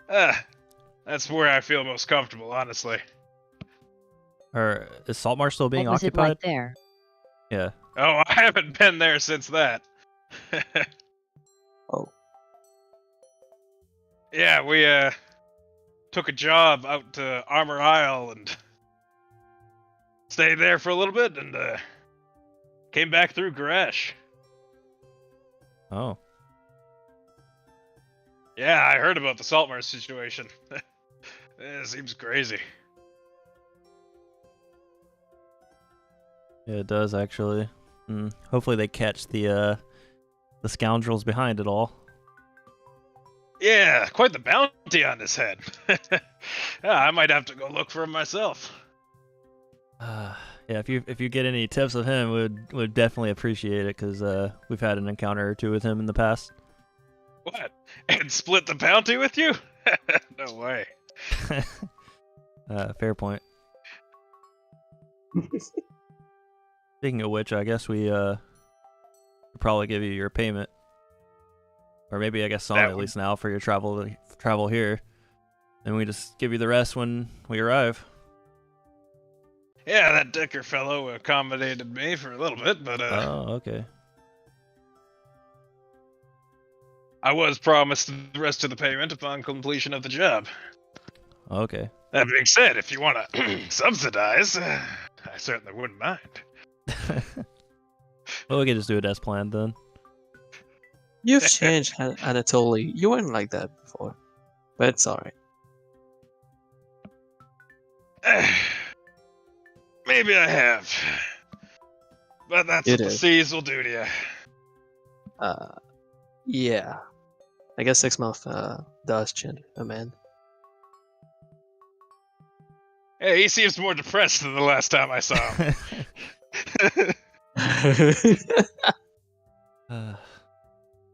that's where I feel most comfortable, honestly. Or is Saltmarsh still being What was occupied? it like there? Yeah. Oh, I haven't been there since that. Oh. Yeah, we took a job out to Armor Isle and stayed there for a little bit and came back through Gresh. Oh. Yeah, I heard about the Saltmarsh situation. It seems crazy. Yeah, it does actually. Hopefully they catch the scoundrels behind it all. Yeah, quite the bounty on his head. I might have to go look for him myself. Yeah, if you get any tips of him, would definitely appreciate it because we've had an encounter or two with him in the past. What? And split the bounty with you? No way. Fair point. Speaking of which, I guess we could probably give you your payment, or maybe I guess some at least now for your travel here, and we just give you the rest when we arrive. Yeah, that Dicker fellow accommodated me for a little bit, but Oh, okay. I was promised the rest of the payment upon completion of the job. Okay. That being said, if you want to subsidize, I certainly wouldn't mind. Well, we can just do it as planned then. You've changed, Anatoly. You weren't like that before, but it's alright. Maybe I have, but that's what the seas will do to you. Yeah. I guess 6 months does change a man. Hey, he seems more depressed than the last time I saw him.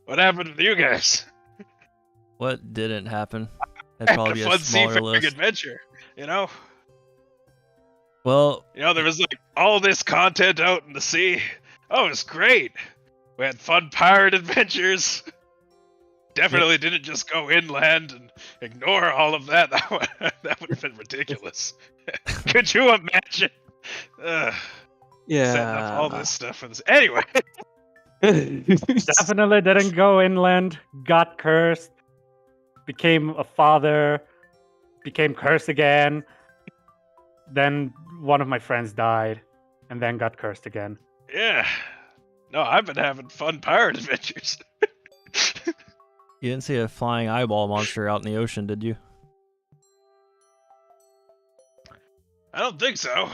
What happened with you guys? What didn't happen? I That'd had probably a be fun a smaller seafaring list. adventure, you know? Well, You know, there was like all this content out in the sea. Oh, it was great. We had fun pirate adventures. Definitely didn't just go inland and ignore all of that. That would have been ridiculous. Could you imagine? Setting up all this stuff for this. Anyway. Definitely didn't go inland, got cursed, became a father, became cursed again. Then one of my friends died, and then got cursed again. Yeah. No, I've been having fun pirate adventures. you didn't see a flying eyeball monster out in the ocean, did you? I don't think so.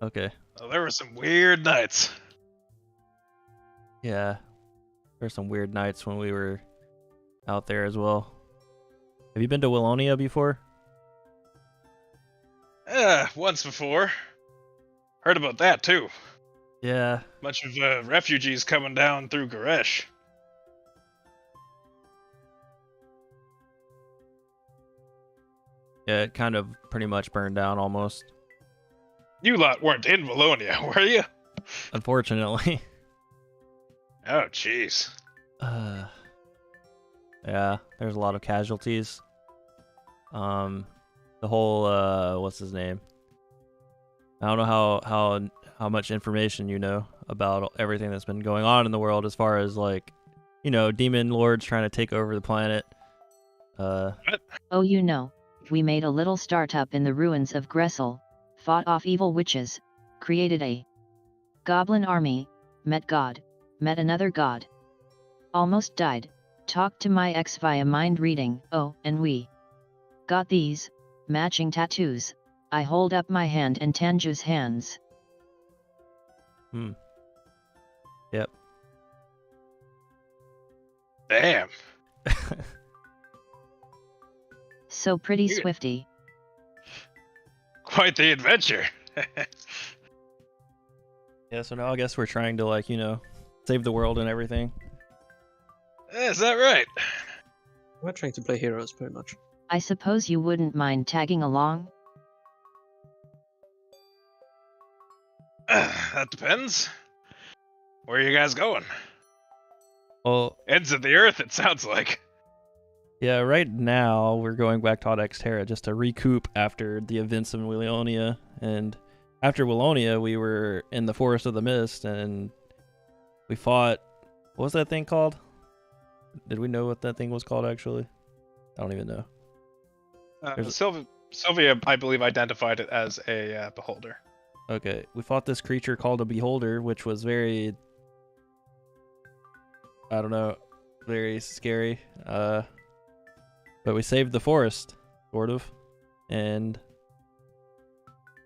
Okay. Well, there were some weird nights. Yeah. There were some weird nights when we were out there as well. Have you been to Willonia before? Once before. Heard about that too. Yeah. Bunch of refugees coming down through Goresh. Yeah, it kind of pretty much burned down almost. You lot weren't in Willonia, were you? Unfortunately. Oh, jeez. Yeah, there's a lot of casualties. The whole what's his name? I don't know how much information you know about everything that's been going on in the world as far as like, you know, demon lords trying to take over the planet. What? Oh, you know, we made a little startup in the ruins of Gressel, fought off evil witches, created a goblin army, met God, met another god. Almost died, talked to my ex via mind reading, oh, and we got these matching tattoos. I hold up my hand and Tanju's hands. Yep. Damn. So pretty swifty. Quite the adventure. Yeah, so now I guess we're trying to, like, you know, save the world and everything. Is that right? We're trying to play heroes, pretty much. I suppose you wouldn't mind tagging along? That depends. Where are you guys going? Well, Ends of the earth, it sounds like. yeah, right now we're going back to Exterra just to recoup after the events in Willonia. And after Willonia, we were in the Forest of the Mist and we fought. What was that thing called? Did we know what that thing was called actually? I don't even know. Sylvia, I believe, identified it as a beholder. Okay, we fought this creature called a beholder, which was very, I don't know, very scary. But we saved the forest, sort of, and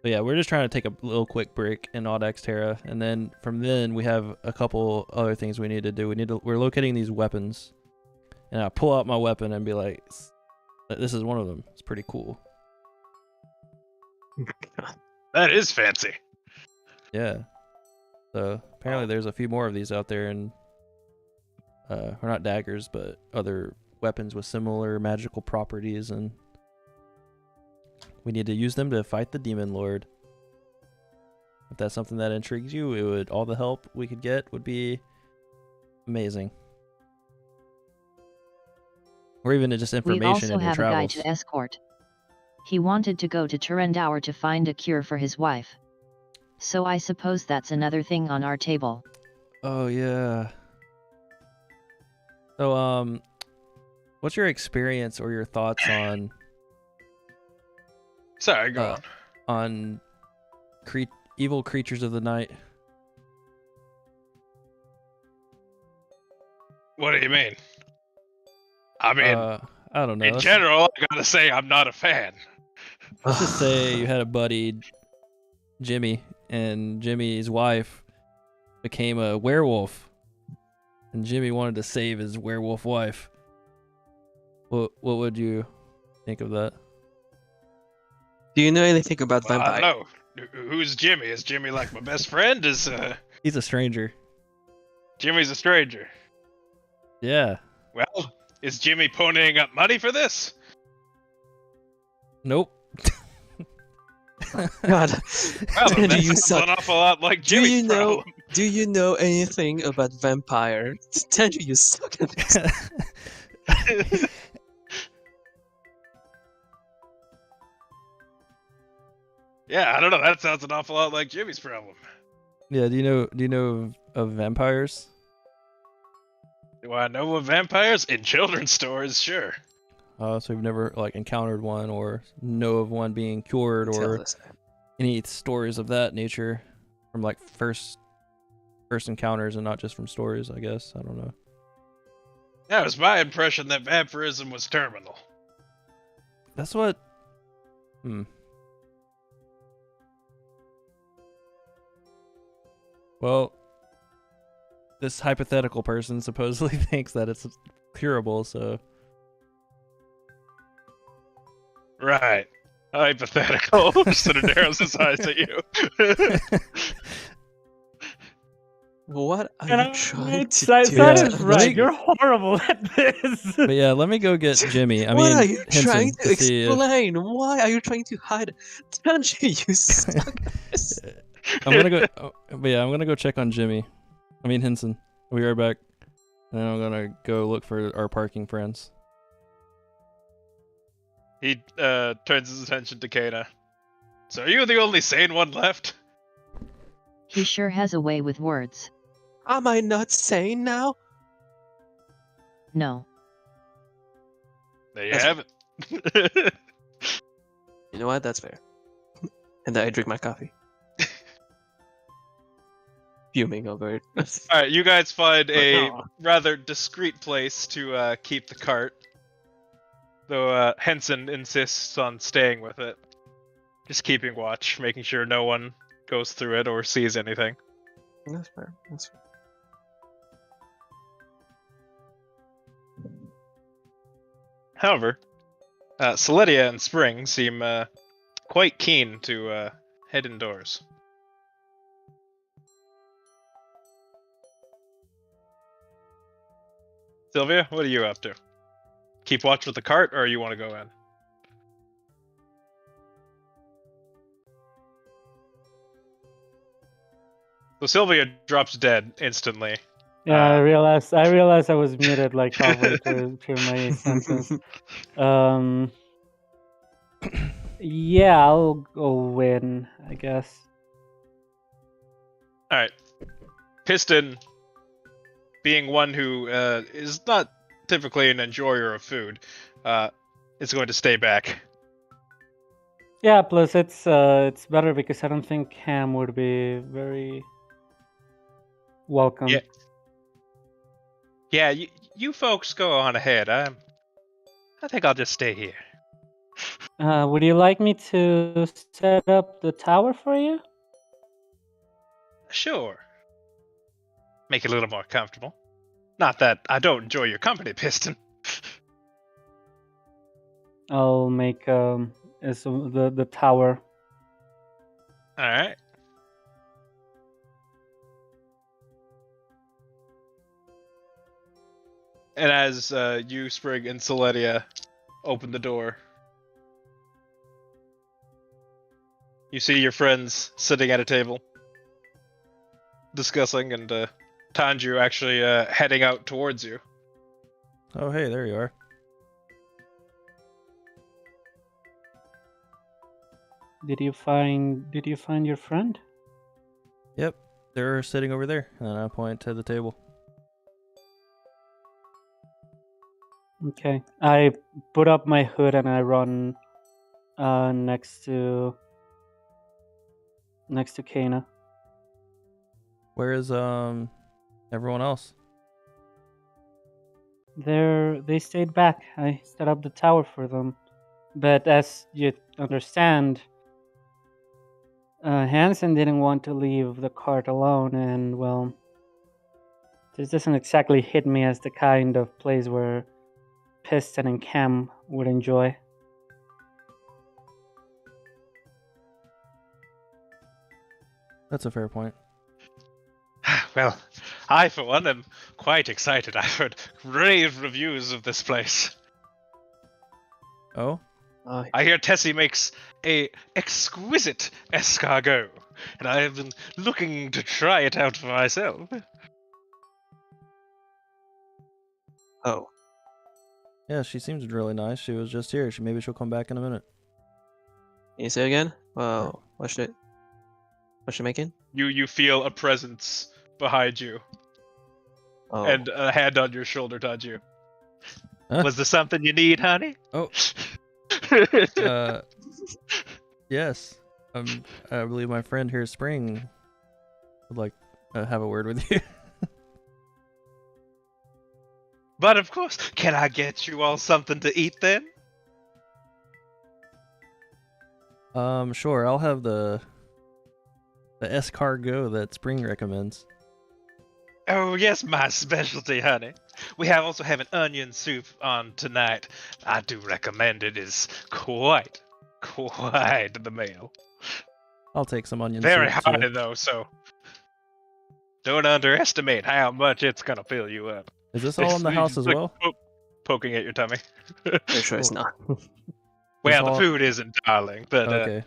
But yeah, we're just trying to take a little quick break in Audax Terra, and then from then we have a couple other things we need to do. We're locating these weapons, and I pull out my weapon and be like, "This is one of them. It's pretty cool." That is fancy. Yeah. So apparently there's a few more of these out there, and or not daggers, but other weapons with similar magical properties, and we need to use them to fight the demon lord. If that's something that intrigues you, it would all the help we could get would be amazing. Or even just We information also in your have a guy travels. to escort. He wanted to go to Turendour to find a cure for his wife. So I suppose that's another thing on our table. Oh yeah. So what's your experience or your thoughts on Sorry, go on. evil creatures of the night? What do you mean? I mean, I don't know. in general, I gotta say I'm not a fan. Let's just say you had a buddy, Jimmy, and Jimmy's wife became a werewolf, and Jimmy wanted to save his werewolf wife. What would you think of that? Do you know anything about Well, I vampire? don't know. Who's Jimmy? Is Jimmy like my best friend? He's a stranger. Jimmy's a stranger? Yeah. Well, is Jimmy ponying up money for this? Nope. God. Well, Do that you sounds suck? an awful lot like Do Jimmy's you know? problem. Do you know anything about vampire? Tenji, you suck at this. Yeah, I don't know. That sounds an awful lot like Jimmy's problem. Yeah. Do you know of vampires? Do I know of vampires? In children's stories, sure. So we've never like encountered one or know of one being cured Tell or us. any stories of that nature from like first encounters and not just from stories, I guess. I don't know. That was my impression that vampirism was terminal. That's what. Well, this hypothetical person supposedly thinks that it's curable, so. Right. Hypothetical. Sort of narrows his eyes at you. What are And you trying to Simon do? Yeah, is right. me- You're horrible at this. But yeah, let me go get Jimmy. I what mean, are you Henson, trying to see if- explain? Why are you trying to hide? Tenji, you suck at this. I'm gonna go. But yeah, I'm gonna go check on Jimmy. I mean Henson. I'll be right back. And then I'm gonna go look for our parking friends. He turns his attention to Kana. So are you the only sane one left? He sure has a way with words. Am I not sane now? No. There you That's have it. You know what? That's fair. And then I drink my coffee. Fuming over it. Alright, you guys find a Aw. rather discreet place to keep the cart. Though Henson insists on staying with it. Just keeping watch, making sure no one goes through it or sees anything. That's fair. That's fair. However, Celedia and Spring seem quite keen to head indoors. Sylvia, what are you up to? Keep watch with the cart, or you want to go in? So Sylvia drops dead instantly. Yeah, I realized I was muted like halfway through my sentence. Yeah, I'll go in, I guess. Alright. Piston, being one who is not typically an enjoyer of food, is going to stay back. Yeah, plus it's better because I don't think Ham would be very welcome. Yeah. Yeah, you folks go on ahead. I think I'll just stay here. Would you like me to set up the tower for you? Sure. Make it a little more comfortable. Not that I don't enjoy your company, Piston. I'll make the tower. All right. And as you, Sprig, and Celedia open the door, you see your friends sitting at a table, discussing, and Tanju actually heading out towards you. Oh, hey, there you are. Did you find your friend? Yep, they're sitting over there, and I point to the table. Okay. I put up my hood and I run next to Kana. Where is everyone else? They stayed back. I set up the tower for them. But as you understand, Hansen didn't want to leave the cart alone, and well, this doesn't exactly hit me as the kind of place where Piston and Cam would enjoy. That's a fair point. Well, I, for one, am quite excited. I've heard rave reviews of this place. Oh? I hear Tessie makes a exquisite escargot, and I have been looking to try it out for myself. Oh, Yeah, she seems really nice. She was just here. Maybe she'll come back in a minute. can you say again? Well, what's she making? You feel a presence behind you, Oh, and a hand on your shoulder, Tanju. Huh? Was there something you need, honey? Oh. Yes. I believe my friend here, Spring, would like have a word with you. But of course, can I get you all something to eat then? Sure. I'll have the escargot that Spring recommends. Oh yes, my specialty, honey. We also have an onion soup on tonight. I do recommend it. Is quite the meal. I'll take some onion Very soup hearty too. though, so don't underestimate how much it's gonna fill you up. Is this all in the house as well? Poking at your tummy. pretty sure it's not. Well, all- the food isn't, darling. But Okay.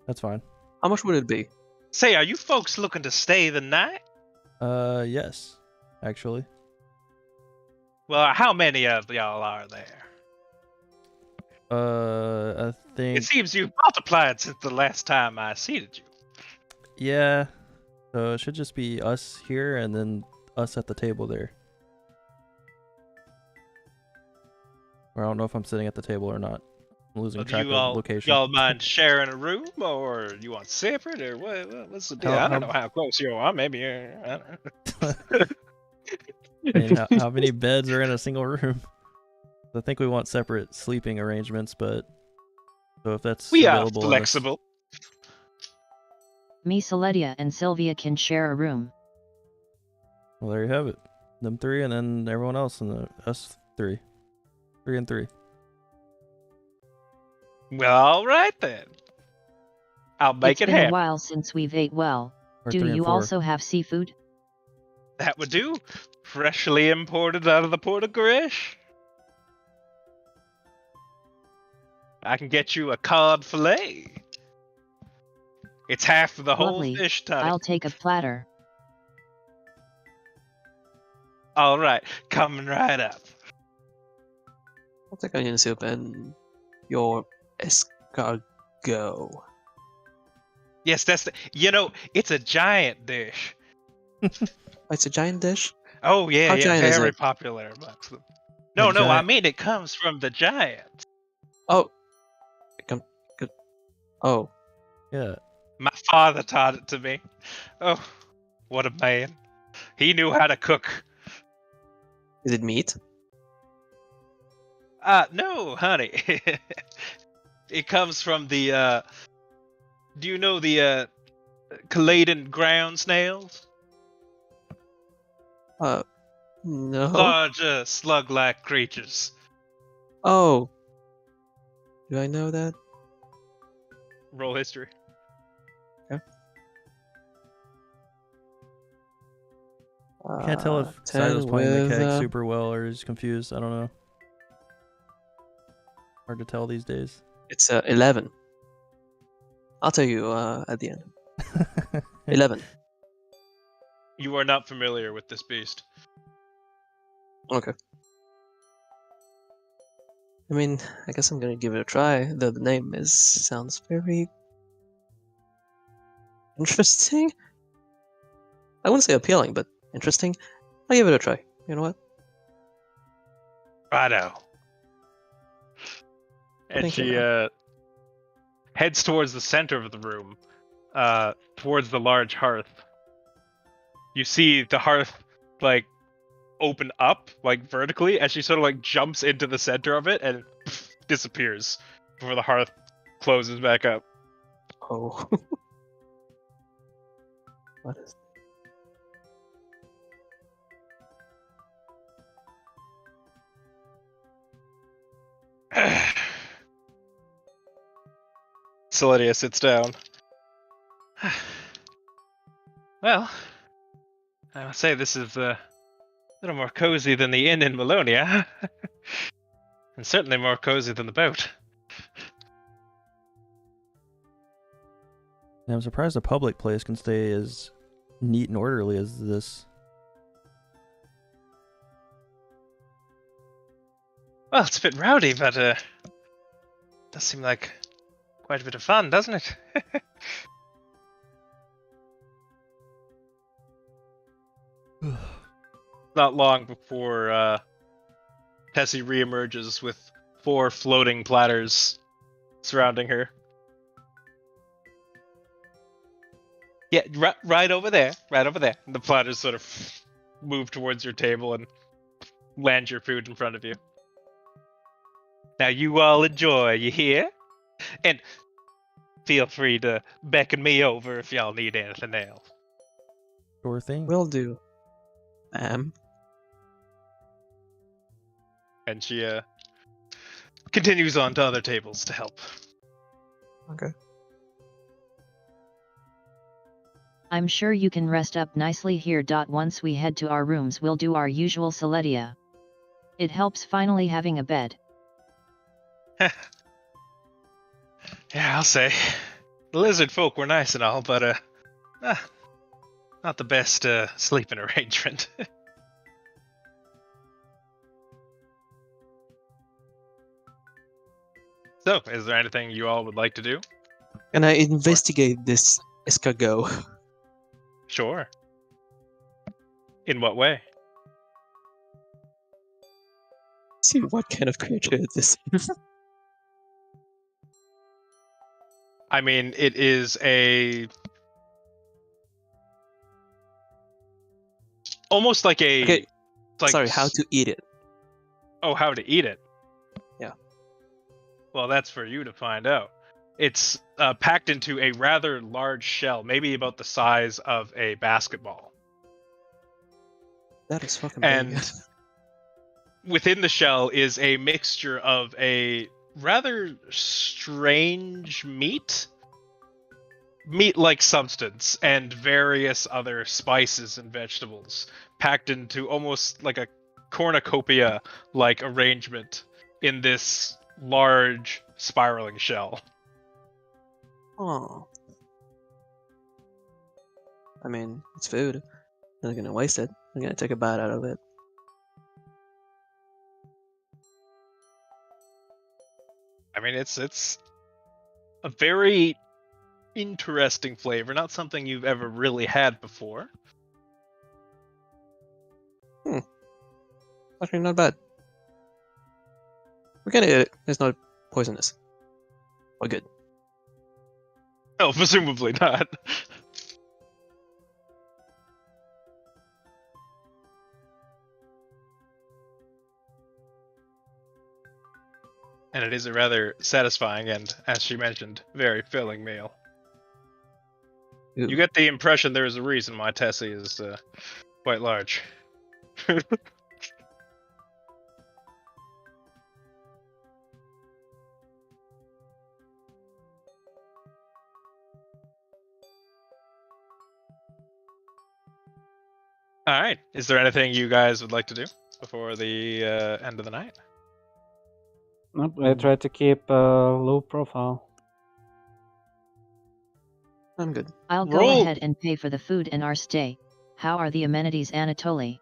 That's fine. How much would it be? say, are you folks looking to stay the night? Yes, actually. Well, how many of y'all are there? I think. It seems you've multiplied since the last time I seated you. Yeah. So it should just be us here and then us at the table there. Or I don't know if I'm sitting at the table or not. I'm losing Do track you of location. y'all mind sharing a room, or you want separate, or what's the deal? I don't know how close you are. Maybe you're. I don't know. I mean, how many beds are in a single room? I think we want separate sleeping arrangements, but so if that's We are available, flexible. Me, Celedia, and Sylvia can share a room. Well, there you have it. Them three, and then everyone else, and us three. 3 and 3. Well, all right then. I'll make It's it been a happen. while since we've ate well. Or Do 3 and you 4. also have seafood? That would do. Freshly imported out of the Port of Grish. I can get you a cod fillet. It's half of the whole Lovely. fish, Tony. I'll take a platter. All right, coming right up. I'll take onion soup and your escargot. Yes, that's the. You know, it's a giant dish. It's a giant dish? Oh yeah, How yeah, giant is very it? popular amongst them. No, A no, I giant- mean it comes from the giants. Oh. Good. Oh. Yeah. My father taught it to me. Oh, what a man! He knew how to cook. Is it meat? No, honey. It comes from the, do you know the, Caladan ground snails? No. Large, slug-like creatures. Oh. Do I know that? Roll history. I can't tell if 10 Sido's playing the with, keg super well or is confused. I don't know. Hard to tell these days. It's 11. I'll tell you at the end. 11. You are not familiar with this beast. Okay. I mean, I guess I'm gonna give it a try. The name sounds very interesting. I wouldn't say appealing, but interesting. I'll give it a try. You know what? Righto. And Thank you, she heads towards the center of the room, towards the large hearth. You see the hearth like open up like vertically as she sort of like jumps into the center of it and disappears before the hearth closes back up. Oh. What is? Celidia sits down. Well, I must say this is a little more cozy than the inn in Malonia. And certainly more cozy than the boat. Yeah, I'm surprised a public place can stay as neat and orderly as this. Well, it's a bit rowdy, but does seem like quite a bit of fun, doesn't it? Not long before Tessie reemerges with 4 floating platters surrounding her. Yeah, right over there, right over there. And the platters sort of move towards your table and land your food in front of you. Now you all enjoy, you hear? And feel free to beckon me over if y'all need anything else. Sure thing. Will do. And she continues on to other tables to help. Okay. I'm sure you can rest up nicely here. Once we head to our rooms, we'll do our usual Celedia. It helps finally having a bed. Yeah, I'll say. The lizard folk were nice and all, but not the best sleeping arrangement. So, is there anything you all would like to do? Can I investigate this escargot? Sure. In what way? See what kind of creature this is. I mean, it is almost like a. Okay. It's like, Sorry, how to eat it? Oh, how to eat it? Yeah. Well, that's for you to find out. It's packed into a rather large shell, maybe about the size of a basketball. That is fucking And big. within the shell is a mixture of a rather strange meat-like substance, and various other spices and vegetables packed into almost like a cornucopia-like arrangement in this large spiraling shell. Oh. I mean, it's food. I'm not gonna waste it. I'm gonna take a bite out of it. I mean, it's a very interesting flavor, not something you've ever really had before. Actually, not bad. We can eat it. It's not poisonous. We're good. Oh, presumably not. And it is a rather satisfying and, as she mentioned, very filling meal. Ew. You get the impression there is a reason why Tessie is quite large. All right. Is there anything you guys would like to do before the end of the night? Nope, I try to keep a low profile. I'm good. I'll go Roll. ahead and pay for the food and our stay. How are the amenities, Anatoly?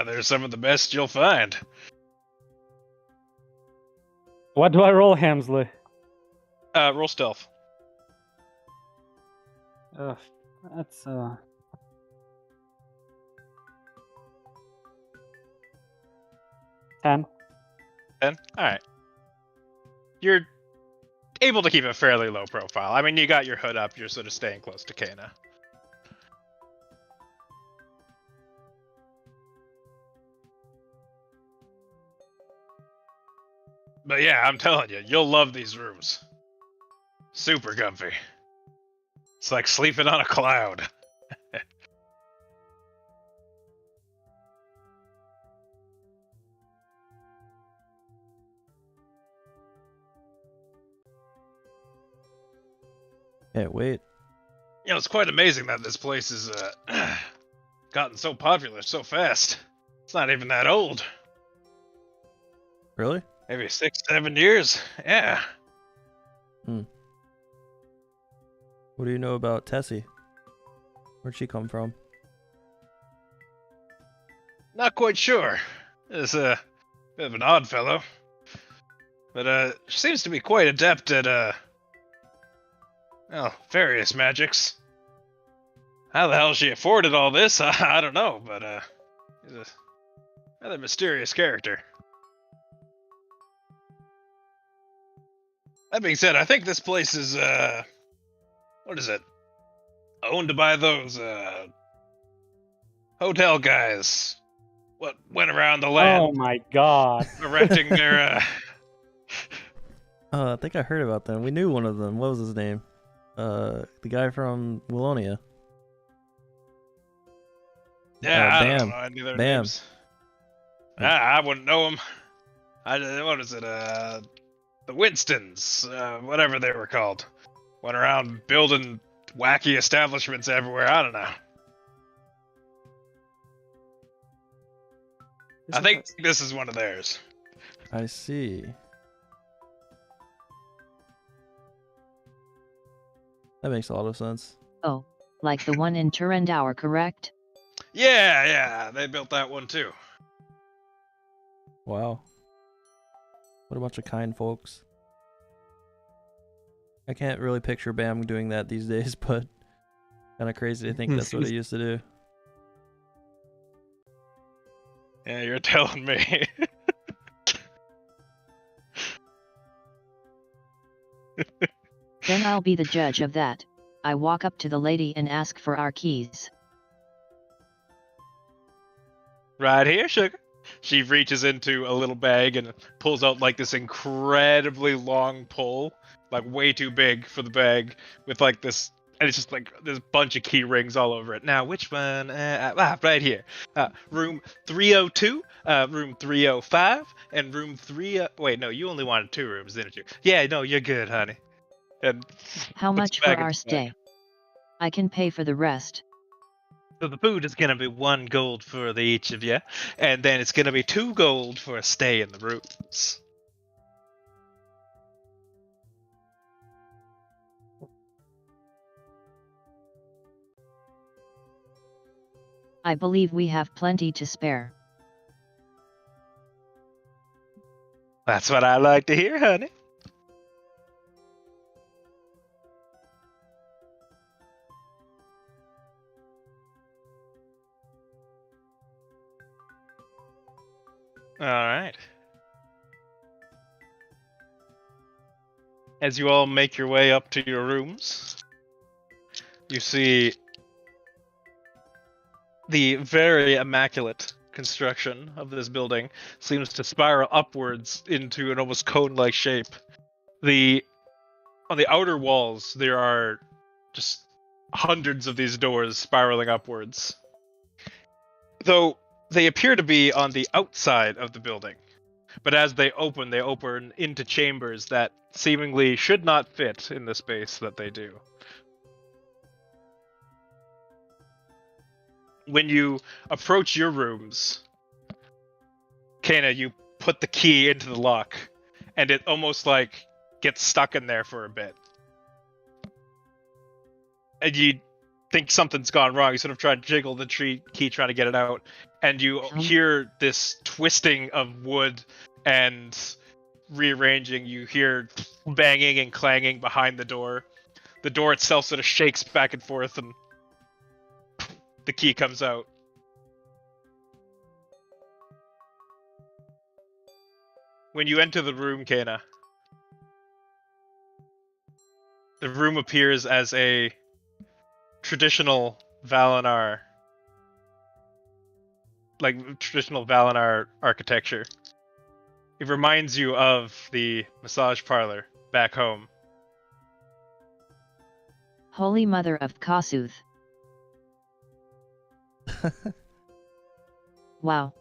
They're some of the best you'll find. What do I roll, Hamsley? Roll stealth. That's 10. 10? Alright. You're able to keep a fairly low profile. I mean, you got your hood up, you're sort of staying close to Kana. But yeah, I'm telling you, you'll love these rooms. Super comfy. It's like sleeping on a cloud. Can't wait. You know, it's quite amazing that this place has gotten so popular so fast. It's not even that old. Really? Maybe 6, 7 years. Yeah. What do you know about Tessie? Where'd she come from? Not quite sure. Is a bit of an odd fellow. But she seems to be quite adept at well, various magics. How the hell she afforded all this, I don't know, but she's a rather mysterious character. That being said, I think this place is what is it? Owned by those hotel guys. What went around the land Oh my god. renting their I think I heard about them. We knew one of them. What was his name? The guy from Wallonia. Yeah, I Bam. don't know any of their Bam. names. I wouldn't know them. What is it? The Winstons, whatever they were called. Went around building wacky establishments everywhere. I don't know. I think this is one of theirs. I see. That makes a lot of sense. Oh, like the one in Turandauer, correct? Yeah, they built that one too. Wow. What a bunch of kind folks. I can't really picture Bam doing that these days, but kind of crazy to think that's what he used to do. Yeah, you're telling me. Then I'll be the judge of that. I walk up to the lady and ask for our keys. Right here, sugar. She reaches into a little bag and pulls out like this incredibly long pole, like way too big for the bag, with like this, and it's just like this bunch of key rings all over it. Now, which one? Right here. Room 302, room 305, and room 3. Wait, no, you only wanted 2 rooms, didn't you? Yeah, no, you're good, honey. And How puts much the for bag in our the bag. stay? I can pay for the rest. So the food is gonna be 1 gold for each of you, and then it's gonna be 2 gold for a stay in the rooms. I believe we have plenty to spare. That's what I like to hear, honey. All right. As you all make your way up to your rooms, you see the very immaculate construction of this building seems to spiral upwards into an almost cone-like shape. On the outer walls, there are just hundreds of these doors spiraling upwards. Though they appear to be on the outside of the building. But as they open into chambers that seemingly should not fit in the space that they do. When you approach your rooms, Kana, you put the key into the lock, and it almost like gets stuck in there for a bit. And you think something's gone wrong. You sort of try to jiggle the key trying to get it out, and you hear this twisting of wood and rearranging. You hear banging and clanging behind the door. The door itself sort of shakes back and forth, and the key comes out. When you enter the room, Kana, the room appears as a traditional Valinor architecture. It reminds you of the massage parlor back home. Holy Mother of Kasuth. Wow.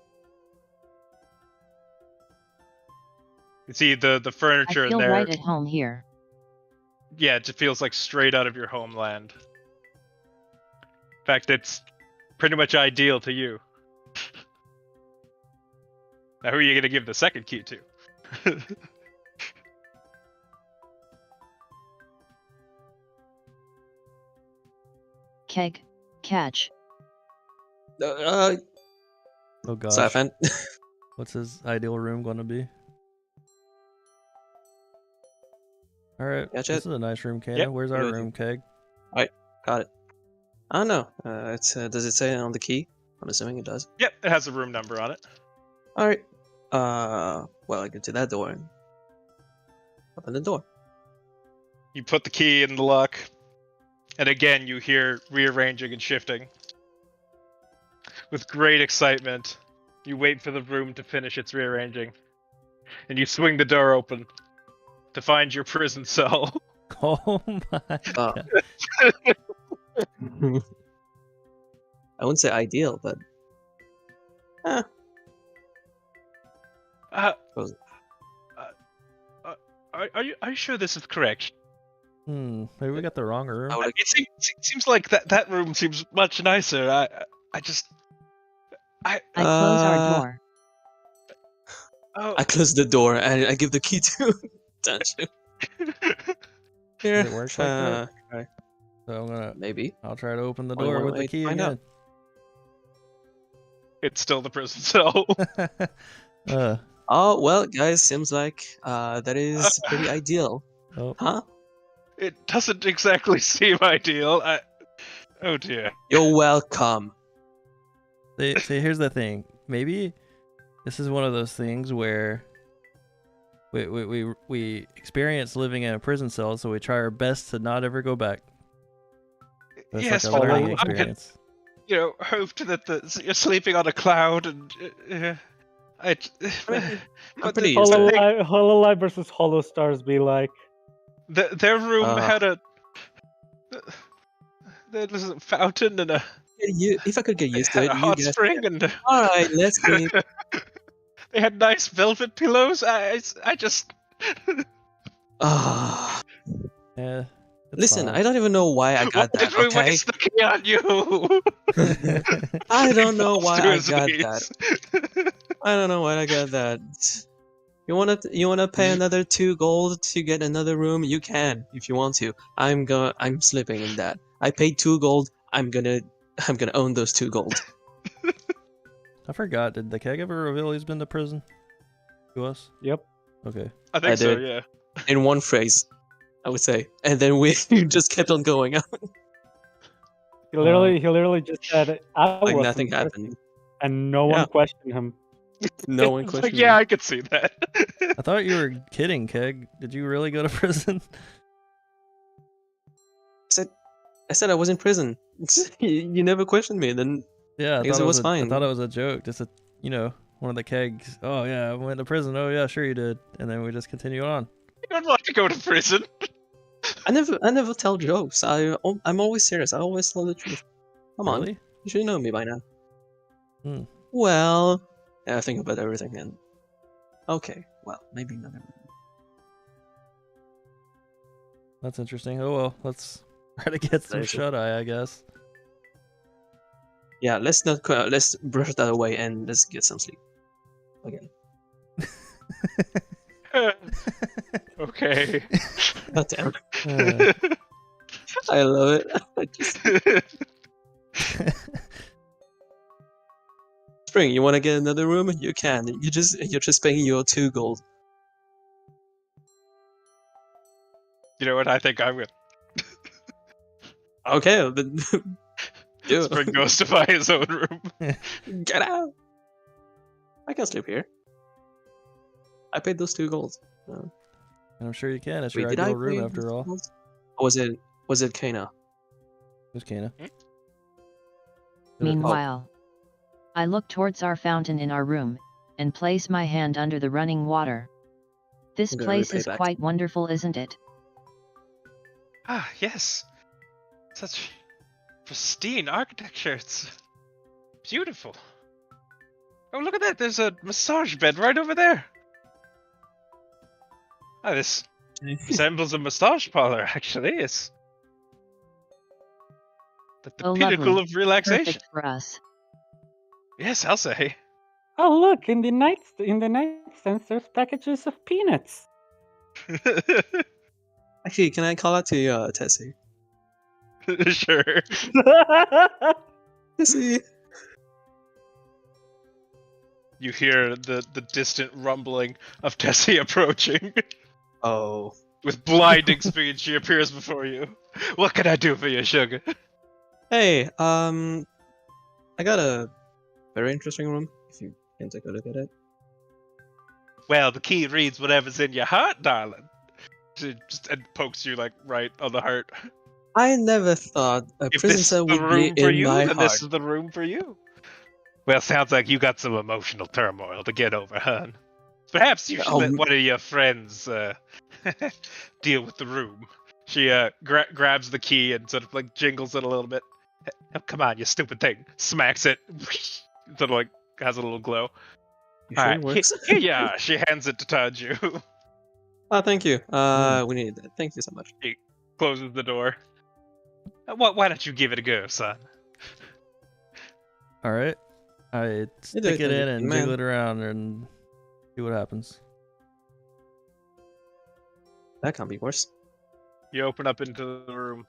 You see the furniture I in feel there. right at home here. Yeah, it just feels like straight out of your homeland. In fact, it's pretty much ideal to you. Now, who are you going to give the second key to? Keg. Catch. Oh gosh. Siphon. What's his ideal room going to be? All right. Catch This it. is a nice room, Kana. Yep. Where's our Good. room, Keg? Got it. I don't know. Does it say it on the key? I'm assuming it does. Yep, it has a room number on it. All right. Well, I get to that door and open the door. You put the key in the lock, and again you hear rearranging and shifting. With great excitement, you wait for the room to finish its rearranging, and you swing the door open to find your prison cell. Oh my Oh. god. I wouldn't say ideal, but Are you sure this is correct? Maybe we got the wrong room. I would. It seems like that room seems much nicer. I I close our door. Oh. I close the door and I give the key to Tanju. Here. Does it work like that? Okay. So Maybe. I'll try to open the Only door one with way the to key find again. It's still the prison cell. Oh well, guys, seems like that is pretty ideal, Oh, huh? It doesn't exactly seem ideal. Oh dear. You're welcome. see, here's the thing. Maybe this is one of those things where we experience living in a prison cell, so we try our best to not ever go back. That's Yes, like a well, learning I could, experience. hoped that you're sleeping on a cloud, and I'm but pretty the used to it. thing- Hololive versus Hollow Stars be like. their room had there was a fountain and If I could get used to had it, a you hot guys. spring, and All right, let's sleep. they had nice velvet pillows. I just Ah, Yeah. it's listen, fine. I don't even know why I got why that. did we Okay, waste the key on you? I don't know why I Let's do got this. that. I don't know why I got that. You wanna pay another 2 gold to get another room? You can if you want to. I'm sleeping in that. I paid 2 gold. I'm gonna own those 2 gold. I forgot. Did the Keg ever reveal he's been to prison? To us? Yep. Okay. I think I so. did. Yeah. In one phrase, I would say, and then we just kept on going on He literally just said I like was nothing in prison," happened. and no one Yeah. questioned him. No one It's questioned. like, yeah, me. I could see that. I thought you were kidding, Keg. Did you really go to prison? I said I was in prison. You never questioned me. Then Yeah, I guess it was fine. I thought it was a joke. Just you know, one of the kegs. Oh yeah, I went to prison. Oh yeah, sure you did. And then we just continue on. I don't want to go to prison. I never tell jokes. I'm always serious. I always tell the truth. Come on, Really? you should know me by now. Hmm. Well, yeah, I think about everything and. Okay, well, maybe not everything. That's interesting. Oh well, let's try to get some Later. shut eye, I guess. Yeah, let's not. Let's brush that away and let's get some sleep. Again. Okay. God damn. Uh, I love it. I just... Spring, you want to get another room? You can. You're just paying your 2 gold. You know what? I think I'm gonna. Okay, but do Spring goes to buy his own room. get out. I can sleep here. I paid those 2 gold. I'm sure you can. It's Wait, your did I ideal pay room those after 2 all. golds? Or was it Kana? Who's Kana? Meanwhile, I look towards our fountain in our room, and place my hand under the running water. This I'm gonna place repay is back. quite wonderful, isn't it? Ah, yes. Such pristine architecture. It's beautiful. Oh, look at that. There's a massage bed right over there. Ah, this resembles a massage parlor, actually. It's like the Oh, pinnacle lovely. of relaxation. Perfect for us. Yes, I'll say. Oh, look, in the nightstand there's packages of peanuts. Actually, can I call out to Tessie? Sure. Tessie. You hear the distant rumbling of Tessie approaching. Oh. With blinding speed, she appears before you. What can I do for you, sugar? Hey, I got a very interesting room. If you can take a look at it. Well, the key reads whatever's in your heart, darling. She just and pokes you like right on the heart. I never thought a If prison this is cell the would be room for in you, my then heart. this is the room for you. Well, sounds like you got some emotional turmoil to get over, hun. Perhaps you should let one of your friends deal with the room. She grabs the key and sort of like jingles it a little bit. Oh, come on, you stupid thing! Smacks it. Sort of like has a little glow. You sure it works? Here you are. She hands it to Tanju. Oh, thank you. We need that. Thank you so much. He closes the door. Why don't you give it a go, son? All right. I do stick it it, in and man. jiggle it around and see what happens. That can't be worse. You open up into the room,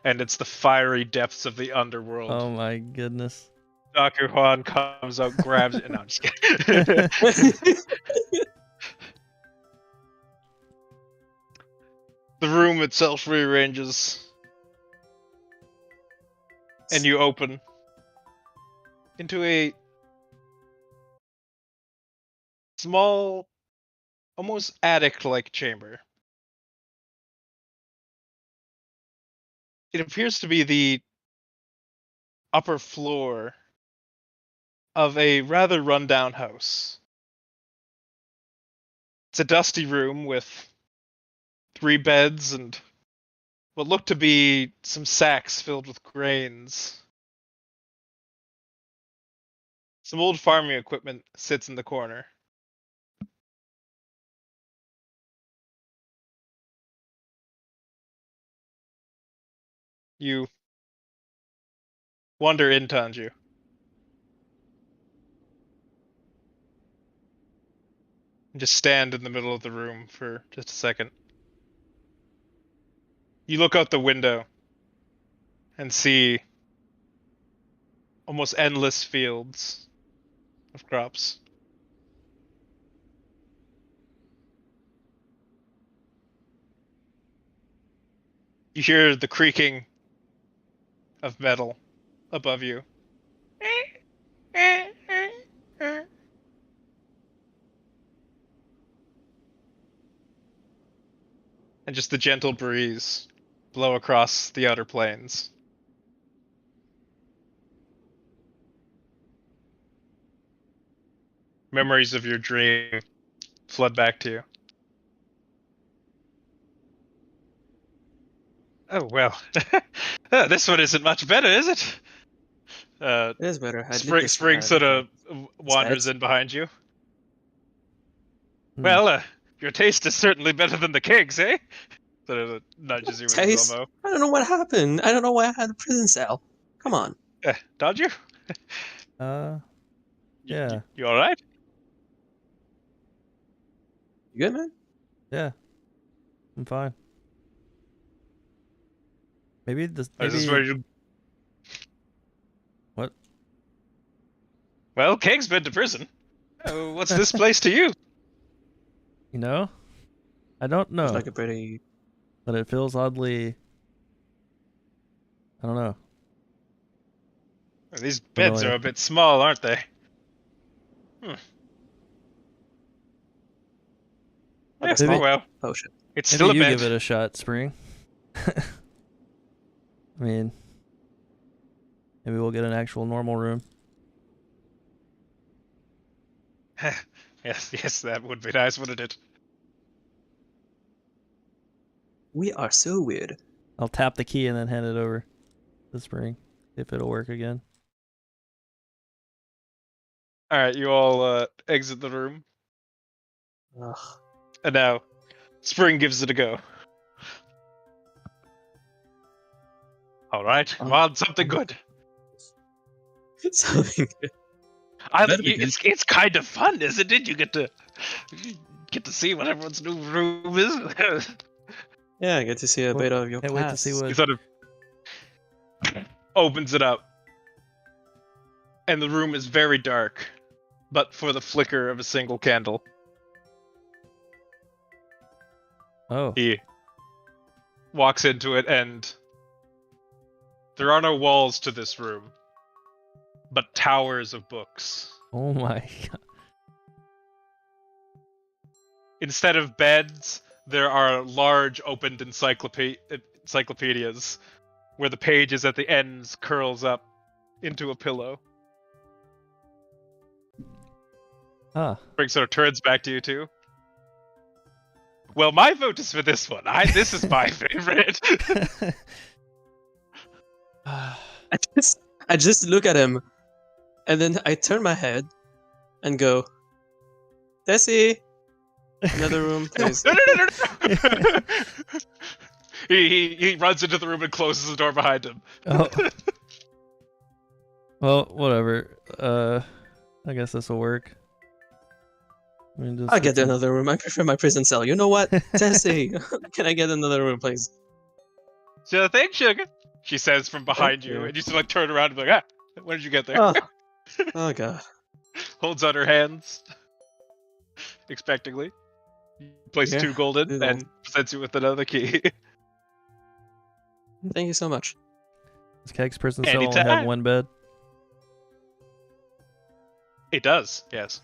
and it's the fiery depths of the underworld. Oh my goodness. Dr. Juan comes out, grabs it. No, I'm just kidding. The room itself rearranges, and you open into a small, almost attic-like chamber. It appears to be the upper floor of a rather rundown house. It's a dusty room with 3 beds and what look to be some sacks filled with grains. Some old farming equipment sits in the corner. You wander in, Tanju. And just stand in the middle of the room for just a second. You look out the window and see almost endless fields of crops. You hear the creaking of metal above you. And just the gentle breeze blow across the outer plains. memories of your dream flood back to you. Oh, well. This one isn't much better, is it? It is better. I lit this Spring fire, sort of okay. wanders Besides- in behind you. Hmm. Well, your taste is certainly better than the keg's, eh? Sort of nudges you with his Taste? elbow. I don't know what happened. I don't know why I had a prison cell. Come on. Dodge you? Yeah. You alright? You good, man? Yeah. I'm fine. Maybe this. Is this Maybe. where you... What? Well, Keg's been to prison. What's this place to you? You know? I don't know. It's like a pretty. But it feels oddly. I don't know. These beds Familiar. are a bit small, aren't they? Like Yeah, a small well, potion. it's Maybe still a you bed. give it a shot, Spring. I mean, maybe we'll get an actual normal room. Yes, that would be nice, wouldn't it? We are so weird. I'll tap the key and then hand it over to Spring, if it'll work again. Alright, you all exit the room. Ugh. And now, Spring gives it a go. Alright, come on, something good. Something. Better be good. It's kind of fun, isn't it? You get to see what everyone's new room is. Yeah, I get to see a bit of your Can't wait to past. see He what. sort of opens it up, and the room is very dark, but for the flicker of a single candle. Oh, He walks into it, and there are no walls to this room, but towers of books. oh my god. Instead of beds, there are large opened encyclopedias, where the pages at the ends curls up into a pillow. Huh. Spring sort of turns back to you two. Well, my vote is for this one. This is my favorite. I just look at him, and then I turn my head and go, Tessie, another room, please. No. He runs into the room and closes the door behind him. Oh. Well, whatever. I guess this will work. I mean, just I'll get another room. I prefer my prison cell. You know what, Tessie? Can I get another room, please? Sure thing, sugar. She says from behind Thank you, you. and you sort of turn around and be like, when did you get there? Oh, oh god. Holds out her hands, expectingly. Places Yeah, 2 golden do and presents you with another key. Thank you so much. Does Keg's prison cell only Anytime. have one bed? It does, yes.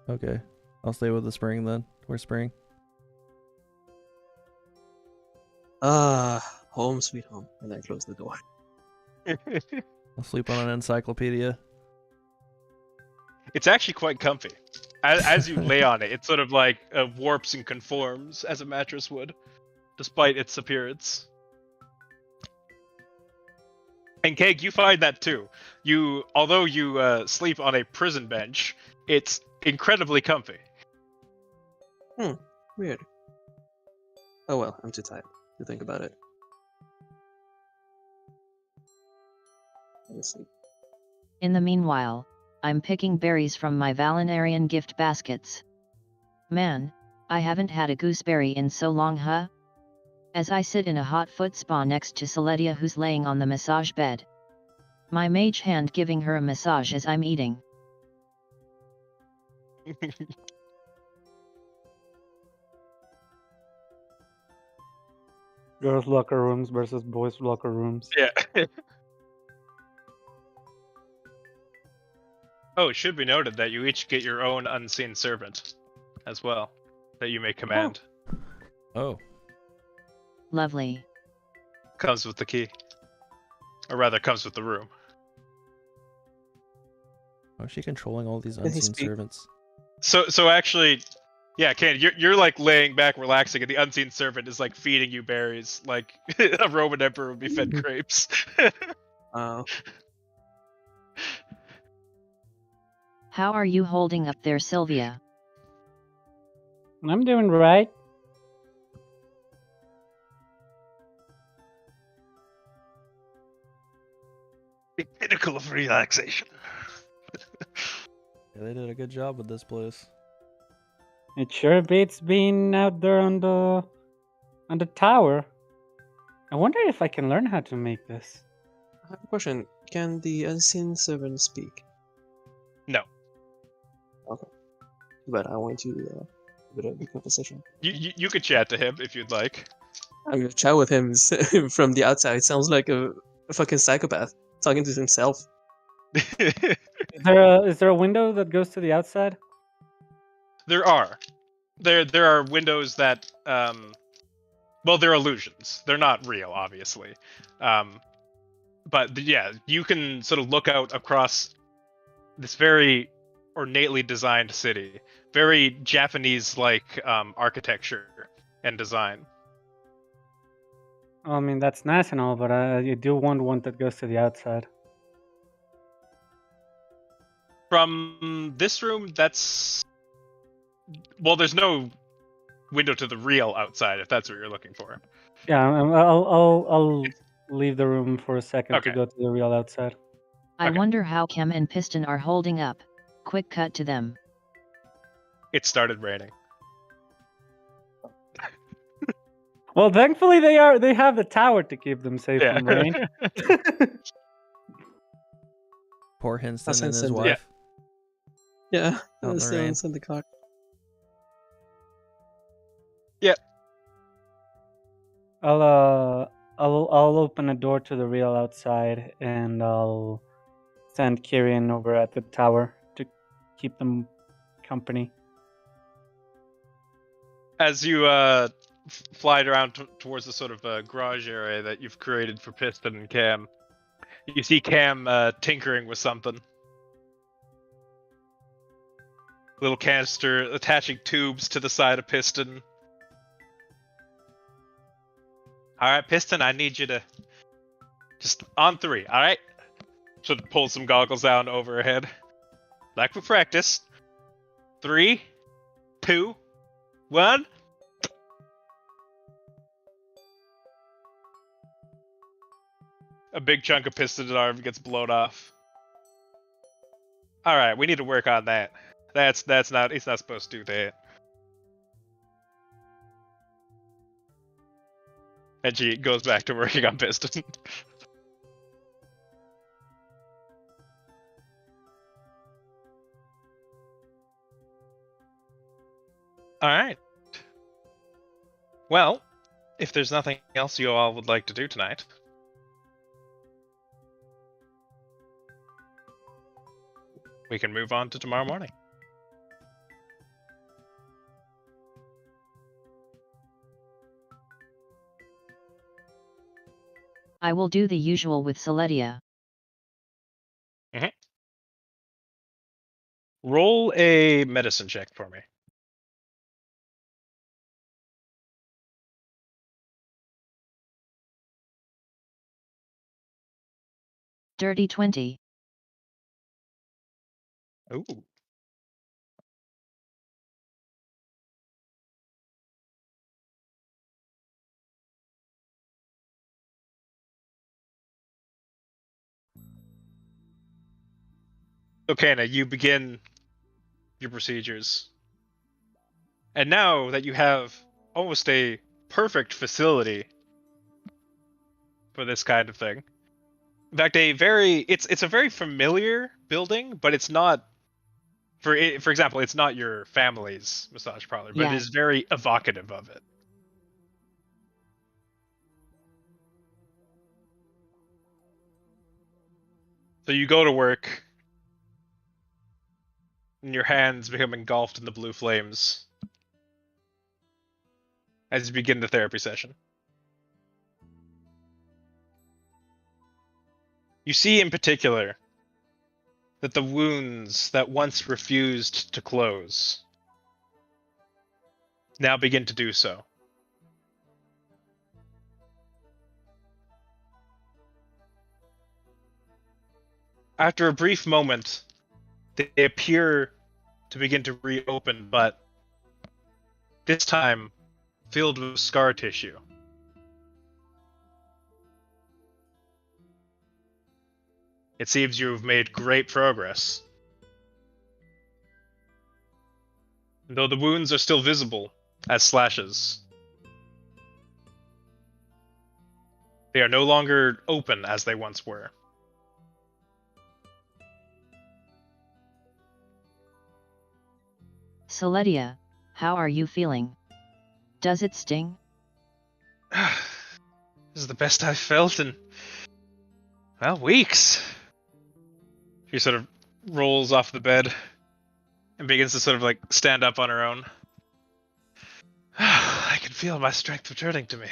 Okay. I'll stay with the Spring then. Where's Spring? Home sweet home. And I close the door. I'll sleep on an encyclopedia. It's actually quite comfy. As you lay on it, it sort of like warps and conforms as a mattress would, despite its appearance. And Keg, you find that too. Although you sleep on a prison bench, it's incredibly comfy. Weird. Oh well, I'm too tired to think about it. Let me sleep. In the meanwhile, I'm picking berries from my Valinarian gift baskets. Man, I haven't had a gooseberry in so long, huh? As I sit in a hot foot spa next to Celedia, who's laying on the massage bed. My mage hand giving her a massage as I'm eating. Girls' locker rooms versus boys' locker rooms. Yeah. Oh, it should be noted that you each get your own unseen servant as well, that you may command. Oh. Lovely. Comes with the key. Or rather, comes with the room. How is she controlling all these Can he unseen speak? servants? So actually, yeah, Ken, you're like laying back, relaxing, and the unseen servant is like feeding you berries, like a Roman emperor would be fed grapes. How are you holding up there, Sylvia? I'm doing right. The pinnacle of relaxation. Yeah, they did a good job with this place. It sure beats being out there on the tower. I wonder if I can learn how to make this. I have a question. Can the unseen servant speak? No, But I want to give it a conversation. you could chat to him if you'd like. I'm gonna chat with him from the outside. Sounds like a fucking psychopath talking to himself. Is there a window that goes to the outside? There are windows that well, they're illusions. They're not real, obviously. But yeah, you can sort of look out across this very ornately designed city, very Japanese-like architecture and design. I mean, that's nice and all, but I do want one that goes to the outside. From this room, that's well, there's no window to the real outside, if that's what you're looking for. Yeah, I'll leave the room for a second to Okay. go to the real outside. I Okay. wonder how Chem and Piston are holding up. Quick cut to them. It started raining. Well, thankfully they have the tower to keep them safe Yeah. from rain. Poor Hinston That's and his Hinston, wife. Yeah, Out in the still rain. inside the car. I'll open a door to the real outside and I'll send Kyrian over at the tower to keep them company. As you fly around towards the sort of garage area that you've created for Piston and Cam, you see Cam tinkering with something. Little canister attaching tubes to the side of Piston. Alright, Piston, I need you to just on 3, alright? Sort of pull some goggles down over her head. Like we practiced. 3, 2, 1. A big chunk of Piston's arm gets blown off. Alright, we need to work on that. That's not, he's not supposed to do that. And she goes back to working on Piston. Alright. Well, if there's nothing else you all would like to do tonight, we can move on to tomorrow morning. I will do the usual with Celedia. Roll a medicine check for me. Dirty 20. Ooh. Okay, now you begin your procedures. And now that you have almost a perfect facility for this kind of thing. In fact, it's a very familiar building, but it's not for example, it's not your family's massage parlor, but Yeah. it is very evocative of it. So you go to work, and your hands become engulfed in the blue flames as you begin the therapy session. You see in particular that the wounds that once refused to close now begin to do so. After a brief moment, they appear to begin to reopen, but this time filled with scar tissue. It seems you've made great progress. Though the wounds are still visible as slashes, they are no longer open as they once were. Celedia, how are you feeling? Does it sting? This is the best I've felt in, well, weeks. She sort of rolls off the bed and begins to sort of like stand up on her own. I can feel my strength returning to me.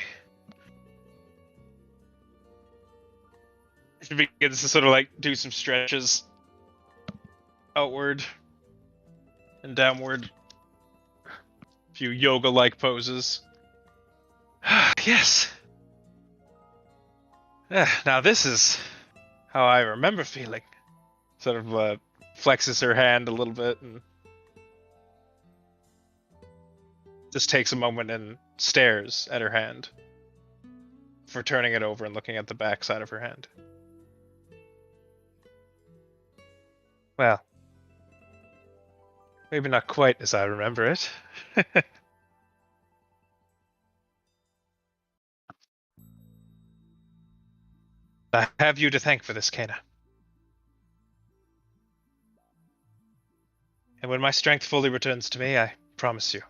She begins to sort of like do some stretches outward and downward. A few yoga-like poses. Yes. Now this is how I remember feeling. Sort of flexes her hand a little bit and just takes a moment and stares at her hand before turning it over and looking at the back side of her hand. Well, maybe not quite as I remember it. I have you to thank for this, Kana. And when my strength fully returns to me, I promise you,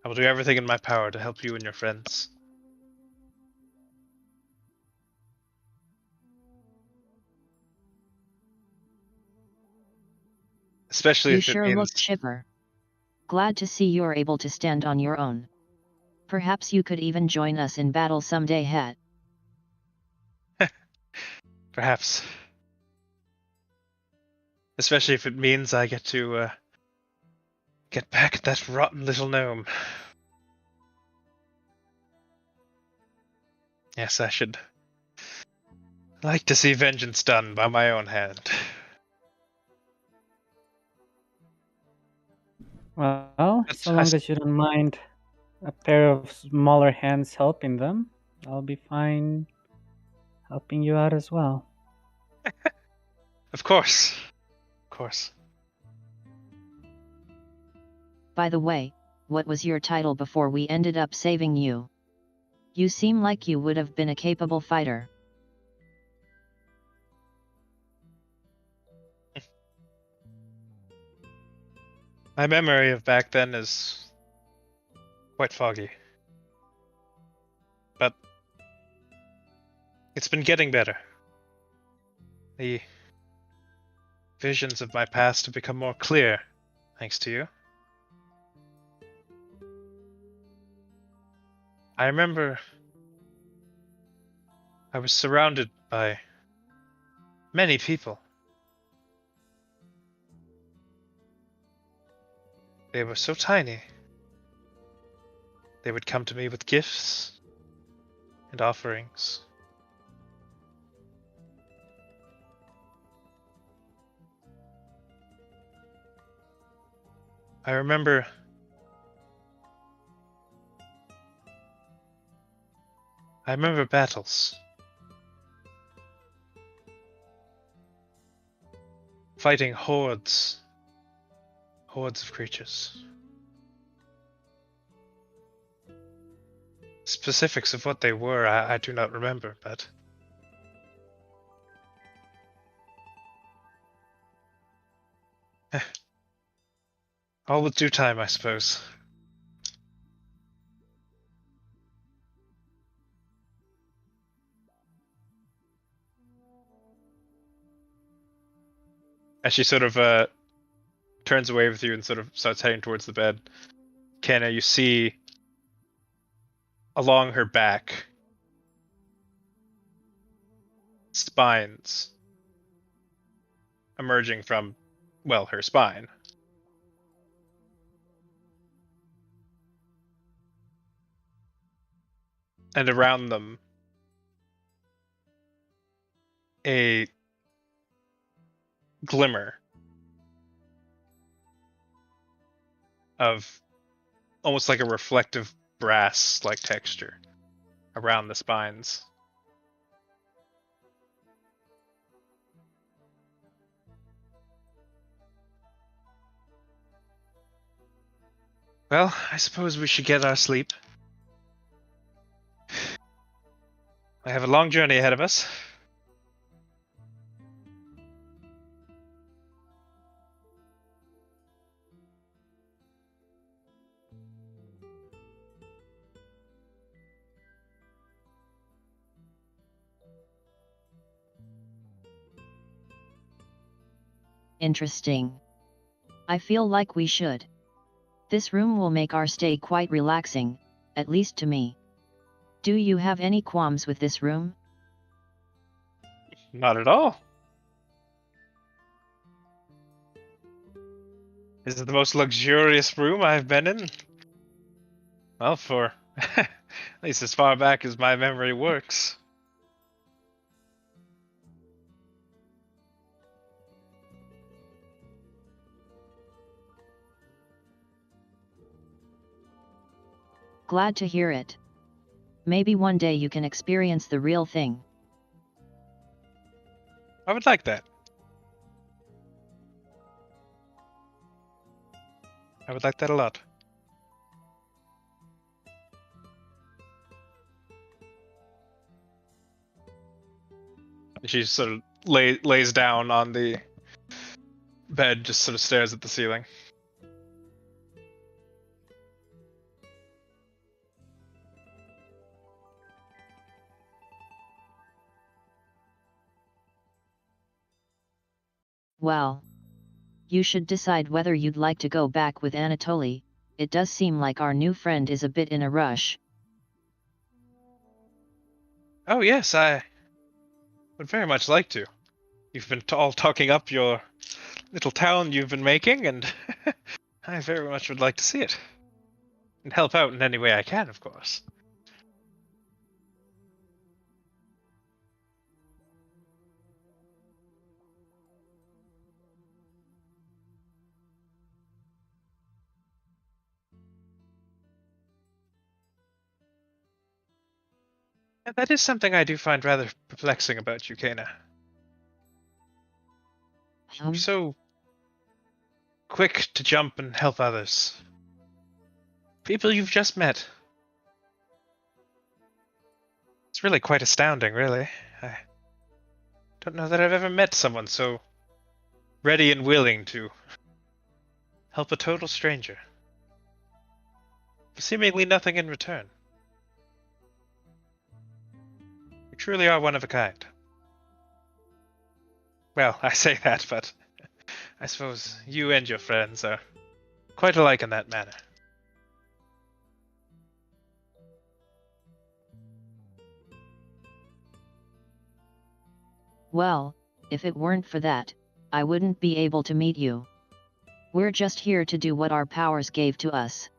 I will do everything in my power to help you and your friends. Especially You if it sure means... look chipper. Glad to see you're able to stand on your own. Perhaps you could even join us in battle someday, Het. Perhaps. Especially if it means I get to get back at that rotten little gnome. Yes, I should like to see vengeance done by my own hand. Well, That's so long nice. as you don't mind a pair of smaller hands helping them, I'll be fine helping you out as well. Of course. Of course. By the way, what was your title before we ended up saving you? You seem like you would have been a capable fighter. My memory of back then is quite foggy. But it's been getting better. The visions of my past have become more clear, thanks to you. I remember I was surrounded by many people. They were so tiny. They would come to me with gifts and offerings. I remember battles. Fighting hordes of creatures. Specifics of what they were, I do not remember, but all with due time, I suppose. As she sort of turns away with you and sort of starts heading towards the bed, Kenna, you see along her back spines emerging from, well, her spine. And around them, a glimmer of almost like a reflective brass-like texture around the spines. Well, I suppose we should get our sleep. I have a long journey ahead of us. Interesting. I feel like we should. This room will make our stay quite relaxing, at least to me. Do you have any qualms with this room? Not at all. Is it the most luxurious room I've been in? Well, for at least as far back as my memory works. Glad to hear it. Maybe one day you can experience the real thing. I would like that. I would like that a lot. She sort of lays down on the bed, just sort of stares at the ceiling. Well, you should decide whether you'd like to go back with Anatoly. It does seem like our new friend is a bit in a rush. Oh yes, I would very much like to. You've been all talking up your little town you've been making, and I very much would like to see it. And help out in any way I can, of course. And that is something I do find rather perplexing about you, Kana. You're so quick to jump and help others. People you've just met. It's really quite astounding, really. I don't know that I've ever met someone so ready and willing to help a total stranger. For seemingly nothing in return. You truly are one of a kind. Well, I say that, but I suppose you and your friends are quite alike in that manner. Well, if it weren't for that, I wouldn't be able to meet you. We're just here to do what our powers gave to us.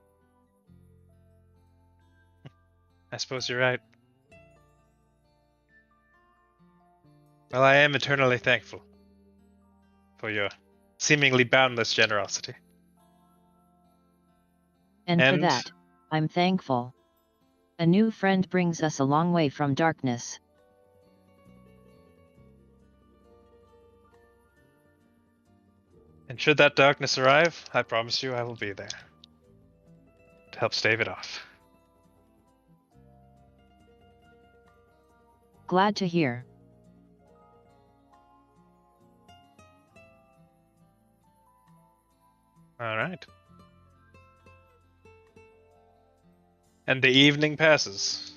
I suppose you're right. Well, I am eternally thankful for your seemingly boundless generosity. And for that, I'm thankful. A new friend brings us a long way from darkness. And should that darkness arrive, I promise you I will be there to help stave it off. Glad to hear. All right. And the evening passes.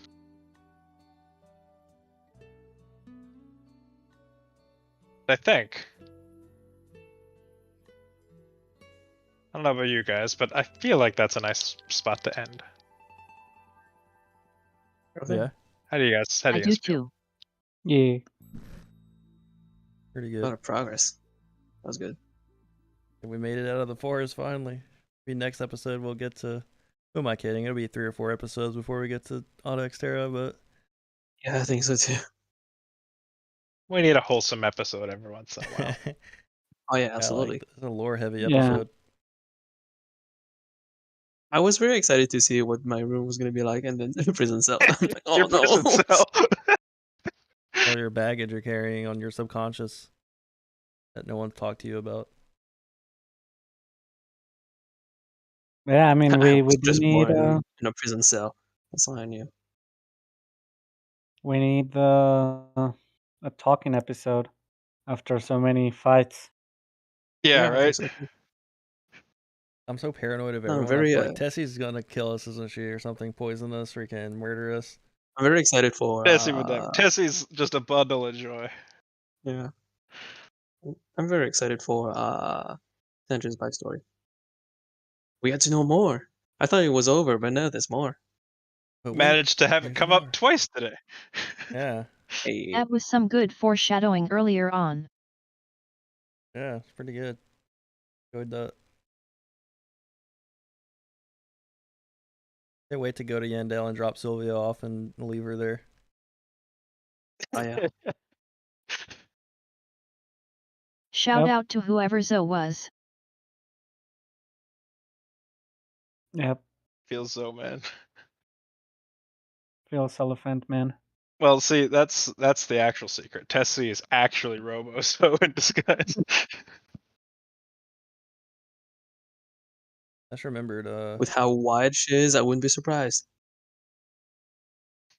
I think. I don't know about you guys, but I feel like that's a nice spot to end. Yeah, How do you guys? How do I you do guys feel? too. Yeah. pretty A lot good. of progress. That was good. And we made it out of the forest finally. Maybe next episode we'll get to. Who am I kidding? It'll be 3 or 4 episodes before we get to Onyx Terra, but Yeah, I think so too. We need a wholesome episode every once in a while. Oh yeah, yeah, absolutely. like, it's a lore heavy Yeah. episode. I was very excited to see what my room was gonna be like, and then prison cell. I'm like, oh Your no. prison cell. All your baggage you're carrying on your subconscious that no one's talked to you about. Yeah, I mean, I we was do just need born in a prison cell. That's all I knew. a talking episode after so many fights. Yeah, I think right. so too. I'm so paranoid of I'm everyone. I very, feel like Tessie's gonna kill us, isn't she, or something, poison us, freaking murder us. I'm very excited for. Tessie with them. Tessie's just a bundle of joy. Yeah, I'm very excited for Sandra's backstory. We had to know more. I thought it was over, but no, there's more. But wait, Managed to have it there's come more. up twice today. Yeah, Hey, That was some good foreshadowing earlier on. yeah, it's pretty good. Enjoyed that. Can't wait to go to Yandale and drop Sylvia off and leave her there. oh yeah. Shout Yep. out to whoever Zoe was. Yep, Feels so, man. feels elephant man. Well, see, that's the actual secret. Tessie is actually Robo-So in disguise. I just remembered, With how wide she is, I wouldn't be surprised.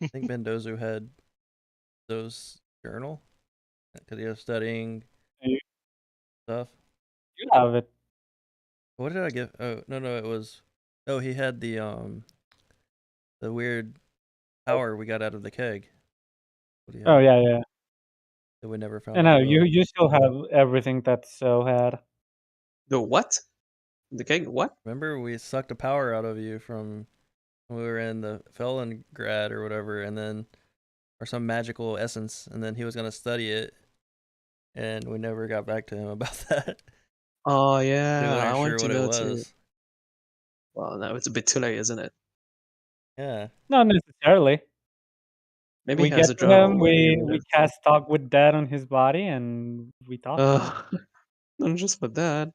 I think Bendozu had those journal because he was studying You stuff. you have it. What did I give? Oh no, it was. Oh, he had the weird power we got out of the keg. What do you Oh have? yeah. That we never I found know out about. you still have everything that So had. The what? The cake? What? Remember, we sucked the power out of you from when we were in the Fellengrad or whatever, and then or some magical essence, and then he was gonna study it, and we never got back to him about that. Oh We yeah, I weren't want sure to what it go to. was. Well, no, it's a bit too late, isn't it? Yeah, Not necessarily. Maybe We he has get a to journal him, where he we would cast talk with Dad on his body, and we talk. have. Not just for that.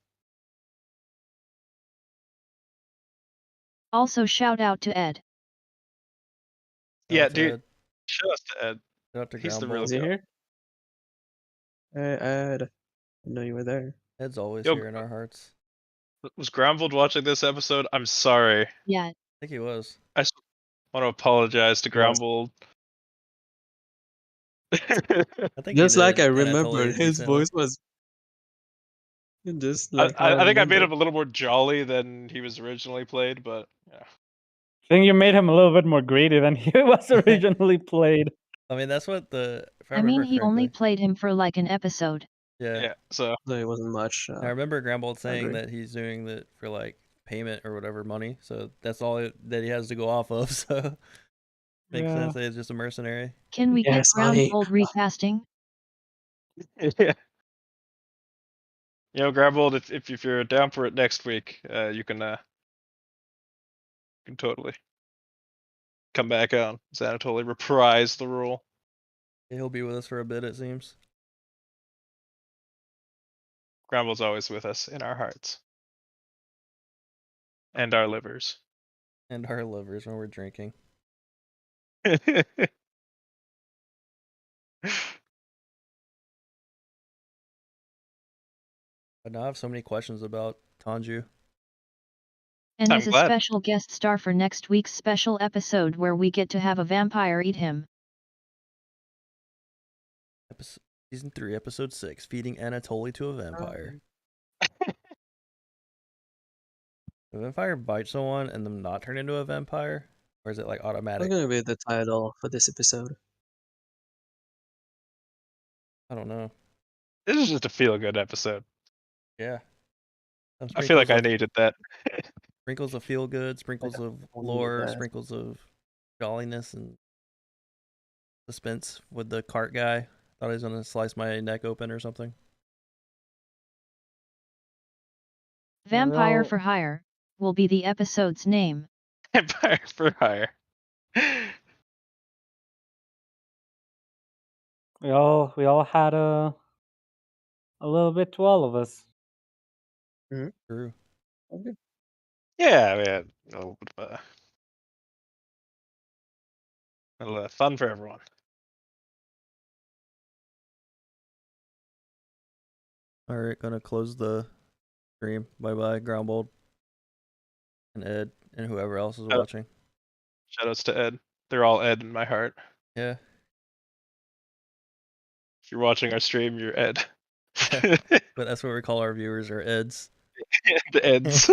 Also shout out to Ed. Yeah, that's dude. Ed. Show us to Ed. Shout out to He's the Ground real Ball. Is he go. here? Hey, Ed. I know you were there. Ed's always Yo, here in our hearts. was Groundvold watching this episode? I'm sorry. Yeah, I think he was. I just want to apologize to Yes. Groundvold. I think Just he like did I remembered, Anatoly his decently. voice was just like how I think I made remembered. him a little more jolly than he was originally played, but yeah. I think you made him a little bit more greedy than he was originally played. I mean, that's what the. If I I mean remember he only correctly. played him for like an episode. Yeah. Yeah, so So it wasn't much. I remember Grambold I saying agree. that he's doing that for like payment or whatever money, so that's all that he has to go off of. So makes Yeah. sense that he's just a mercenary. Can we Yes, get honey. Groundfold recasting? yeah. You know, Groundvold, if you're down for it next week, you can totally come back on. Anatoly reprise the role. He'll be with us for a bit, it seems. Groundvold's always with us in our hearts. And our livers. And our livers when we're drinking. But now I have so many questions about Tanju. And I'm as a glad. special guest star for next week's special episode where we get to have a vampire eat him. Season 3, Episode 6, Feeding Anatoly to a Vampire. The vampire bite someone and them not turn into a vampire? Or is it like That's automatic? gonna be the title for this episode. I don't know. This is just a feel-good episode. Yeah. Some I feel like I of- needed that. Sprinkles of feel good, sprinkles I of don't need lore, that. sprinkles of jolliness and suspense with the cart guy. Thought he was gonna slice my neck open or something. Vampire Well- for Hire will be the episode's name. Empire for Hire. We all had a little bit to all of us. True. Okay. Yeah, we had a little bit of a little fun for everyone. All right, gonna close the stream. Bye bye, Groundbold and Ed and whoever else is Oh. watching. Shoutouts to Ed. They're all Ed in my heart. Yeah. If you're watching our stream, you're Ed. But that's what we call our viewers, or Eds. The Eds.